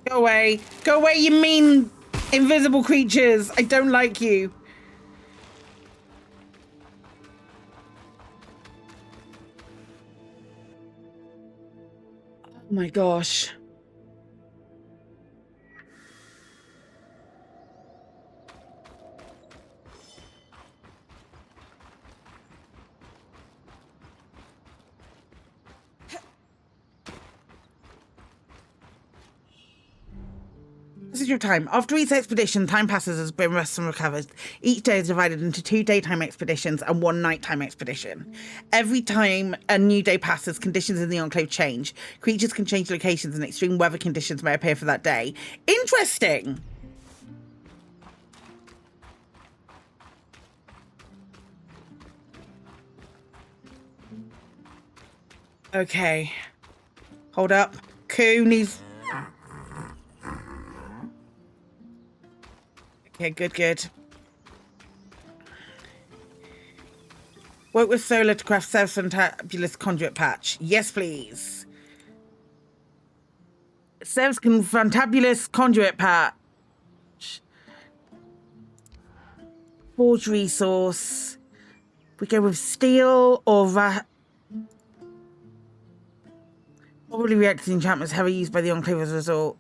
Go away. Go away, you mean invisible creatures. I don't like you. Oh my gosh. This is your time. After each expedition, time passes as Brynn rests and recovers. Each day is divided into 2 daytime expeditions and 1 nighttime expedition. Every time a new day passes, conditions in the Enclave change. Creatures can change locations and extreme weather conditions may appear for that day. Interesting! Okay. Hold up. Coon needs... Okay, good. Work with Solar to craft Sev's fantabulous conduit patch. Yes, please. Sev's fantabulous conduit patch. Forge resource. We go with steel or probably reactive enchantments heavily used by the Enclave as a result.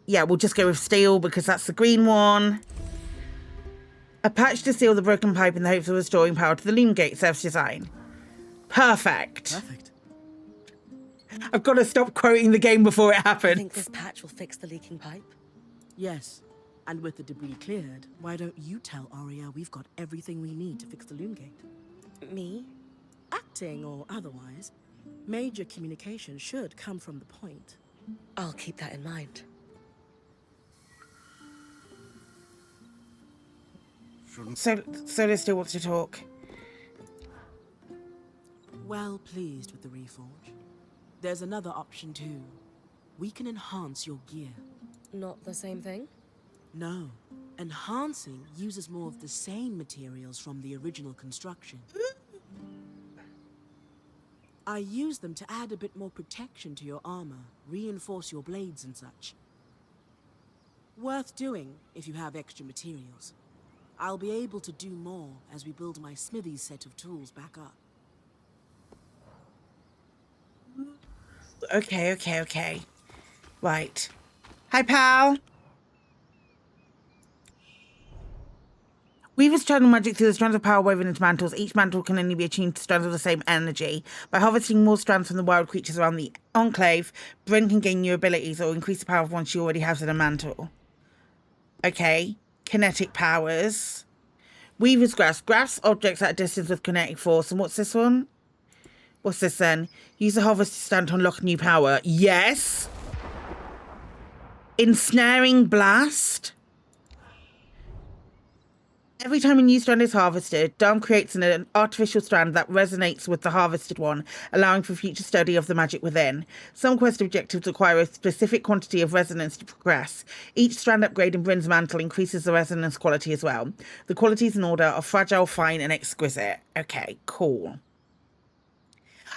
Yeah, we'll just go with steel because that's the green one. A patch to seal the broken pipe in the hopes of restoring power to the loom gate, Sev's design. Perfect. I've got to stop quoting the game before it happens. I think this patch will fix the leaking pipe. Yes, and with the debris cleared, why don't you tell Aria we've got everything we need to fix the loom gate? Me? Acting or otherwise, major communication should come from the point. I'll keep that in mind. Solar still wants to talk. Well pleased with the reforge. There's another option too. We can enhance your gear. Not the same thing? No, Enhancing uses more of the same materials from the original construction. I use them to add a bit more protection to your armor, reinforce your blades and such. Worth doing if you have extra materials. I'll be able to do more as we build my smithy's set of tools back up. Okay. Right. Hi, pal. Weavers channel magic through the strands of power woven into mantles. Each mantle can only be attuned to strands of the same energy. By harvesting more strands from the wild creatures around the Enclave, Brynn can gain new abilities or increase the power of one she already has in a mantle. Okay. Kinetic powers. Weaver's grasp. Grasp objects at a distance with kinetic force. And what's this one? What's this then? Use the harvested stand to unlock new power. Yes. Ensnaring blast. Every time a new strand is harvested, Dharm creates an artificial strand that resonates with the harvested one, allowing for future study of the magic within. Some quest objectives require a specific quantity of resonance to progress. Each strand upgrade in Brynn's mantle increases the resonance quality as well. The qualities in order are fragile, fine, and exquisite. Okay, cool.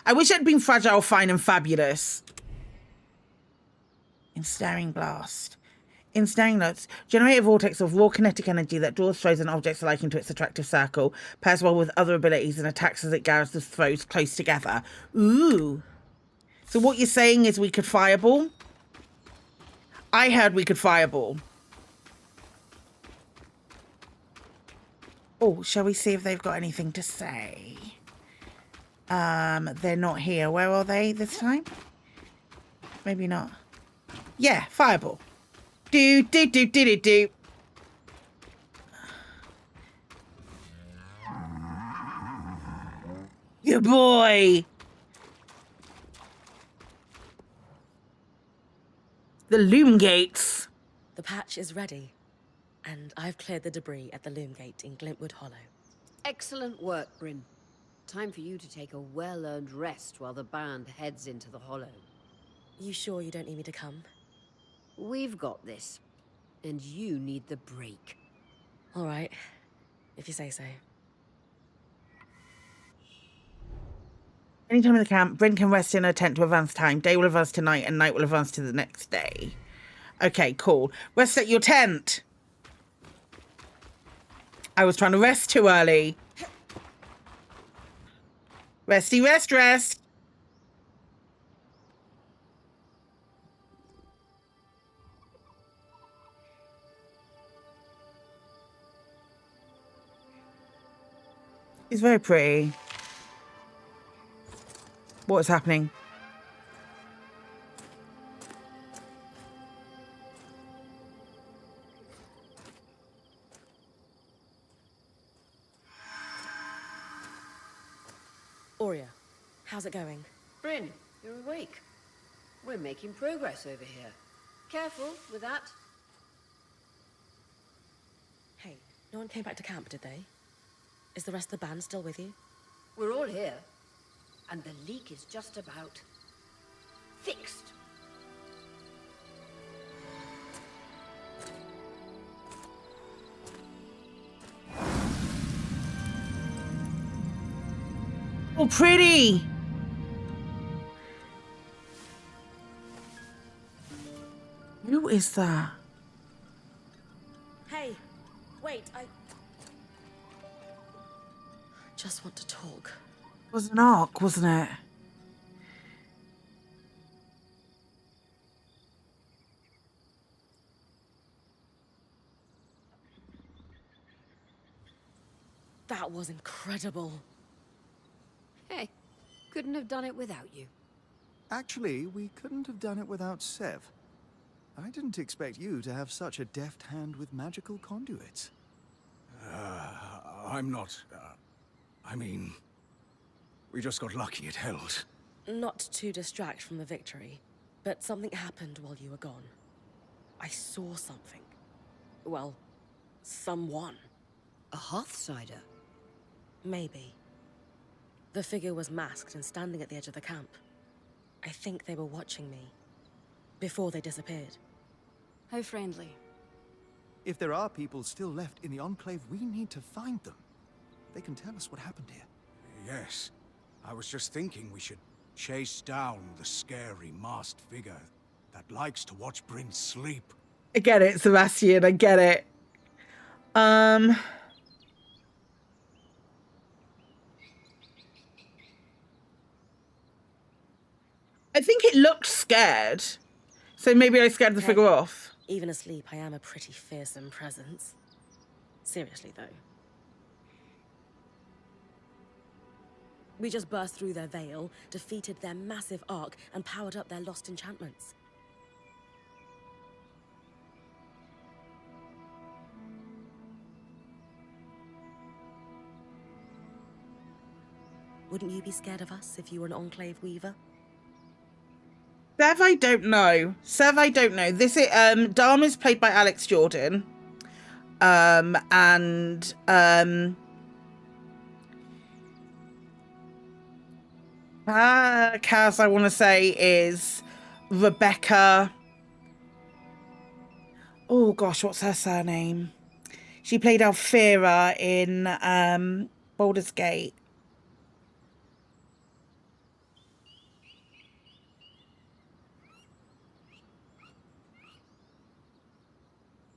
I wish it had been fragile, fine, and fabulous. Ensnaring blast. Ensnaring notes. Generate a vortex of raw kinetic energy that draws frozen objects alike into its attractive circle. Pairs well with other abilities and attacks as it gathers foes close together. Ooh. So what you're saying is we could fireball? I heard we could fireball. Oh, shall we see if they've got anything to say? They're not here. Where are they this time? Maybe not. Yeah, fireball. Do. Good boy. The loom gates. The patch is ready, and I've cleared the debris at the loom gate in Glintwood Hollow. Excellent work, Brynn. Time for you to take a well-earned rest while the band heads into the Hollow. You sure you don't need me to come? We've got this. And you need the break. All right, if you say so. Anytime in the camp, Brynn can rest in her tent to advance time. Day will advance to night, and night will advance to the next day. Okay, cool. Rest at your tent. I was trying to rest too early. Resty, rest. It's very pretty. What is happening? Aurea, how's it going? Brynn, you're awake. We're making progress over here. Careful with that. Hey, no one came back to camp, did they? Is the rest of the band still with you? We're all here. And the leak is just about fixed. Oh, pretty. Who is that? Hey, wait, I just want to talk. It was an arc, wasn't it? That was incredible. Hey, couldn't have done it without you. Actually, we couldn't have done it without Sev. I didn't expect you to have such a deft hand with magical conduits. I'm not... I mean... We just got lucky at Hells. Not to distract from the victory, but something happened while you were gone. I saw something. Well, someone. A Hearthsider? Maybe. The figure was masked and standing at the edge of the camp. I think they were watching me. Before they disappeared. How friendly. If there are people still left in the Enclave, we need to find them. They can tell us what happened here. Yes. I was just thinking we should chase down the scary masked figure that likes to watch Brynn sleep. I get it, Sebastian. I get it. I think it looked scared. So maybe I scared the figure off. Even asleep, I am a pretty fearsome presence. Seriously, though. We just burst through their veil, defeated their massive arc, and powered up their lost enchantments. Wouldn't you be scared of us if you were an Enclave weaver? Sev, I don't know. This is Dharma's played by Alex Jordan. And Kaz, I want to say, is Rebecca. Oh gosh, what's her surname? She played Alfira in Baldur's Gate.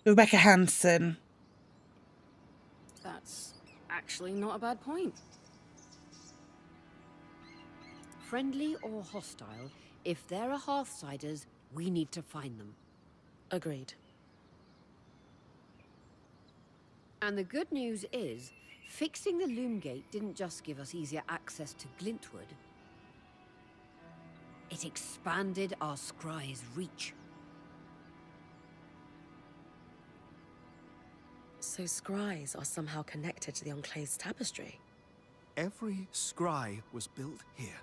Rebecca Hansen. That's actually not a bad point. Friendly or hostile, if there are Hearthsiders, we need to find them. Agreed. And the good news is, fixing the Loom Gate didn't just give us easier access to Glintwood. It expanded our scry's reach. So scries are somehow connected to the Enclave's tapestry? Every scry was built here.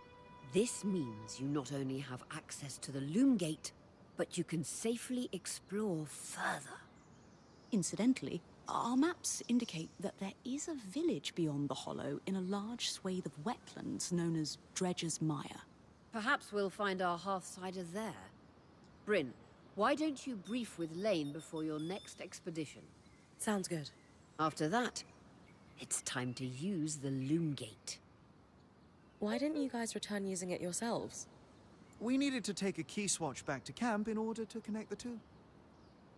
This means you not only have access to the Loom Gate, but you can safely explore further. Incidentally, our maps indicate that there is a village beyond the Hollow in a large swathe of wetlands known as Dredger's Mire. Perhaps we'll find our Hearthsider there. Brynn, why don't you brief with Lane before your next expedition? Sounds good. After that, it's time to use the Loom Gate. Why didn't you guys return using it yourselves? We needed to take a key swatch back to camp in order to connect the two.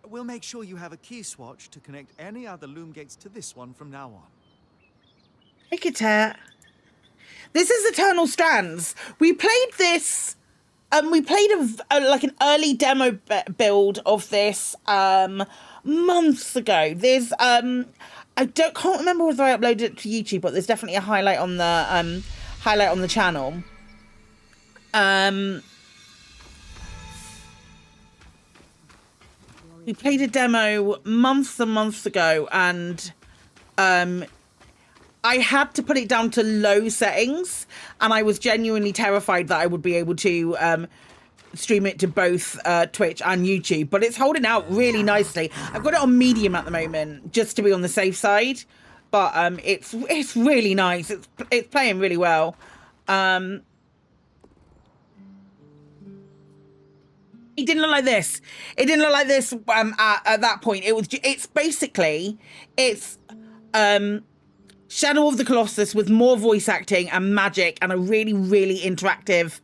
We'll make sure you have a key swatch to connect any other Loom Gates to this one from now on. Take it out. This is Eternal Strands. We played this. We played like an early demo build of this months ago. There's can't remember whether I uploaded it to YouTube, but there's definitely a highlight on the channel. We played a demo months and months ago, and I had to put it down to low settings, and I was genuinely terrified that I would be able to stream it to both Twitch and YouTube, but it's holding out really nicely. I've got it on medium at the moment, just to be on the safe side, but it's really nice. It's playing really well. It didn't look like this. It didn't look like this at that point. It's basically Shadow of the Colossus with more voice acting and magic and a really, really interactive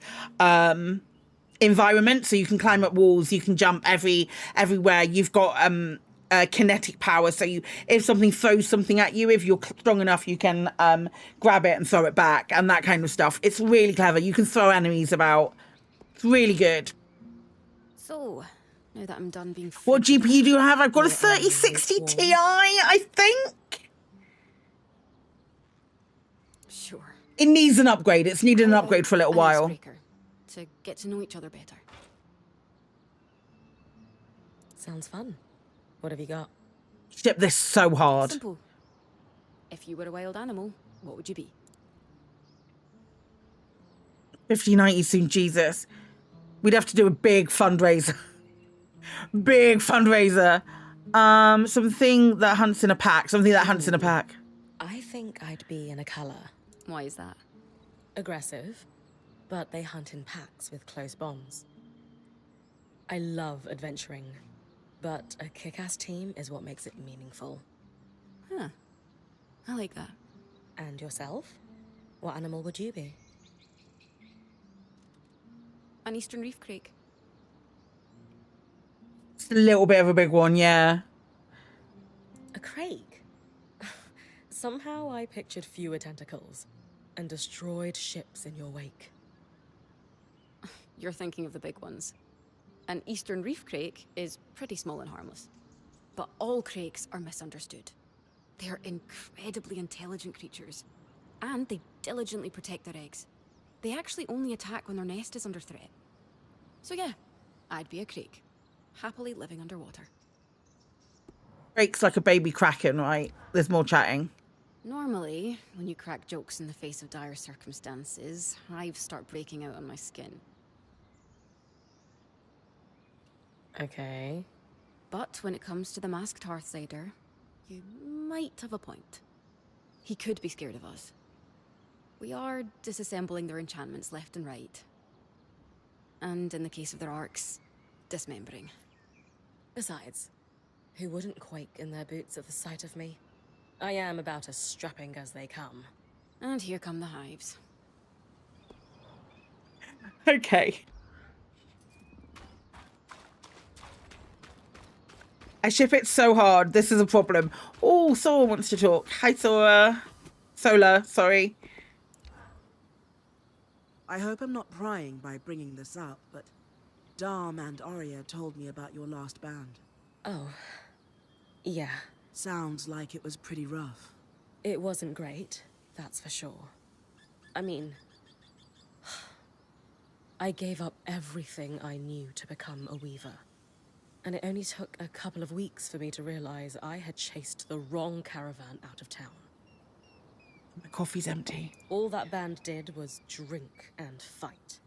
environment. So you can climb up walls, you can jump everywhere. You've got kinetic power. So if something throws something at you, if you're strong enough, you can grab it and throw it back and that kind of stuff. It's really clever. You can throw enemies about. It's really good. So, now that I'm done being... What GPU do you have? I've got a 3060 Ti, I think. Sure. It needs an upgrade. It's needed an upgrade for a little while. To get to know each other better. Sounds fun. What have you got? Ship this so hard. Simple. If you were a wild animal, what would you be? 5090 soon, Jesus. We'd have to do a big fundraiser. Big fundraiser. Something that hunts in a pack. I think I'd be in a colour. Why is that? Aggressive, but they hunt in packs with close bonds. I love adventuring, But a kick-ass team is what makes it meaningful. Huh. I like that. And yourself? What animal would you be? An Eastern Reef Crake. It's a little bit of a big one, yeah. A crake? Somehow I pictured fewer tentacles and destroyed ships in your wake. You're thinking of the big ones. An Eastern Reef Crake is pretty small and harmless. But all crakes are misunderstood. They are incredibly intelligent creatures, and they diligently protect their eggs. They actually only attack when their nest is under threat. So yeah, I'd be a crake, happily living underwater. Crake's like a baby kraken, right? There's more chatting. Normally, when you crack jokes in the face of dire circumstances, hives start breaking out on my skin. Okay. But when it comes to the masked Hearthsider, you might have a point. He could be scared of us. We are disassembling their enchantments left and right. And in the case of their arcs, dismembering. Besides, who wouldn't quake in their boots at the sight of me? I am about as strapping as they come. And here come the hives. Okay. I ship it so hard. This is a problem. Oh, Sora wants to talk. Hi, Sora. Solar, sorry. I hope I'm not prying by bringing this up, but Dom and Arya told me about your last band. Oh, yeah. Sounds like it was pretty rough. It wasn't great, that's for sure. I mean, I gave up everything I knew to become a weaver. And it only took a couple of weeks for me to realize I had chased the wrong caravan out of town. My coffee's empty. All that band did was drink and fight.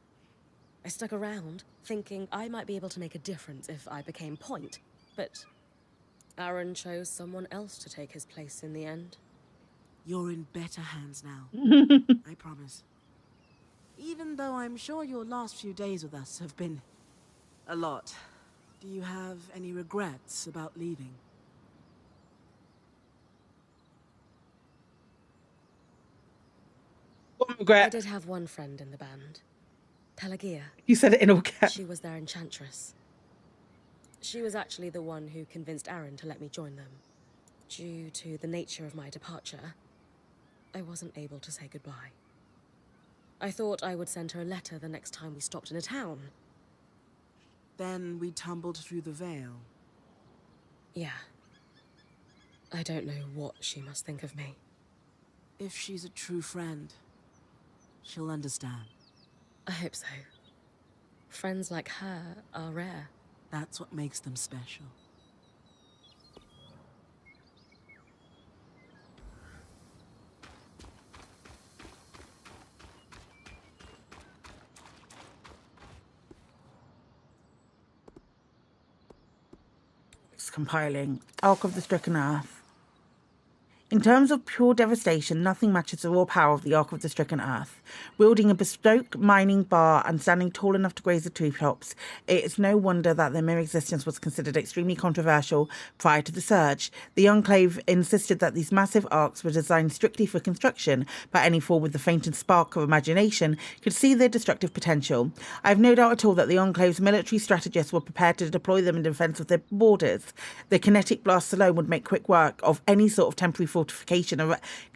I stuck around, thinking I might be able to make a difference if I became point, but Aaron chose someone else to take his place in the end. You're in better hands now. I promise. Even though I'm sure your last few days with us have been a lot. Do you have any regrets about leaving? What regret? I did have one friend in the band, Pelagia. You said it in all caps. She was their enchantress. She was actually the one who convinced Aaron to let me join them. Due to the nature of my departure, I wasn't able to say goodbye. I thought I would send her a letter the next time we stopped in a town. Then we tumbled through the veil. Yeah. I don't know what she must think of me. If she's a true friend, she'll understand. I hope so. Friends like her are rare. That's what makes them special. Compiling. Arc of the Stricken Earth. In terms of pure devastation, nothing matches the raw power of the Arc of the Stricken Earth. Wielding a bespoke mining bar and standing tall enough to graze the treetops, it is no wonder that their mere existence was considered extremely controversial prior to the Surge. The Enclave insisted that these massive arcs were designed strictly for construction, but any fool with the faintest spark of imagination could see their destructive potential. I have no doubt at all that the Enclave's military strategists were prepared to deploy them in defence of their borders. Their kinetic blasts alone would make quick work of any sort of temporary fortification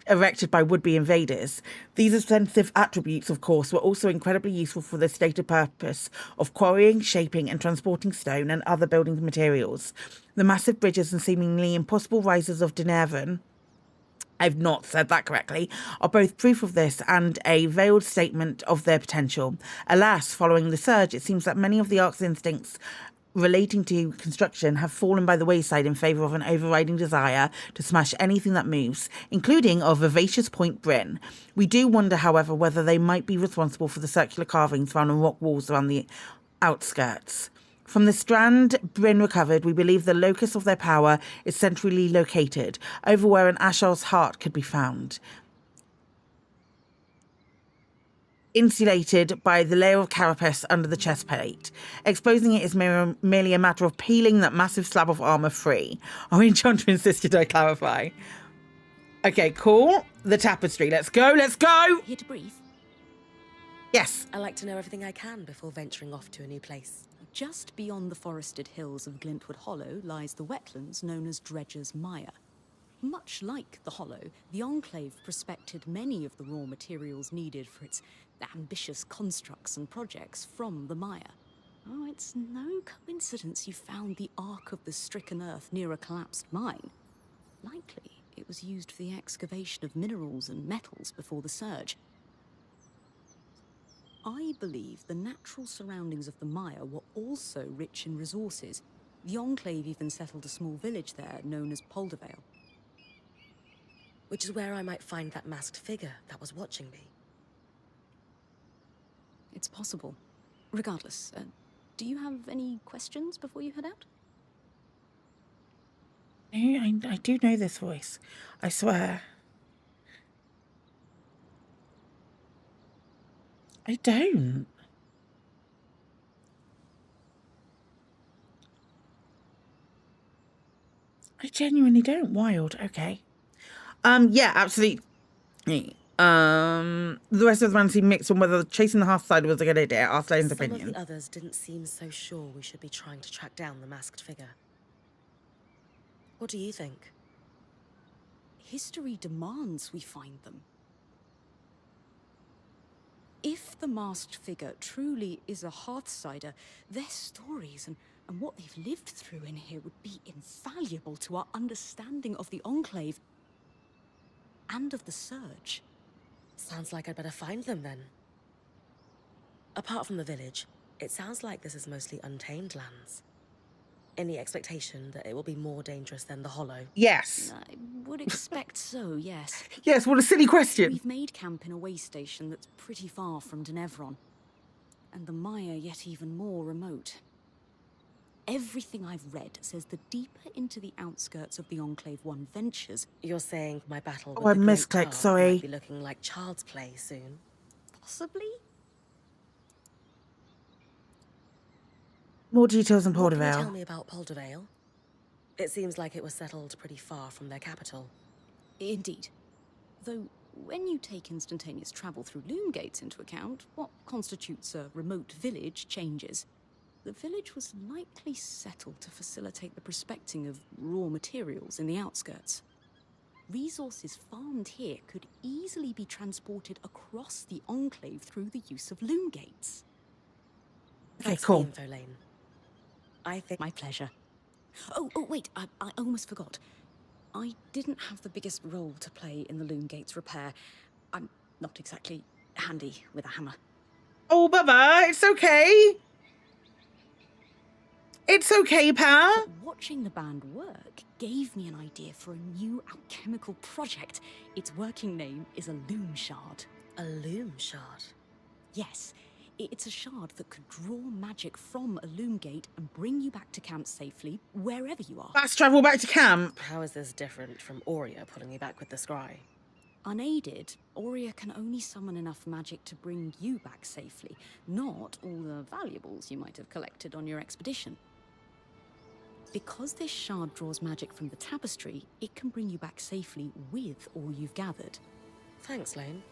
erected by would-be invaders. These offensive attributes, of course, were also incredibly useful for their stated purpose of quarrying, shaping and transporting stone and other building materials. The massive bridges and seemingly impossible rises of Dunavon, I've not said that correctly, are both proof of this and a veiled statement of their potential. Alas, following the Surge, it seems that many of the Ark's instincts relating to construction have fallen by the wayside in favour of an overriding desire to smash anything that moves, including our vivacious point Brynn. We do wonder, however, whether they might be responsible for the circular carvings found on rock walls around the outskirts. From the strand Brynn recovered, we believe the locus of their power is centrally located, over where an Ashar's heart could be found. insulated by the layer of carapace under the chest plate. Exposing it is merely a matter of peeling that massive slab of armor free. Our enchanter insisted I clarify. Okay, cool. The tapestry. Let's go. Let's go. Here to brief? Yes. I like to know everything I can before venturing off to a new place. Just beyond the forested hills of Glintwood Hollow lies the wetlands known as Dredger's Mire. Much like the Hollow, the Enclave prospected many of the raw materials needed for its ambitious constructs and projects from the mire. Oh, it's no coincidence you found the Ark of the Stricken Earth near a collapsed mine. Likely, it was used for the excavation of minerals and metals before the surge. I believe the natural surroundings of the mire were also rich in resources. The Enclave even settled a small village there known as Poldervale. Which is where I might find that masked figure that was watching me. It's possible. Regardless, do you have any questions before you head out? I do know this voice. I swear. I don't. I genuinely don't. Wild. Okay. Yeah, absolutely. The rest of the band seemed mixed on whether chasing the half side was a good idea. Asked Lane's opinion. Some of the others didn't seem so sure we should be trying to track down the masked figure. What do you think? History demands we find them. If the masked figure truly is a Hearthsider, their stories and what they've lived through in here would be invaluable to our understanding of the Enclave and of the Surge. Sounds like I'd better find them then. Apart from the village, it sounds like this is mostly untamed lands. Any expectation that it will be more dangerous than the Hollow? Yes. I would expect so, yes. Yes, what a silly question. We've made camp in a way station that's pretty far from Denevron. And the mire yet even more remote. Everything I've read says the deeper into the outskirts of the Enclave one ventures... You're saying my battle with I the Great misclicked, Carl sorry. might be looking like child's play soon? Possibly? More details on What can you Poldervale. tell me about Poldervale? It seems like it was settled pretty far from their capital. Indeed. Though, when you take instantaneous travel through loom gates into account, what constitutes a remote village changes. The village was likely settled to facilitate the prospecting of raw materials in the outskirts. Resources farmed here could easily be transported across the Enclave through the use of loom gates. Okay, That's cool. the info lane. I think... My pleasure. Oh, wait, I almost forgot. I didn't have the biggest role to play in the loom gates repair. I'm not exactly handy with a hammer. Oh, Bubba, it's okay. It's okay, pal. But watching the band work gave me an idea for a new alchemical project. Its working name is a loom shard. A loom shard? Yes. It's a shard that could draw magic from a loom gate and bring you back to camp safely, wherever you are. Fast travel back to camp. How is this different from Aurea pulling me back with the scry? Unaided, Aurea can only summon enough magic to bring you back safely, not all the valuables you might have collected on your expedition. Because this shard draws magic from the tapestry, it can bring you back safely with all you've gathered. Thanks, Lane.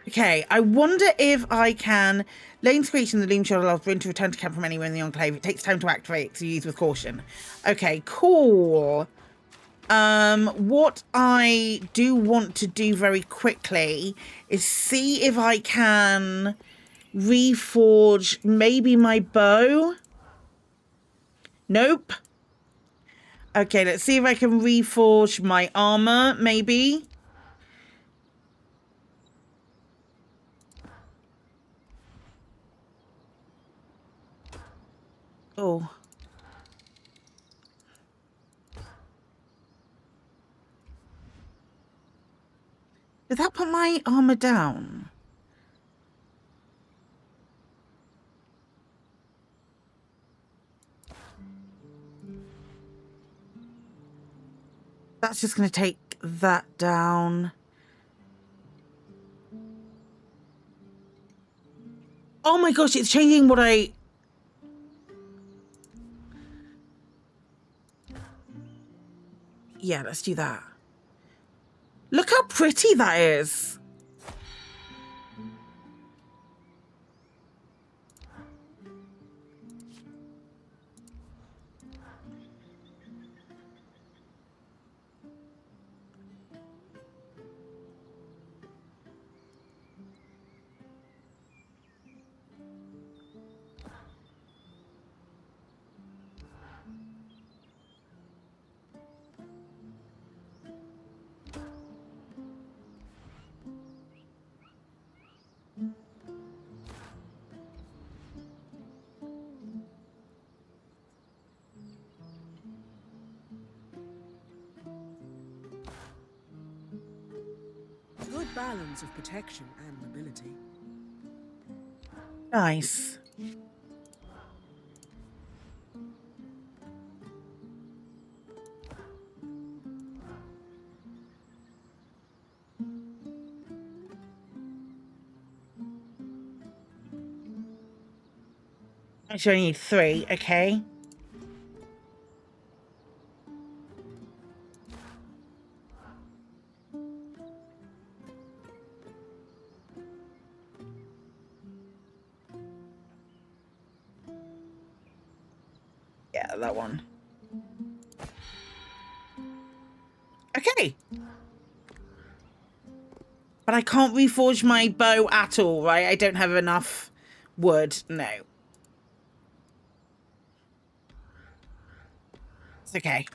Okay, I wonder if I can... Lane's creation of the loom shard allows Brynn to return to camp from anywhere in the Enclave. It takes time to activate, so use with caution. Okay, cool. What I do want to do very quickly is see if I can reforge maybe my bow. Nope. Okay, let's see if I can reforge my armor, maybe. Oh. Did that put my armor down? That's just going to take that down. Oh my gosh, it's changing what I... Yeah, let's do that. Look how pretty that is. Good balance of protection and mobility. Nice. Actually, I need 3, okay. Yeah, that one. Okay. But I can't reforge my bow at all, right? I don't have enough wood. No. It's okay.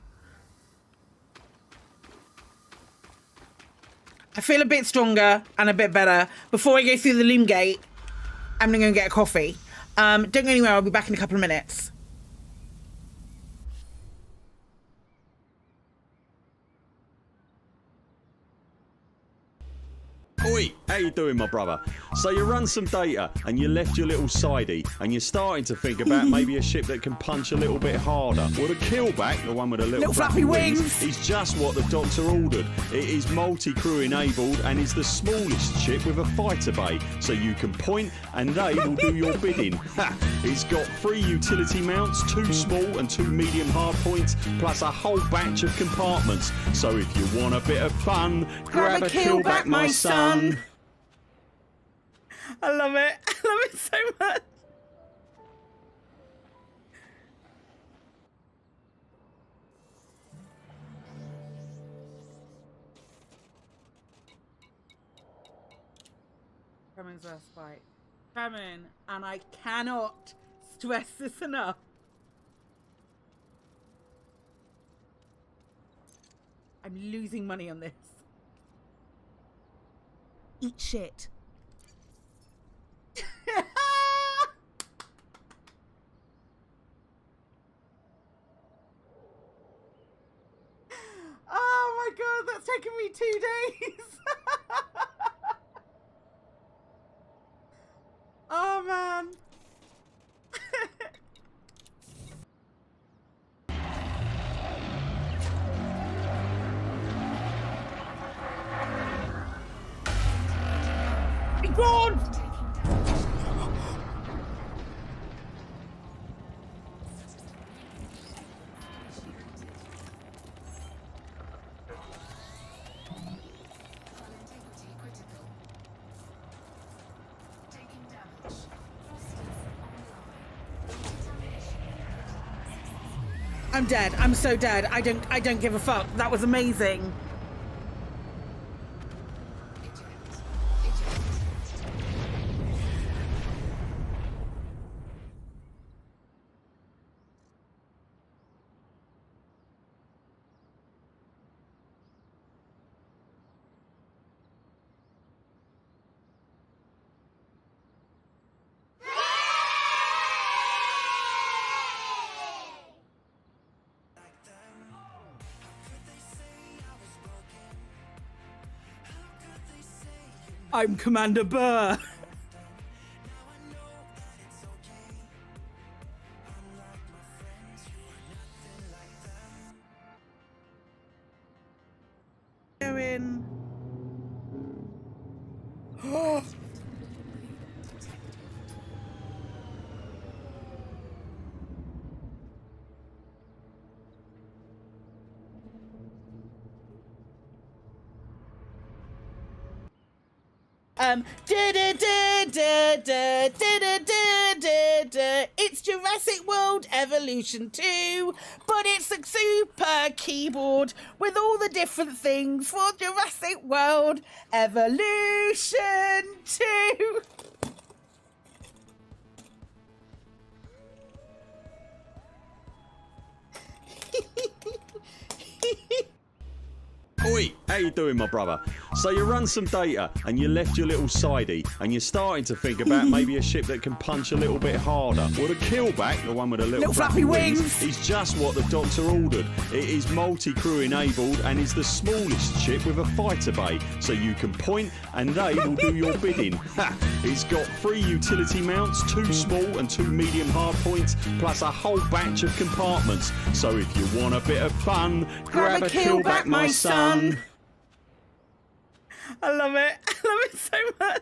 I feel a bit stronger and a bit better. Before I go through the loom gate, I'm gonna go get a coffee. Don't go anywhere, I'll be back in a couple of minutes. Oi, how you doing, my brother? So you run some data and you left your little sidey and you're starting to think about maybe a ship that can punch a little bit harder. Well, the killback, the one with the little flappy wings, is just what the doctor ordered. It is multi-crew enabled and is the smallest ship with a fighter bay, so you can point and they will do your bidding. Ha! It's got 3 utility mounts, 2 small and 2 medium hard points, plus a whole batch of compartments. So if you want a bit of fun, grab a killback, my son. I love it. I love it so much. Cameron's last fight. Cameron, and I cannot stress this enough. I'm losing money on this. Eat shit. Oh my god, that's taken me 2 days. Oh man. Be gone. I'm dead. I'm so dead. I don't give a fuck. That was amazing. I'm Commander Burr. Go in. It's Jurassic World Evolution 2, but it's a super keyboard with all the different things for Jurassic World Evolution 2. Oi, how you doing, my brother? So you run some data and you left your little sidey and you're starting to think about maybe a ship that can punch a little bit harder. Well, the killback, the one with the little flappy wings, is just what the doctor ordered. It is multi-crew enabled and is the smallest ship with a fighter bay, so you can point and they will do your bidding. Ha! It's got 3 utility mounts, 2 small and 2 medium hard points, plus a whole batch of compartments. So if you want a bit of fun, grab a killback, my son. I love it. I love it so much.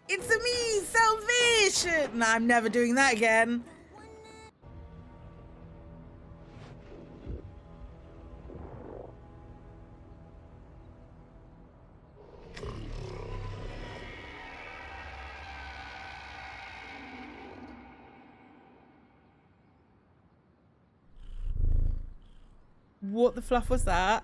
It's a me, salvation. No, I'm never doing that again. What the fluff was that?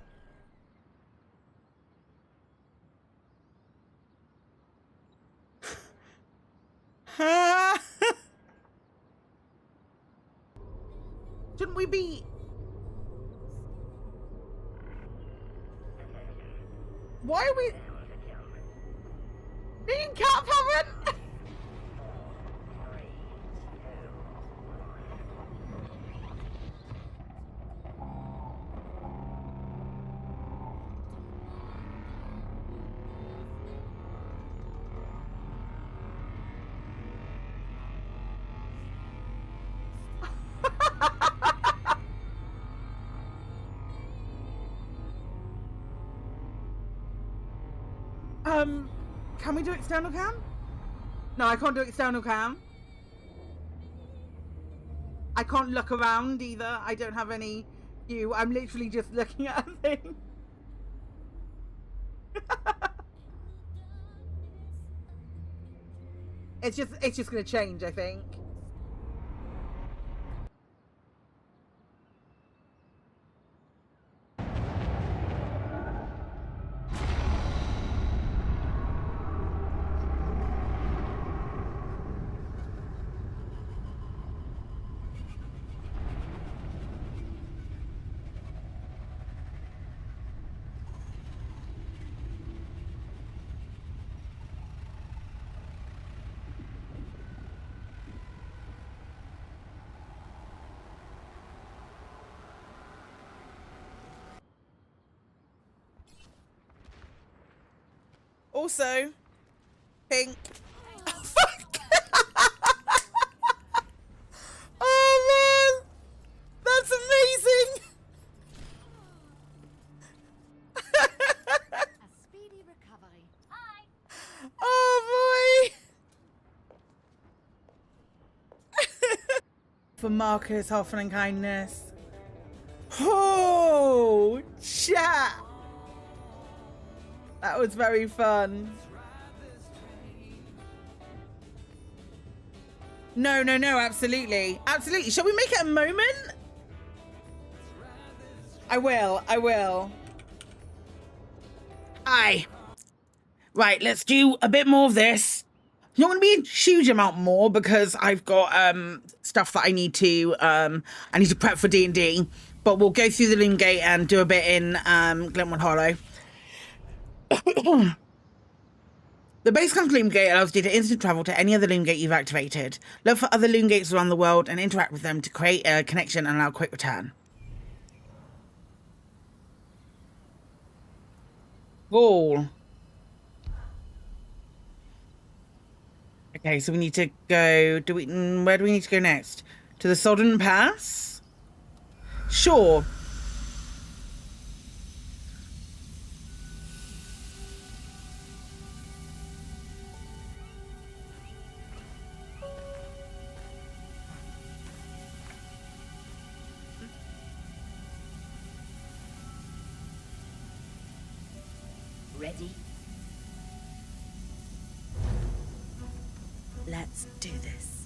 Shouldn't we be... Why are we... Being cat parent? Can we do external cam? No, I can't do external cam. I can't look around either. I don't have any view. I'm literally just looking at a thing. It's just gonna change, I think. Also, pink. Oh, fuck. Oh, man. That's amazing. A speedy recovery. Hi. Oh, boy. For Marcus, Hoffman and kindness. Oh, chat. That was very fun. No, absolutely. Absolutely. Shall we make it a moment? I will. Aye. Right, let's do a bit more of this. Not going to be a huge amount more because I've got stuff that I need to prep for D&D. But we'll go through the Loom Gate and do a bit in Glintwood Hollow. The base camp Loom Gate allows you to instant travel to any other Loom Gate you've activated. Look for other Loom Gates around the world and interact with them to create a connection and allow quick return. Cool. Okay, so we need to go... where do we need to go next? To the Sodden Pass? Sure. ready? Let's do this.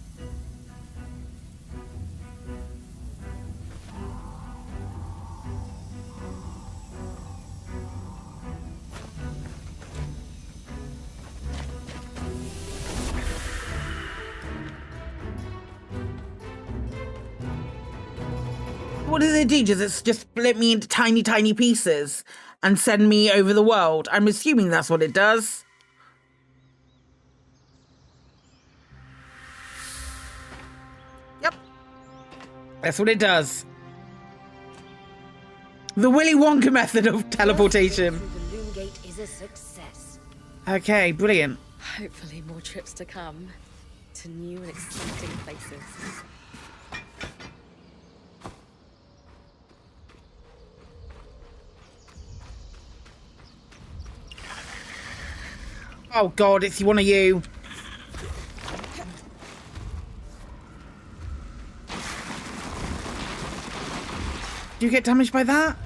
What does it do? Does it just split me into tiny, tiny pieces and send me over the world? I'm assuming that's what it does. Yep. That's what it does. The Willy Wonka method of teleportation. The Loom Gate is a success. Okay, brilliant. Hopefully more trips to come to new and exciting places. Oh God, it's one of you. Do you get damaged by that?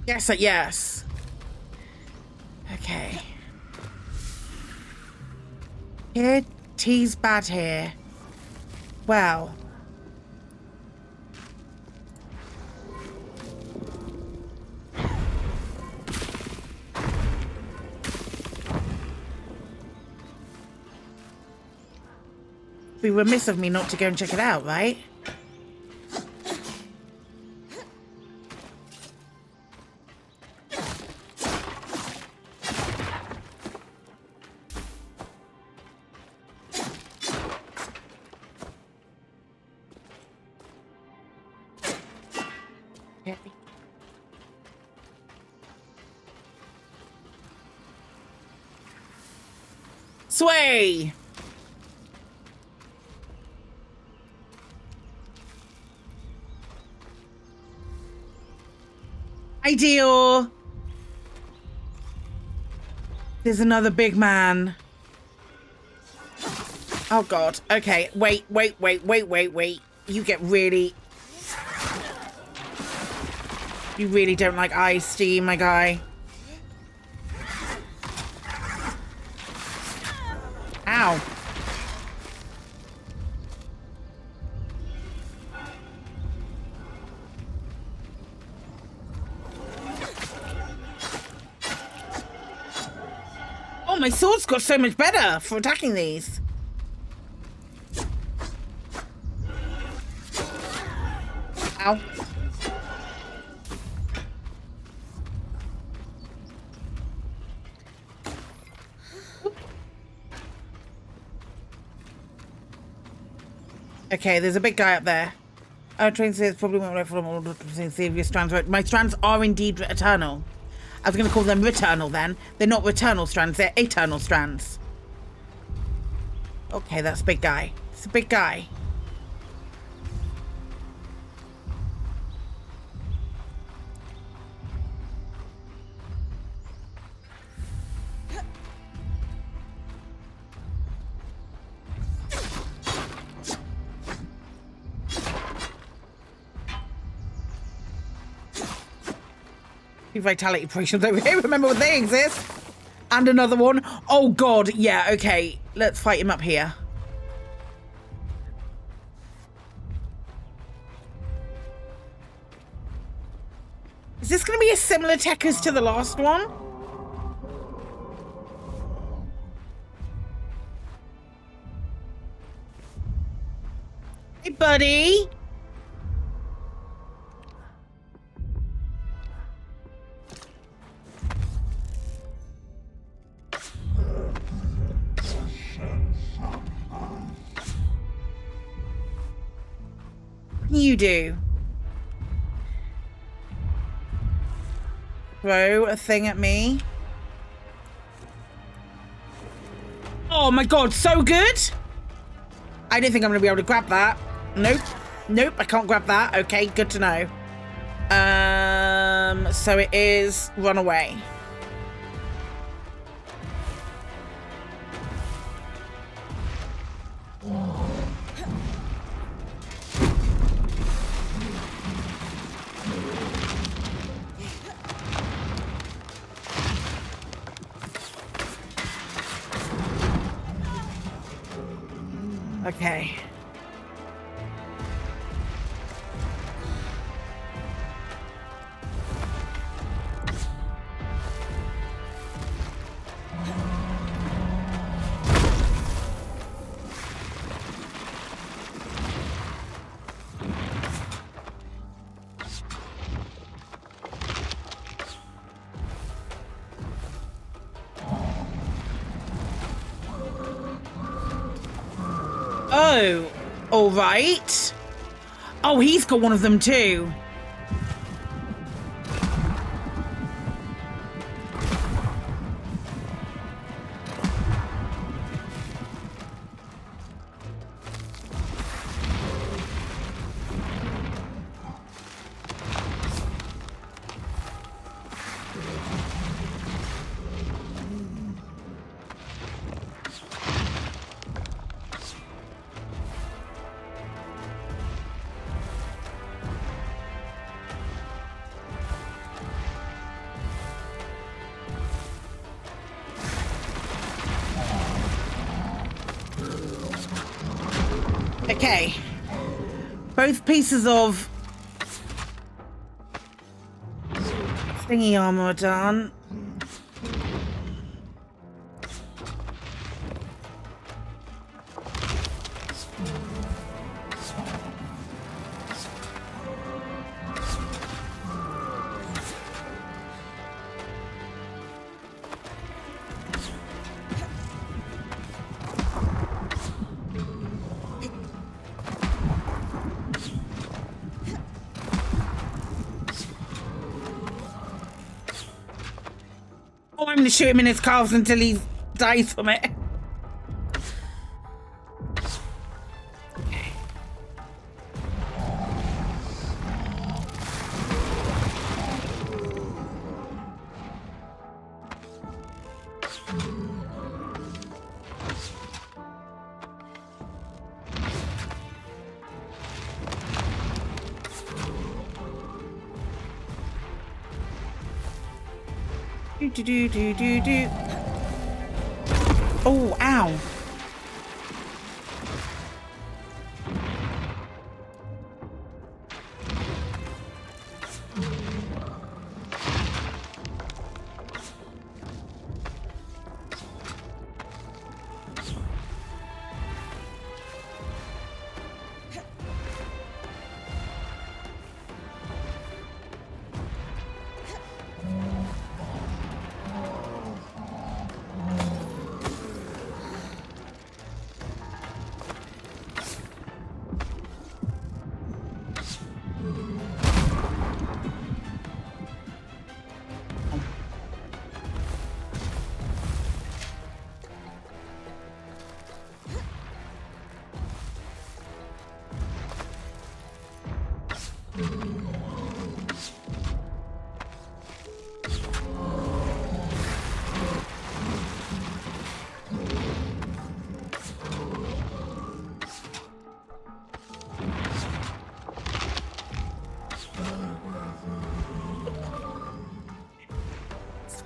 Yes, yes. Okay. Here, tea's bad here. Well. Be remiss of me not to go and check it out, right? Sway! Ideal! There's another big man. Oh God. Okay. Wait. You get really... You really don't like ice, do you, my guy? Ow. Oh, my sword's got so much better for attacking these. Ow. Okay, there's a big guy up there. Our train says probably won't work from all the serious strands. My strands are indeed eternal. I was going to call them returnal then. They're not returnal strands, they're eternal strands. Okay, that's a big guy. It's a big guy. Vitality potions over here. Remember they exist. And another one. Oh God. Yeah. Okay. Let's fight him up here. Is this going to be a similar tech as to the last one? Hey, buddy. can you do? Throw a thing at me. Oh my god, so good! I don't think I'm gonna be able to grab that. Nope. Nope, I can't grab that. Okay, good to know. So it is run away. Okay. Oh, all right. Oh, he's got one of them too. Okay. Both pieces of thingy armor are done. I'm going to shoot him in his calves until he dies from it. Do. Oh, ow.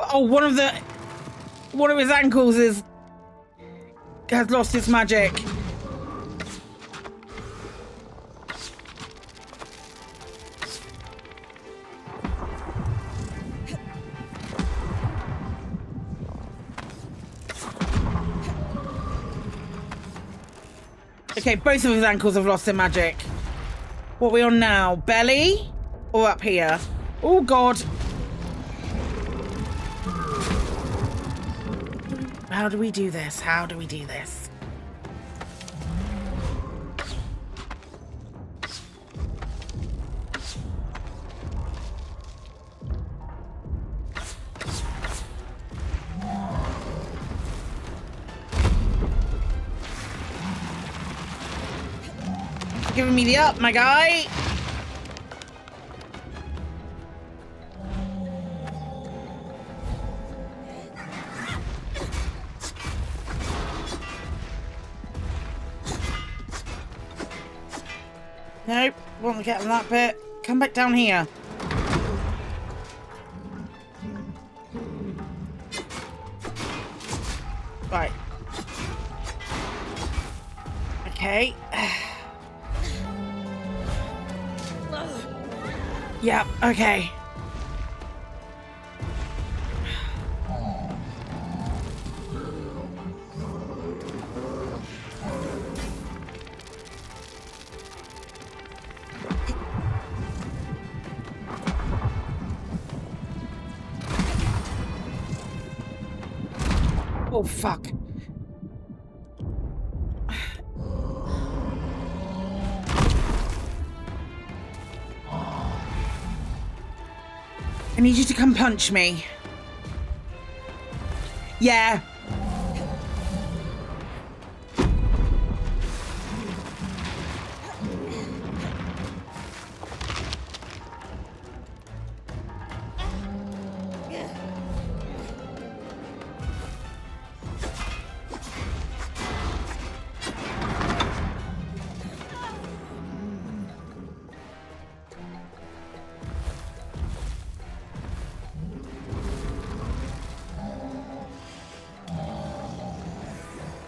Oh, one of his ankles has lost its magic. Okay, both of his ankles have lost their magic. What are we on now? Belly? Or up here? Oh, God. How do we do this? How do we do this? giving me the up, my guy. Nope, won't get on that bit. Come back down here. Right. Okay. Yeah, okay. Oh, fuck. I need you to come punch me. Yeah.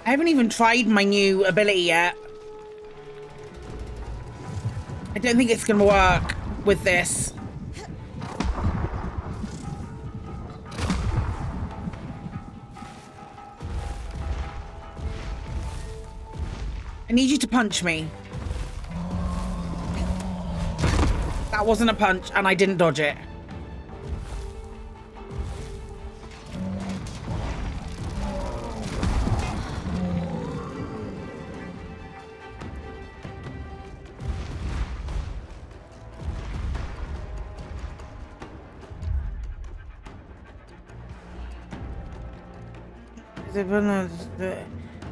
I haven't even tried my new ability yet. I don't think it's gonna work with this. I need you to punch me. That wasn't a punch and I didn't dodge it.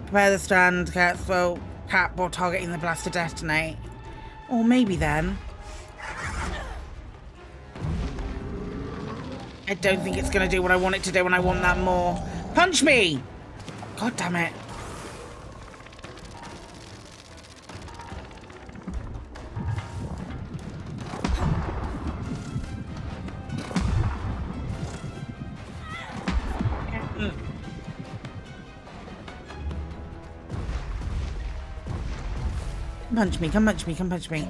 Prepare the strand, cap while targeting the blast to detonate. Or maybe then. I don't think it's gonna do what I want it to do and I want that more. Punch me! God damn it. Punch me, come punch me, come punch me.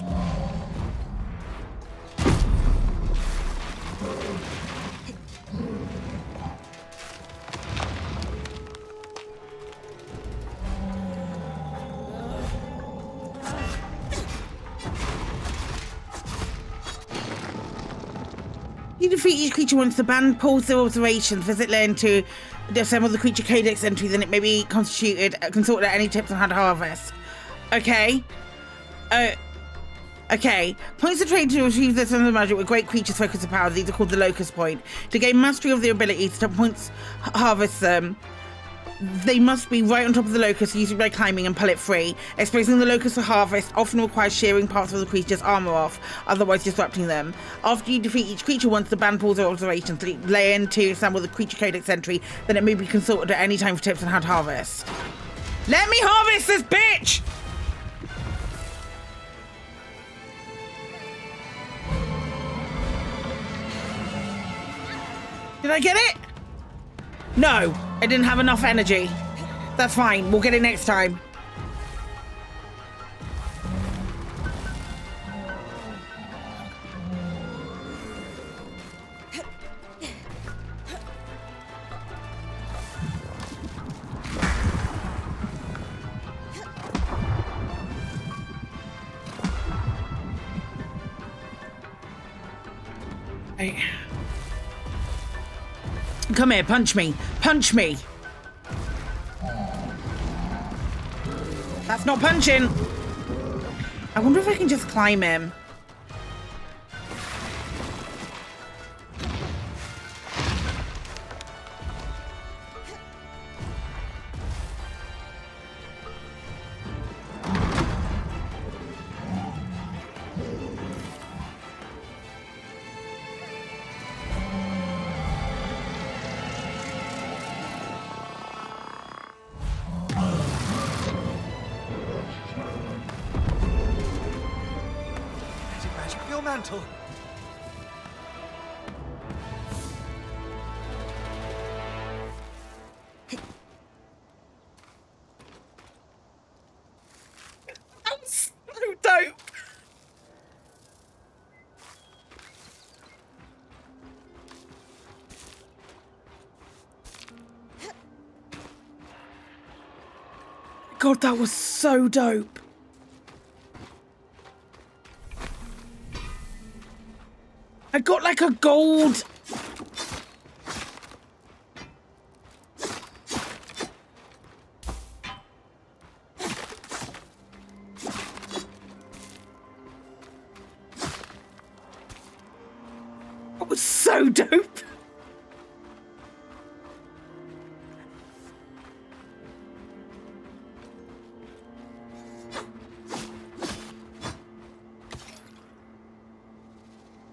You defeat each creature once the band pulls their observations. Visit Lane to assemble the creature codex entry, then it may be consulted at any tips on how to harvest. Okay. Okay. Points are trained to retrieve this under magic with great creatures' focus of power. These are called the locus point. To gain mastery of the abilities, to points harvest them. They must be right on top of the locus, usually by climbing, and pull it free. Exposing the locus for harvest often requires shearing parts of the creature's armor off, otherwise disrupting them. After you defeat each creature once the band pulls their observations, lay in to assemble the creature codex entry, then it may be consulted at any time for tips on how to harvest. Let me harvest this bitch! Did I get it? No, I didn't have enough energy. That's fine, we'll get it next time. Come here, punch me. Punch me. That's not punching. I wonder if I can just climb him. mantle. That was so dope. God, that was so dope. I got like a gold. That was so dope.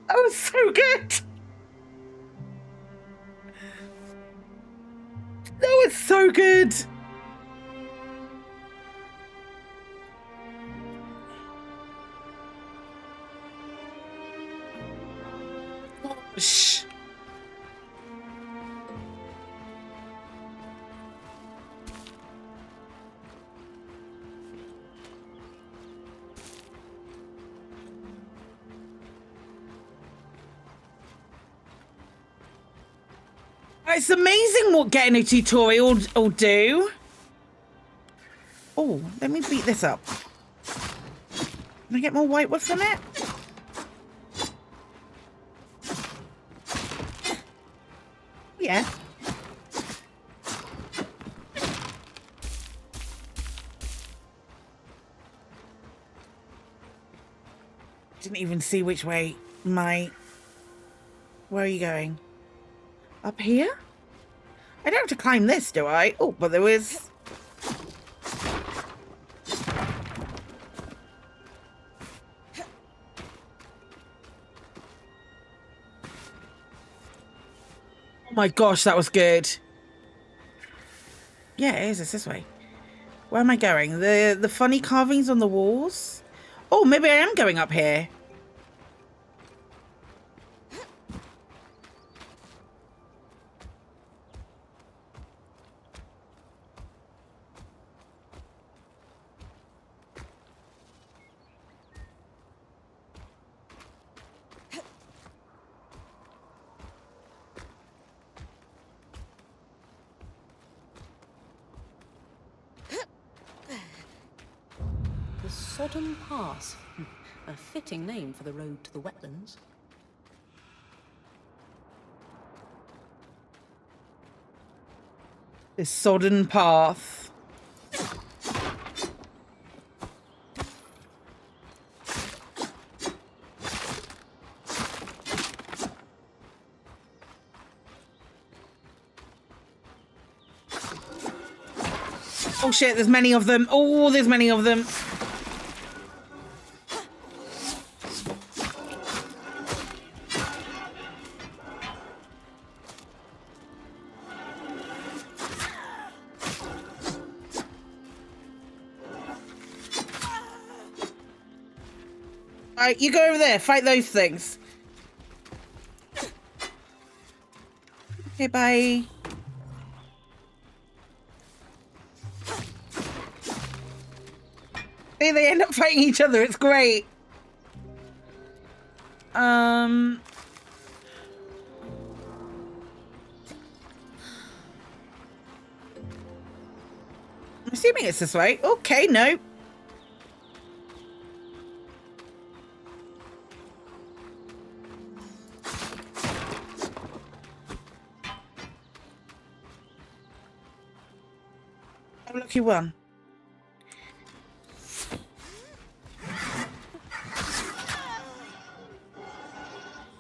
That was so good. That was so good. Gosh. It's amazing what getting a tutorial will do. Oh, let me beat this up. Can I get more white wood from it? Yeah. Didn't even see which way my... Where are you going? Up here? I don't have to climb this, do I? Oh, but there is... Oh my gosh, that was good. Yeah, it is. It's this way. Where am I going? The funny carvings on the walls? Oh, maybe I am going up here. Sodden Pass. A fitting name for the road to the wetlands. The Sodden Path. Oh shit, there's many of them. Oh, there's many of them. Alright, you go over there, fight those things. Okay, bye. See, they end up fighting each other, it's great. I'm assuming it's this way. Okay, no. Oh, lucky one.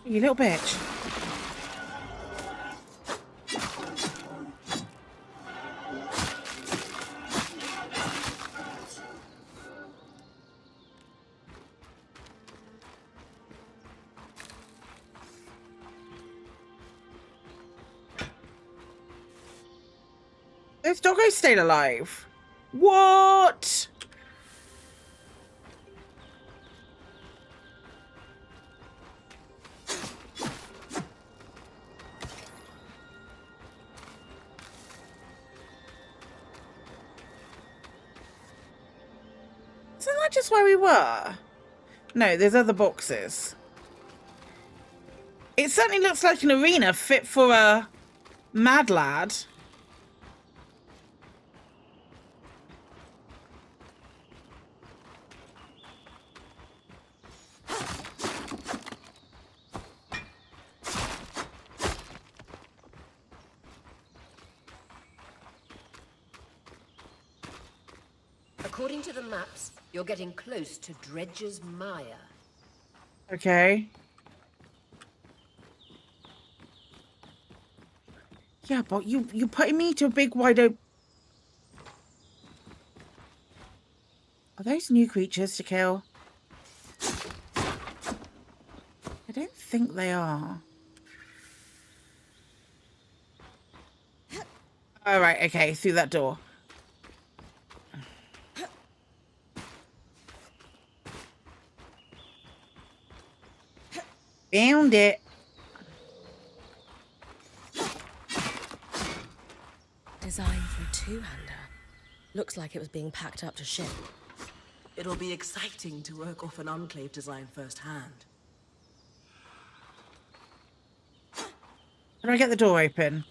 You little bitch. Those doggos stayed alive. What? just where we were? No, there's other boxes. It certainly looks like an arena fit for a mad lad. According to the maps, you're getting close to Dredger's Mire. Okay. Yeah, but you're putting me to a big wide open... Are those new creatures to kill? I don't think they are. All right, okay, through that door. Found it. Designed for a two-hander. Looks like it was being packed up to ship. It'll be exciting to work off an Enclave design firsthand. How do I get the door open?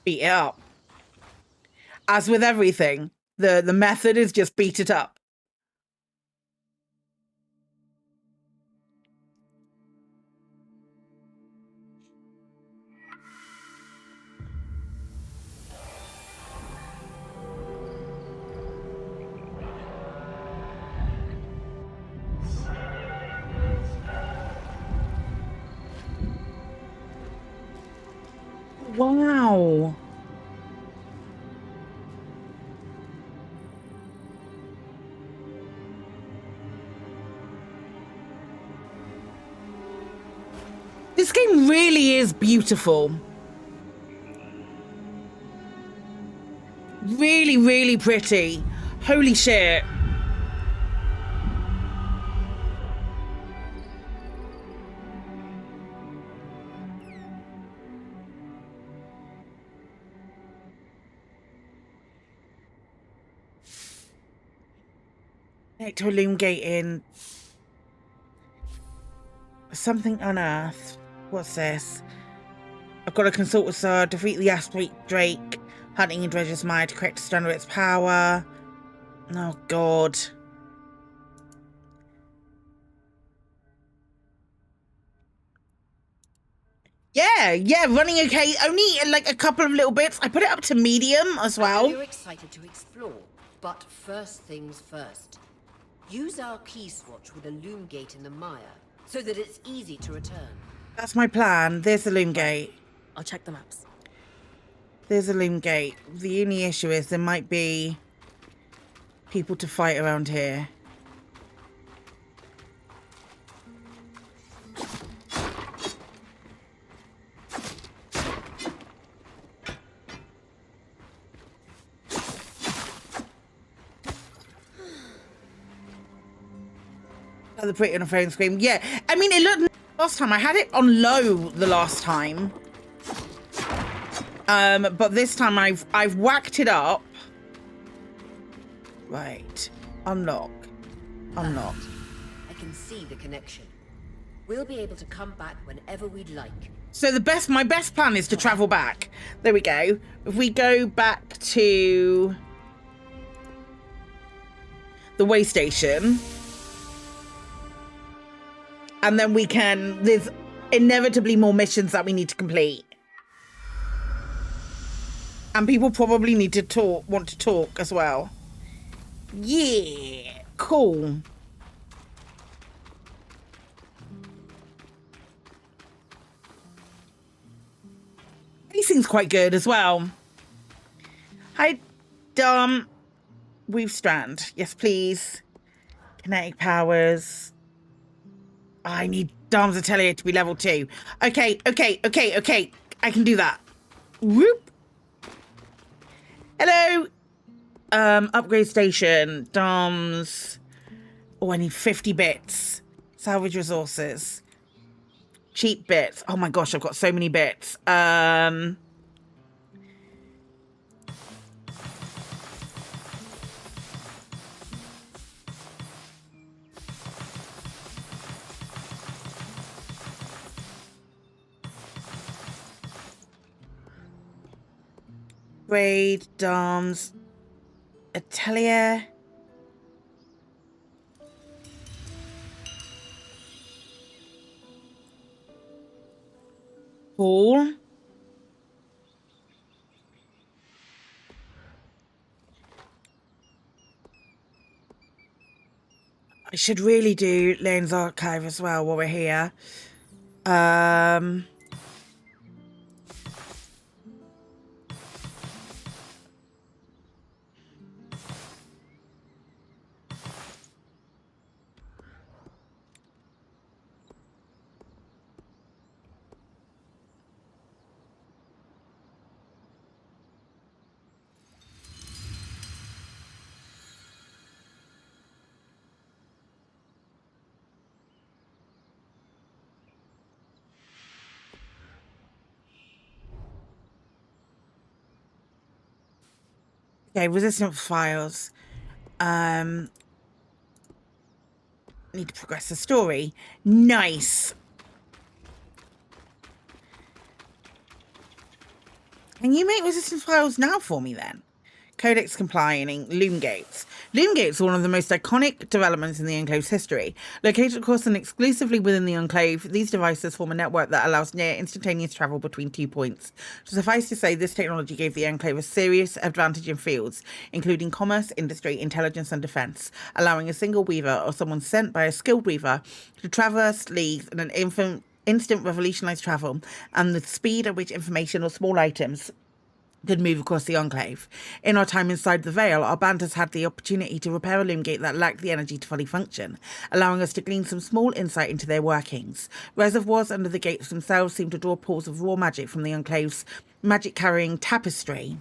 Beat it up. As with everything, the method is just beat it up. Wow. This game really is beautiful. Really, really pretty. Holy shit. Connect to a loom gate in something unearthed. What's this? I've got to consult with Sir, defeat the Aspect Drake, hunting in Dredger's Mire to correct its under its power. Oh god. Yeah, running okay. Only like a couple of little bits. I put it up to medium as well. You're excited to explore, but first things first. Use our key swatch with a loom gate in the mire, so that it's easy to return. That's my plan. There's the loom gate. I'll check the maps. There's a loom gate. The only issue is there might be people to fight around here. The pretty on a phone screen. Yeah, I mean, it looked last time. I had it on low the last time. But this time I've whacked it up. Right. Unlock. Unlock. I can see the connection. We'll be able to come back whenever we'd like. So my best plan is to travel back. There we go. If we go back to the way station. And then there's inevitably more missions that we need to complete. And people probably want to talk as well. Yeah, cool. Pacing's quite good as well. Hi, Weave Strand. Yes, please. Kinetic powers. I need Dom's Atelier to be level 2. Okay. I can do that. Whoop. Hello. Upgrade station. Dom's. Oh, I need 50 bits. Salvage resources. cheap bits. Oh my gosh, I've got so many bits. Braid, Dams, Atelier. Hall. I should really do Lane's Archive as well while we're here. Okay, resistant files. Need to progress the story. Nice. Can you make resistance files now for me then? Codex complying Loom Gates. Loom Gates are one of the most iconic developments in the Enclave's history. Located, of course, and exclusively within the Enclave, these devices form a network that allows near instantaneous travel between 2 points. Suffice to say, this technology gave the Enclave a serious advantage in fields, including commerce, industry, intelligence, and defense, allowing a single weaver or someone sent by a skilled weaver to traverse leagues in an instant revolutionized travel and the speed at which information or small items could move across the Enclave. In our time inside the Veil, our band has had the opportunity to repair a loom gate that lacked the energy to fully function, allowing us to glean some small insight into their workings. Reservoirs under the gates themselves seem to draw pools of raw magic from the Enclave's magic-carrying tapestry.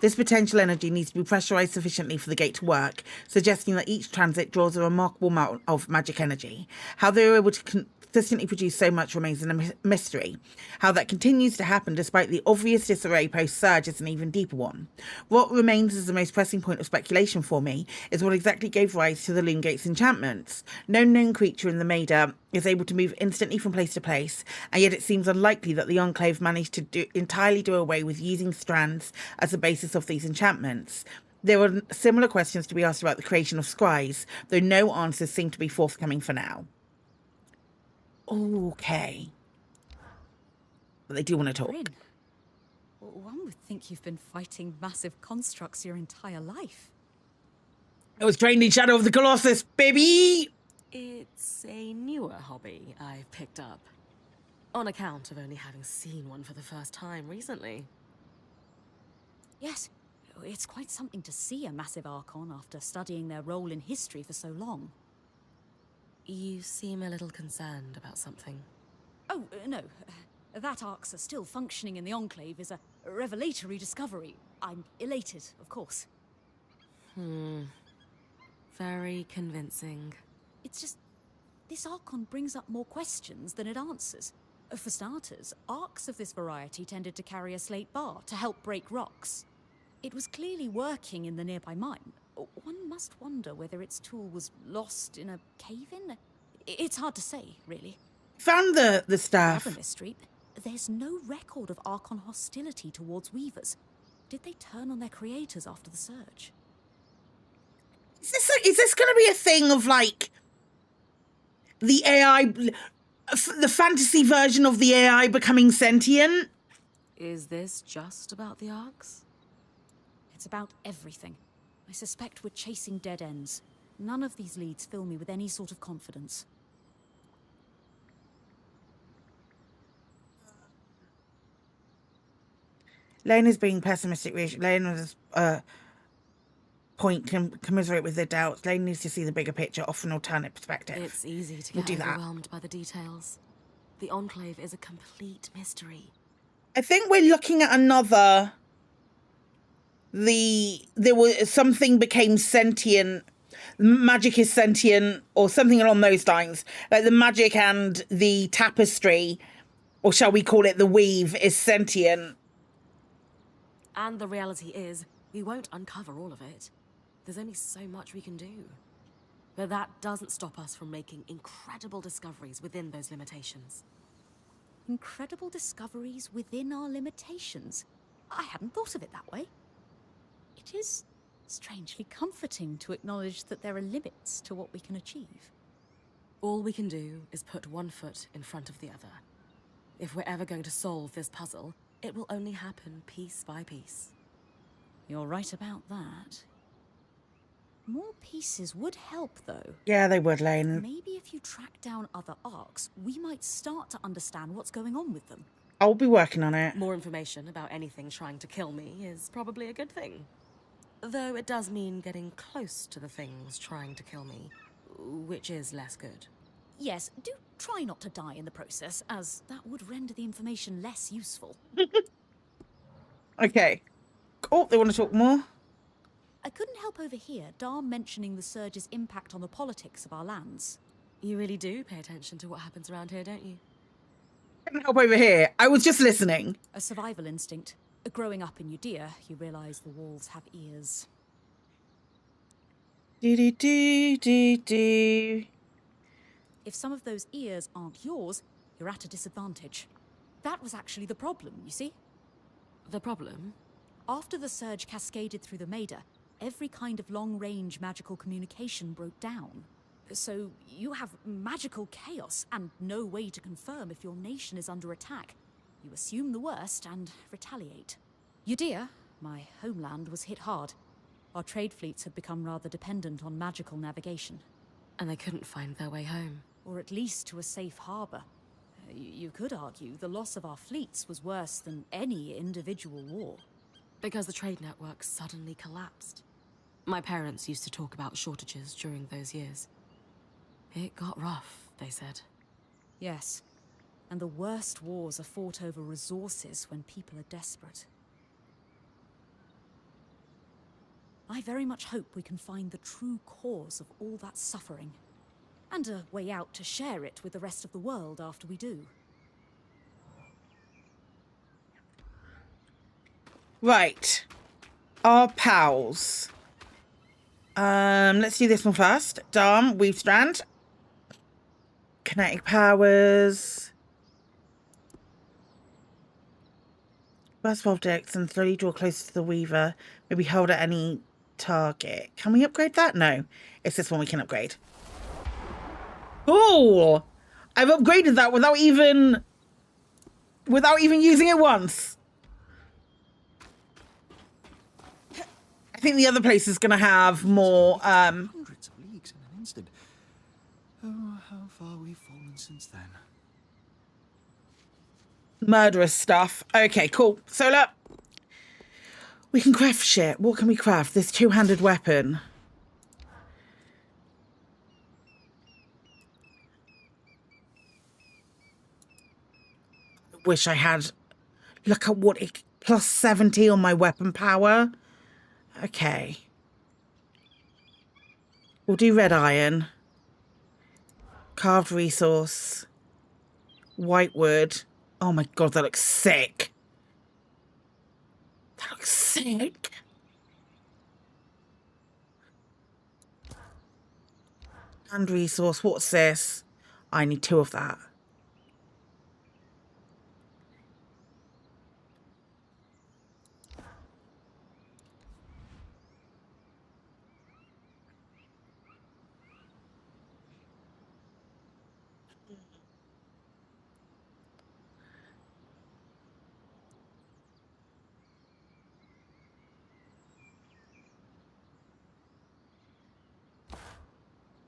This potential energy needs to be pressurized sufficiently for the gate to work, suggesting that each transit draws a remarkable amount of magic energy. How they were able to consistently produce so much remains a mystery. How that continues to happen despite the obvious disarray post-surge is an even deeper one. What remains as the most pressing point of speculation for me is what exactly gave rise to the Loom Gate's enchantments. No known creature in the Maida is able to move instantly from place to place, and yet it seems unlikely that the Enclave managed to entirely do away with using strands as the basis of these enchantments. There are similar questions to be asked about the creation of scries, though no answers seem to be forthcoming for now. Okay. But they do want to talk. Brynn, one would think you've been fighting massive constructs your entire life. I was trained in Shadow of the Colossus, baby! It's a newer hobby I've picked up, on account of only having seen one for the first time recently. Yes, it's quite something to see a massive Archon after studying their role in history for so long. You seem a little concerned about something. Oh, no. That Arcs are still functioning in the Enclave is a revelatory discovery. I'm elated, of course. Very convincing. It's just, this Archon brings up more questions than it answers. For starters, Arcs of this variety tended to carry a slate bar to help break rocks. It was clearly working in the nearby mine. One must wonder whether its tool was lost in a cave-in. It's hard to say, really. Found the staff. Another mystery. There's no record of Archon hostility towards Weavers. Did they turn on their creators after the surge? Is this going to be a thing of, like, the AI, the fantasy version of the AI becoming sentient? Is this just about the Arcs? It's about everything. I suspect we're chasing dead ends. None of these leads fill me with any sort of confidence. Lane is being pessimistic. Lane was point commiserate with their doubts. Lane needs to see the bigger picture, offer an alternate perspective. It's easy to get overwhelmed by the details. The Enclave is a complete mystery. I think we're looking at another... There was something became sentient magic is sentient or something along those lines. Like the magic and the tapestry, or shall we call it the weave, is sentient. And the reality is, we won't uncover all of it. There's only so much we can do. But that doesn't stop us from making incredible discoveries within those limitations. Incredible discoveries within our limitations. I hadn't thought of it that way. It is strangely comforting to acknowledge that there are limits to what we can achieve. All we can do is put one foot in front of the other. If we're ever going to solve this puzzle, it will only happen piece by piece. You're right about that. More pieces would help, though. Yeah, they would, Lane. Maybe if you track down other arcs, we might start to understand what's going on with them. I'll be working on it. More information about anything trying to kill me is probably a good thing. Though it does mean getting close to the things trying to kill me, which is less good. Yes, do try not to die in the process, as that would render the information less useful. Okay. Oh, they want to talk more? I couldn't help overhear Dar mentioning the Surge's impact on the politics of our lands. You really do pay attention to what happens around here, don't you? I couldn't help over here. I was just listening. A survival instinct. Growing up in Udea, you realise the walls have ears. Do. If some of those ears aren't yours, you're at a disadvantage. That was actually the problem, you see? The problem? After the surge cascaded through the Maida, every kind of long-range magical communication broke down. So you have magical chaos and no way to confirm if your nation is under attack. You assume the worst and retaliate. Udea, my homeland, was hit hard. Our trade fleets had become rather dependent on magical navigation. And they couldn't find their way home. Or at least to a safe harbor. You could argue the loss of our fleets was worse than any individual war. Because the trade network suddenly collapsed. My parents used to talk about shortages during those years. It got rough, they said. Yes. And the worst wars are fought over resources when people are desperate. I very much hope we can find the true cause of all that suffering. And a way out to share it with the rest of the world after we do. Right. Our pals. Let's do this one first. Darm, Weave Strand. Kinetic powers. Burst of objects and slowly draw closer to the Weaver. Maybe hold at any target. Can we upgrade that? No. It's this one we can upgrade. Oh! I've upgraded that without even using it once. I think the other place is going to have more, Hundreds of leagues in an instant. Oh, how far we've fallen since then. murderous stuff. Okay, cool. Solar. We can craft shit. What can we craft? This two-handed weapon. Wish I had. Look at what it. Plus 70 on my weapon power. Okay. We'll do red iron. Carved resource. White wood. Oh my god, that looks sick. That looks sick. And resource. What's this? I need 2 of that.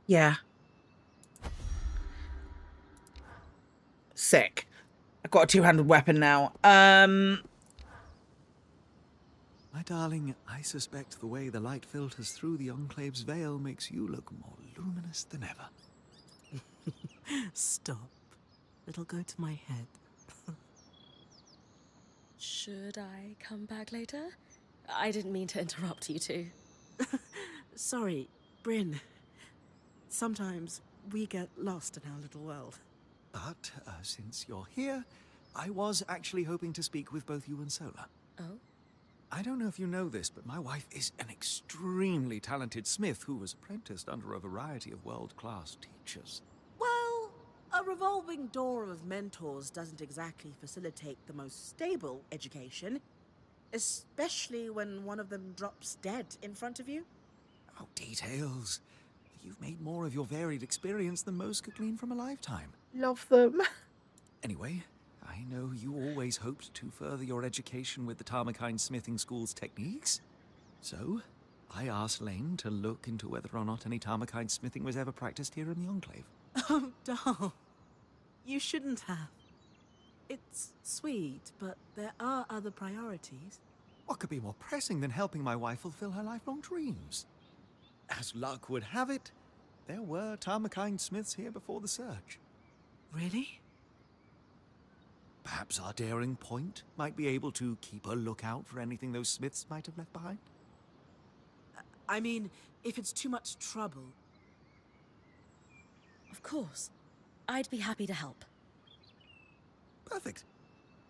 Yeah. Sick. I've got a two-handed weapon now. My darling, I suspect the way the light filters through the Enclave's veil makes you look more luminous than ever. Stop. It'll go to my head. Should I come back later? I didn't mean to interrupt you two. Sorry, Brynn, sometimes we get lost in our little world. But since you're here, I was actually hoping to speak with both you and Sola. Oh? I don't know if you know this, but my wife is an extremely talented smith who was apprenticed under a variety of world-class teachers. Well, a revolving door of mentors doesn't exactly facilitate the most stable education, especially when one of them drops dead in front of you. Oh, details. You've made more of your varied experience than most could glean from a lifetime. Love them. Anyway, I know you always hoped to further your education with the Tarmakine Smithing School's techniques. So, I asked Lane to look into whether or not any Tarmakine smithing was ever practiced here in the Enclave. Oh, doll. You shouldn't have. It's sweet, but there are other priorities. What could be more pressing than helping my wife fulfill her lifelong dreams? As luck would have it, there were Tarmakine smiths here before the Surge. Really? Perhaps our daring point might be able to keep a lookout for anything those smiths might have left behind? I mean, if it's too much trouble. Of course. I'd be happy to help. Perfect.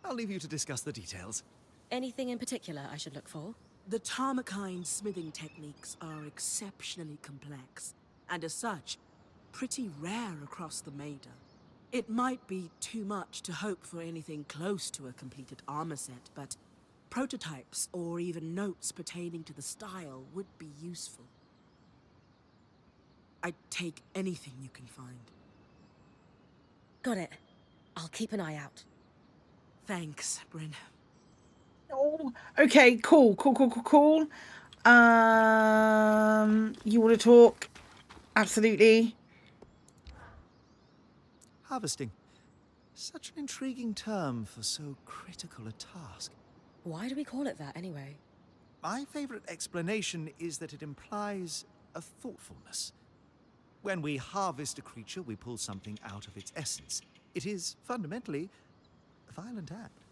I'll leave you to discuss the details. Anything in particular I should look for? The Tarmakine smithing techniques are exceptionally complex, and as such, pretty rare across the Maida. It might be too much to hope for anything close to a completed armor set, but prototypes or even notes pertaining to the style would be useful. I'd take anything you can find. Got it. I'll keep an eye out. Thanks, Brynn. Oh, okay, cool. You want to talk? Absolutely. Harvesting. Such an intriguing term for so critical a task. Why do we call it that, anyway? My favorite explanation is that it implies a thoughtfulness. When we harvest a creature, we pull something out of its essence. It is, fundamentally, a violent act.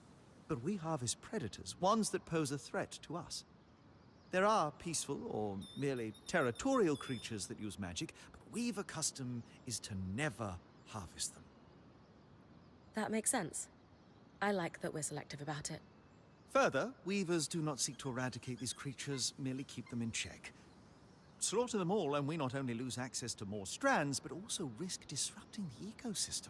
But we harvest predators, ones that pose a threat to us. There are peaceful or merely territorial creatures that use magic, but Weaver custom is to never harvest them. That makes sense. I like that we're selective about it. Further, Weavers do not seek to eradicate these creatures, merely keep them in check. Slaughter them all, and we not only lose access to more strands, but also risk disrupting the ecosystem.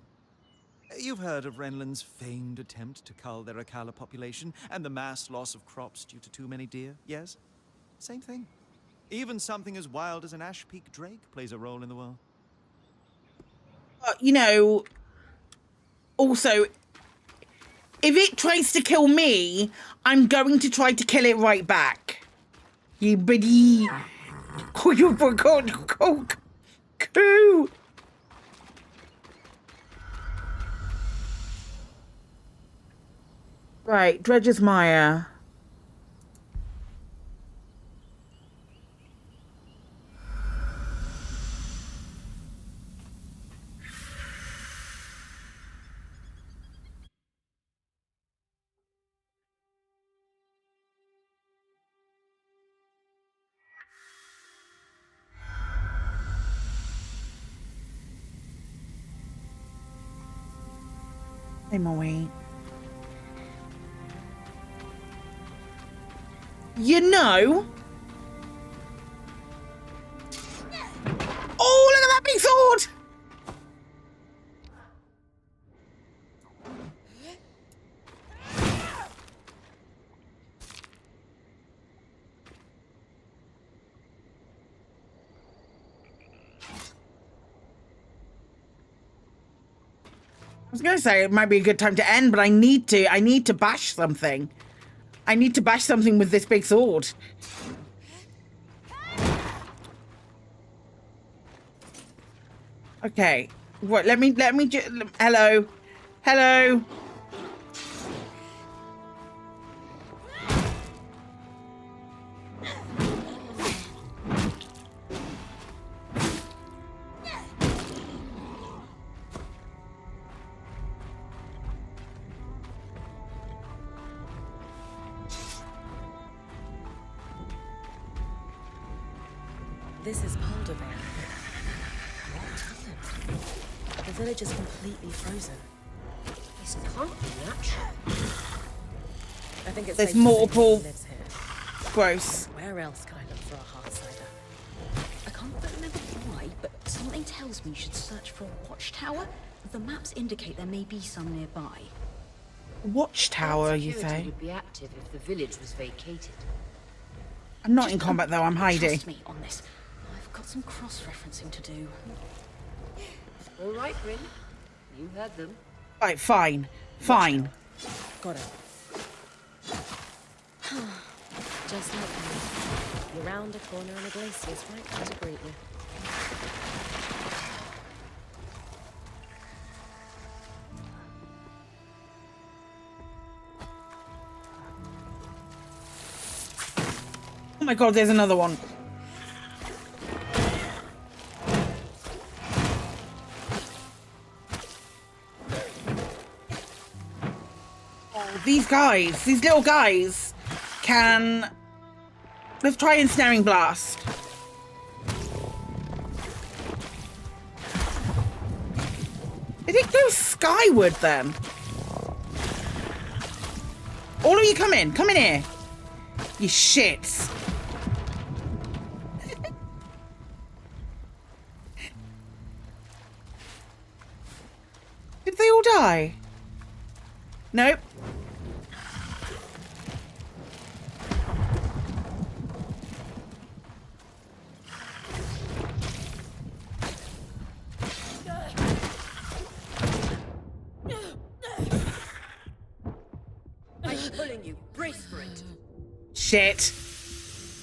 You've heard of Renland's famed attempt to cull their Akala population, and the mass loss of crops due to too many deer, yes? Same thing. Even something as wild as an Ash Peak drake plays a role in the world. You know, also, if it tries to kill me, I'm going to try to kill it right back. You buddy. Oh, you forgot. Coo. Right, Dredge's Mire. Hey, Molly. You know... Oh, look at that big sword! I was going to say it might be a good time to end, but I need to bash something. I need to bash something with this big sword. Okay. What? Let me just... Hello. This is Poldervale. What happened? The village is completely frozen. This can't be natural. I think it's There's safe to say multiple. he lives here. Gross. Where else can I look for a hard cider? I can't quite remember why, but something tells me you should search for a watchtower. The maps indicate there may be some nearby. Watchtower, you Security say? would be active if the village was vacated. I'm not in combat though, I'm hiding. Trust me on this. I've got some cross-referencing to do. All right, Brynn. You heard them. Right, fine. Fine. Got it. Just like me. You're round a corner and a glacier's right there to greet you. Oh my god, there's another one. Oh, these little guys can... Let's try ensnaring blast. Did it go skyward then? All of you come in here. You shits. Did they all die? Nope. I'm pulling you. Brace for it. Shit.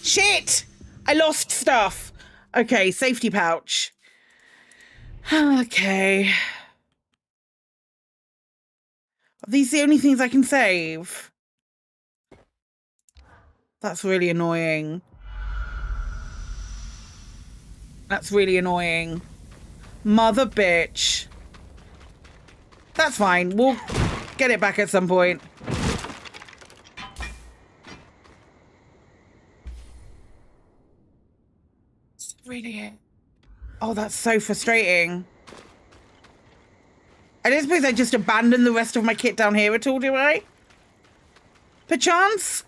Shit! I lost stuff. Okay, safety pouch. Okay. Are these the only things I can save? That's really annoying. That's really annoying. Mother bitch. That's fine. We'll get it back at some point. It's really it. Oh, that's so frustrating. I don't suppose I just abandon the rest of my kit down here at all, do I? Perchance?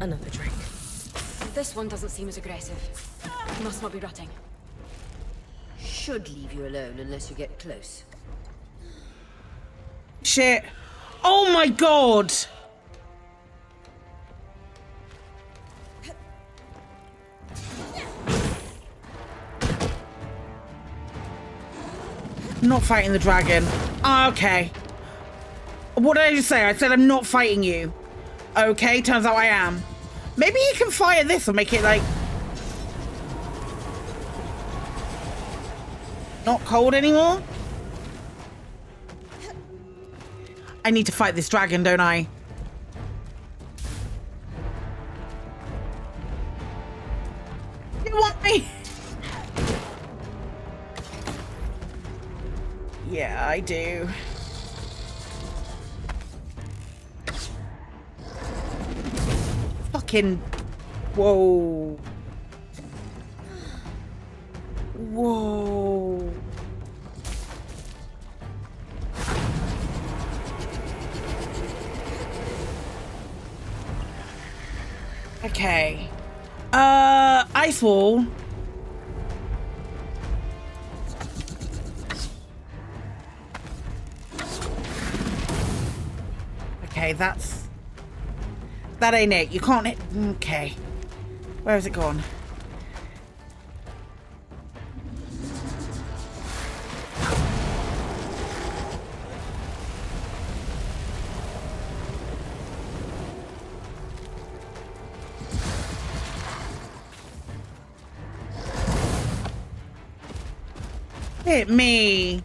Another drink. This one doesn't seem as aggressive. Must not be rutting. Should leave you alone unless you get close. Shit. Oh my god! Not fighting the dragon. Ah, okay. What did I just say? I said I'm not fighting you. Okay, turns out I am. Maybe he can fire this or make it like... not cold anymore? I need to fight this dragon, don't I? You want me? Yeah, I do. Fucking... Whoa. Whoa. Okay. Ice wall. Okay, that ain't it. You can't hit. Okay. Where has it gone? Hit me.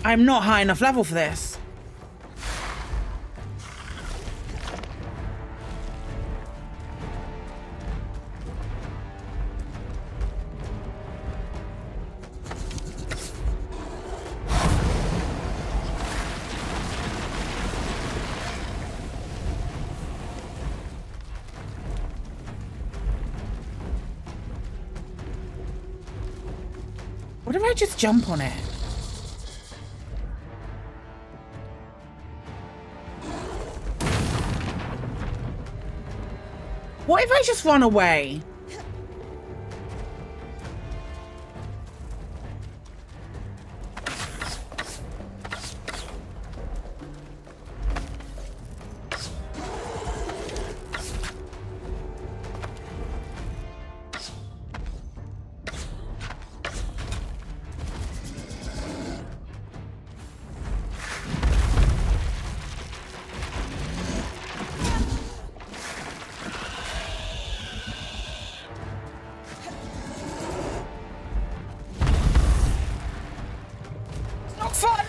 I'm not high enough level for this. What if I just jump on it? What if I just run away?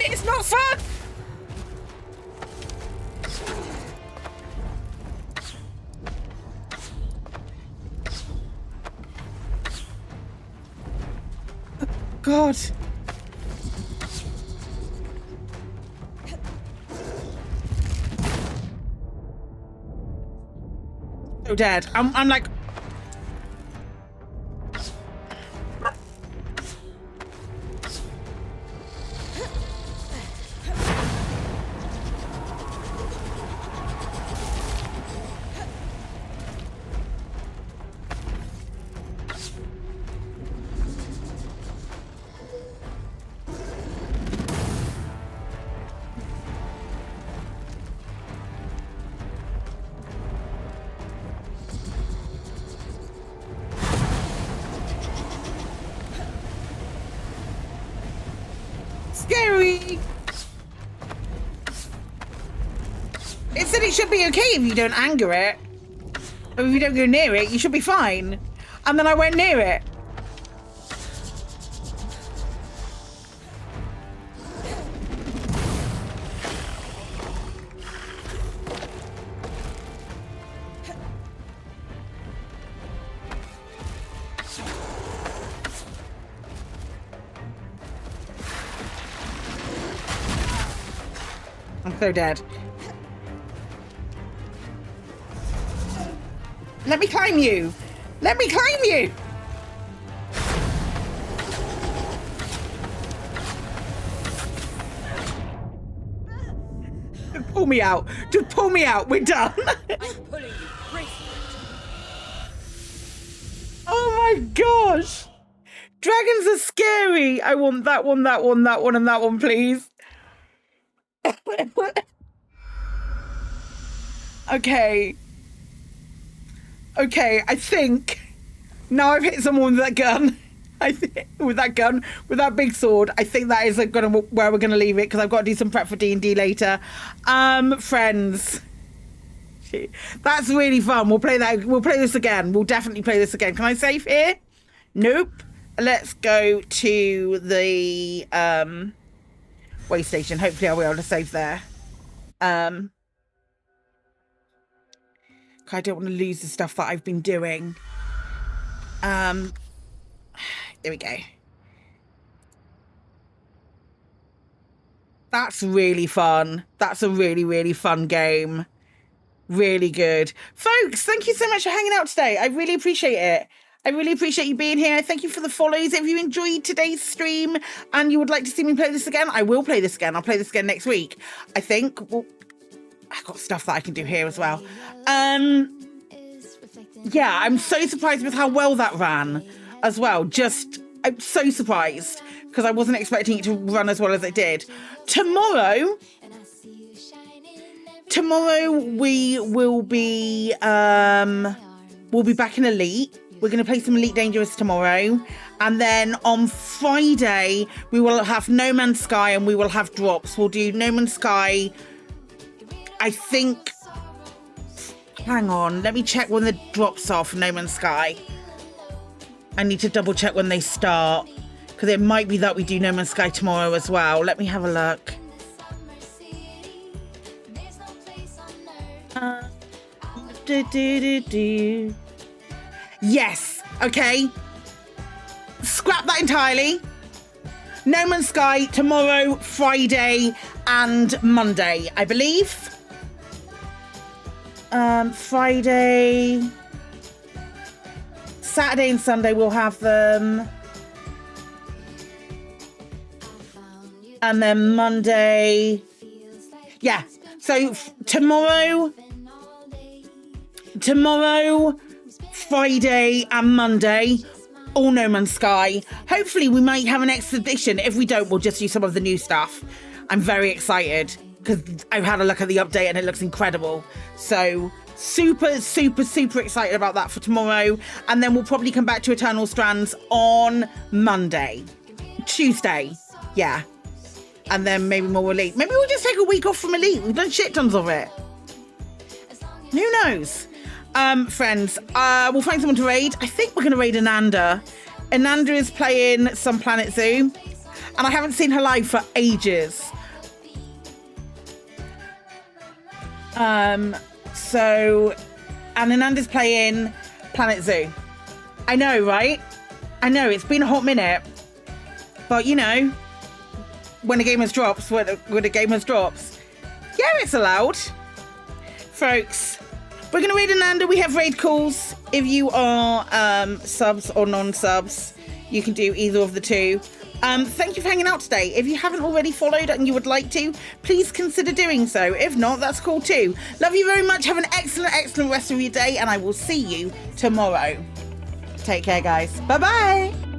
It's not fun! God. So dead. I'm like... Scary! It said it should be okay if you don't anger it. Or if you don't go near it, you should be fine. And then I went near it. I'm so dead. Let me climb you. Let me climb you. Just pull me out. Just pull me out. We're done. Oh my gosh. Dragons are scary. I want that one, that one, that one, and that one, please. Okay. Okay, I think now I've hit someone with that gun. With that big sword. I think that is where we're gonna leave it because I've got to do some prep for D&D later. Friends. That's really fun. We'll play that. We'll play this again. We'll definitely play this again. Can I save here? Nope. Let's go to the way station. Hopefully I'll be able to save there. I don't want to lose the stuff that I've been doing. There we go. That's really fun. That's a really, really fun game. Really good. Folks, thank you so much for hanging out today. I really appreciate it. I really appreciate you being here. Thank you for the follows. If you enjoyed today's stream and you would like to see me play this again, I will play this again. I'll play this again next week. I think, well, I've got stuff that I can do here as well. Yeah, I'm so surprised with how well that ran as well. I'm so surprised because I wasn't expecting it to run as well as it did. Tomorrow we will be we'll be back in Elite. We're going to play some Elite Dangerous tomorrow. And then on Friday, we will have No Man's Sky and we will have drops. We'll do No Man's Sky, I think. Hang on, let me check when the drops are for No Man's Sky. I need to double check when they start. Because it might be that we do No Man's Sky tomorrow as well. Let me have a look. Yes, okay. Scrap that entirely. No Man's Sky tomorrow, Friday, and Monday, I believe. Friday, Saturday, and Sunday we'll have them. And then Monday. Yeah, so tomorrow, Friday and Monday, all No Man's Sky. Hopefully we might have an expedition. If we don't, we'll just do some of the new stuff. I'm very excited because I've had a look at the update and it looks incredible. So super excited about that for tomorrow. And then we'll probably come back to Eternal Strands on Tuesday. Yeah. And then maybe more Elite. Maybe we'll just take a week off from Elite. We've done shit tons of it. Who knows? Friends, we'll find someone to raid. I think we're going to raid Ananda. Ananda is playing some Planet Zoo. And I haven't seen her live for ages. And Ananda's playing Planet Zoo. I know, right? I know, it's been a hot minute. But, you know, when a game has drops, yeah, it's allowed. Folks, we're going to raid Ananda. We have raid calls. If you are subs or non-subs, you can do either of the two. Thank you for hanging out today. If you haven't already followed and you would like to, please consider doing so. If not, that's cool too. Love you very much. Have an excellent rest of your day, and I will see you tomorrow. Take care, guys. Bye-bye.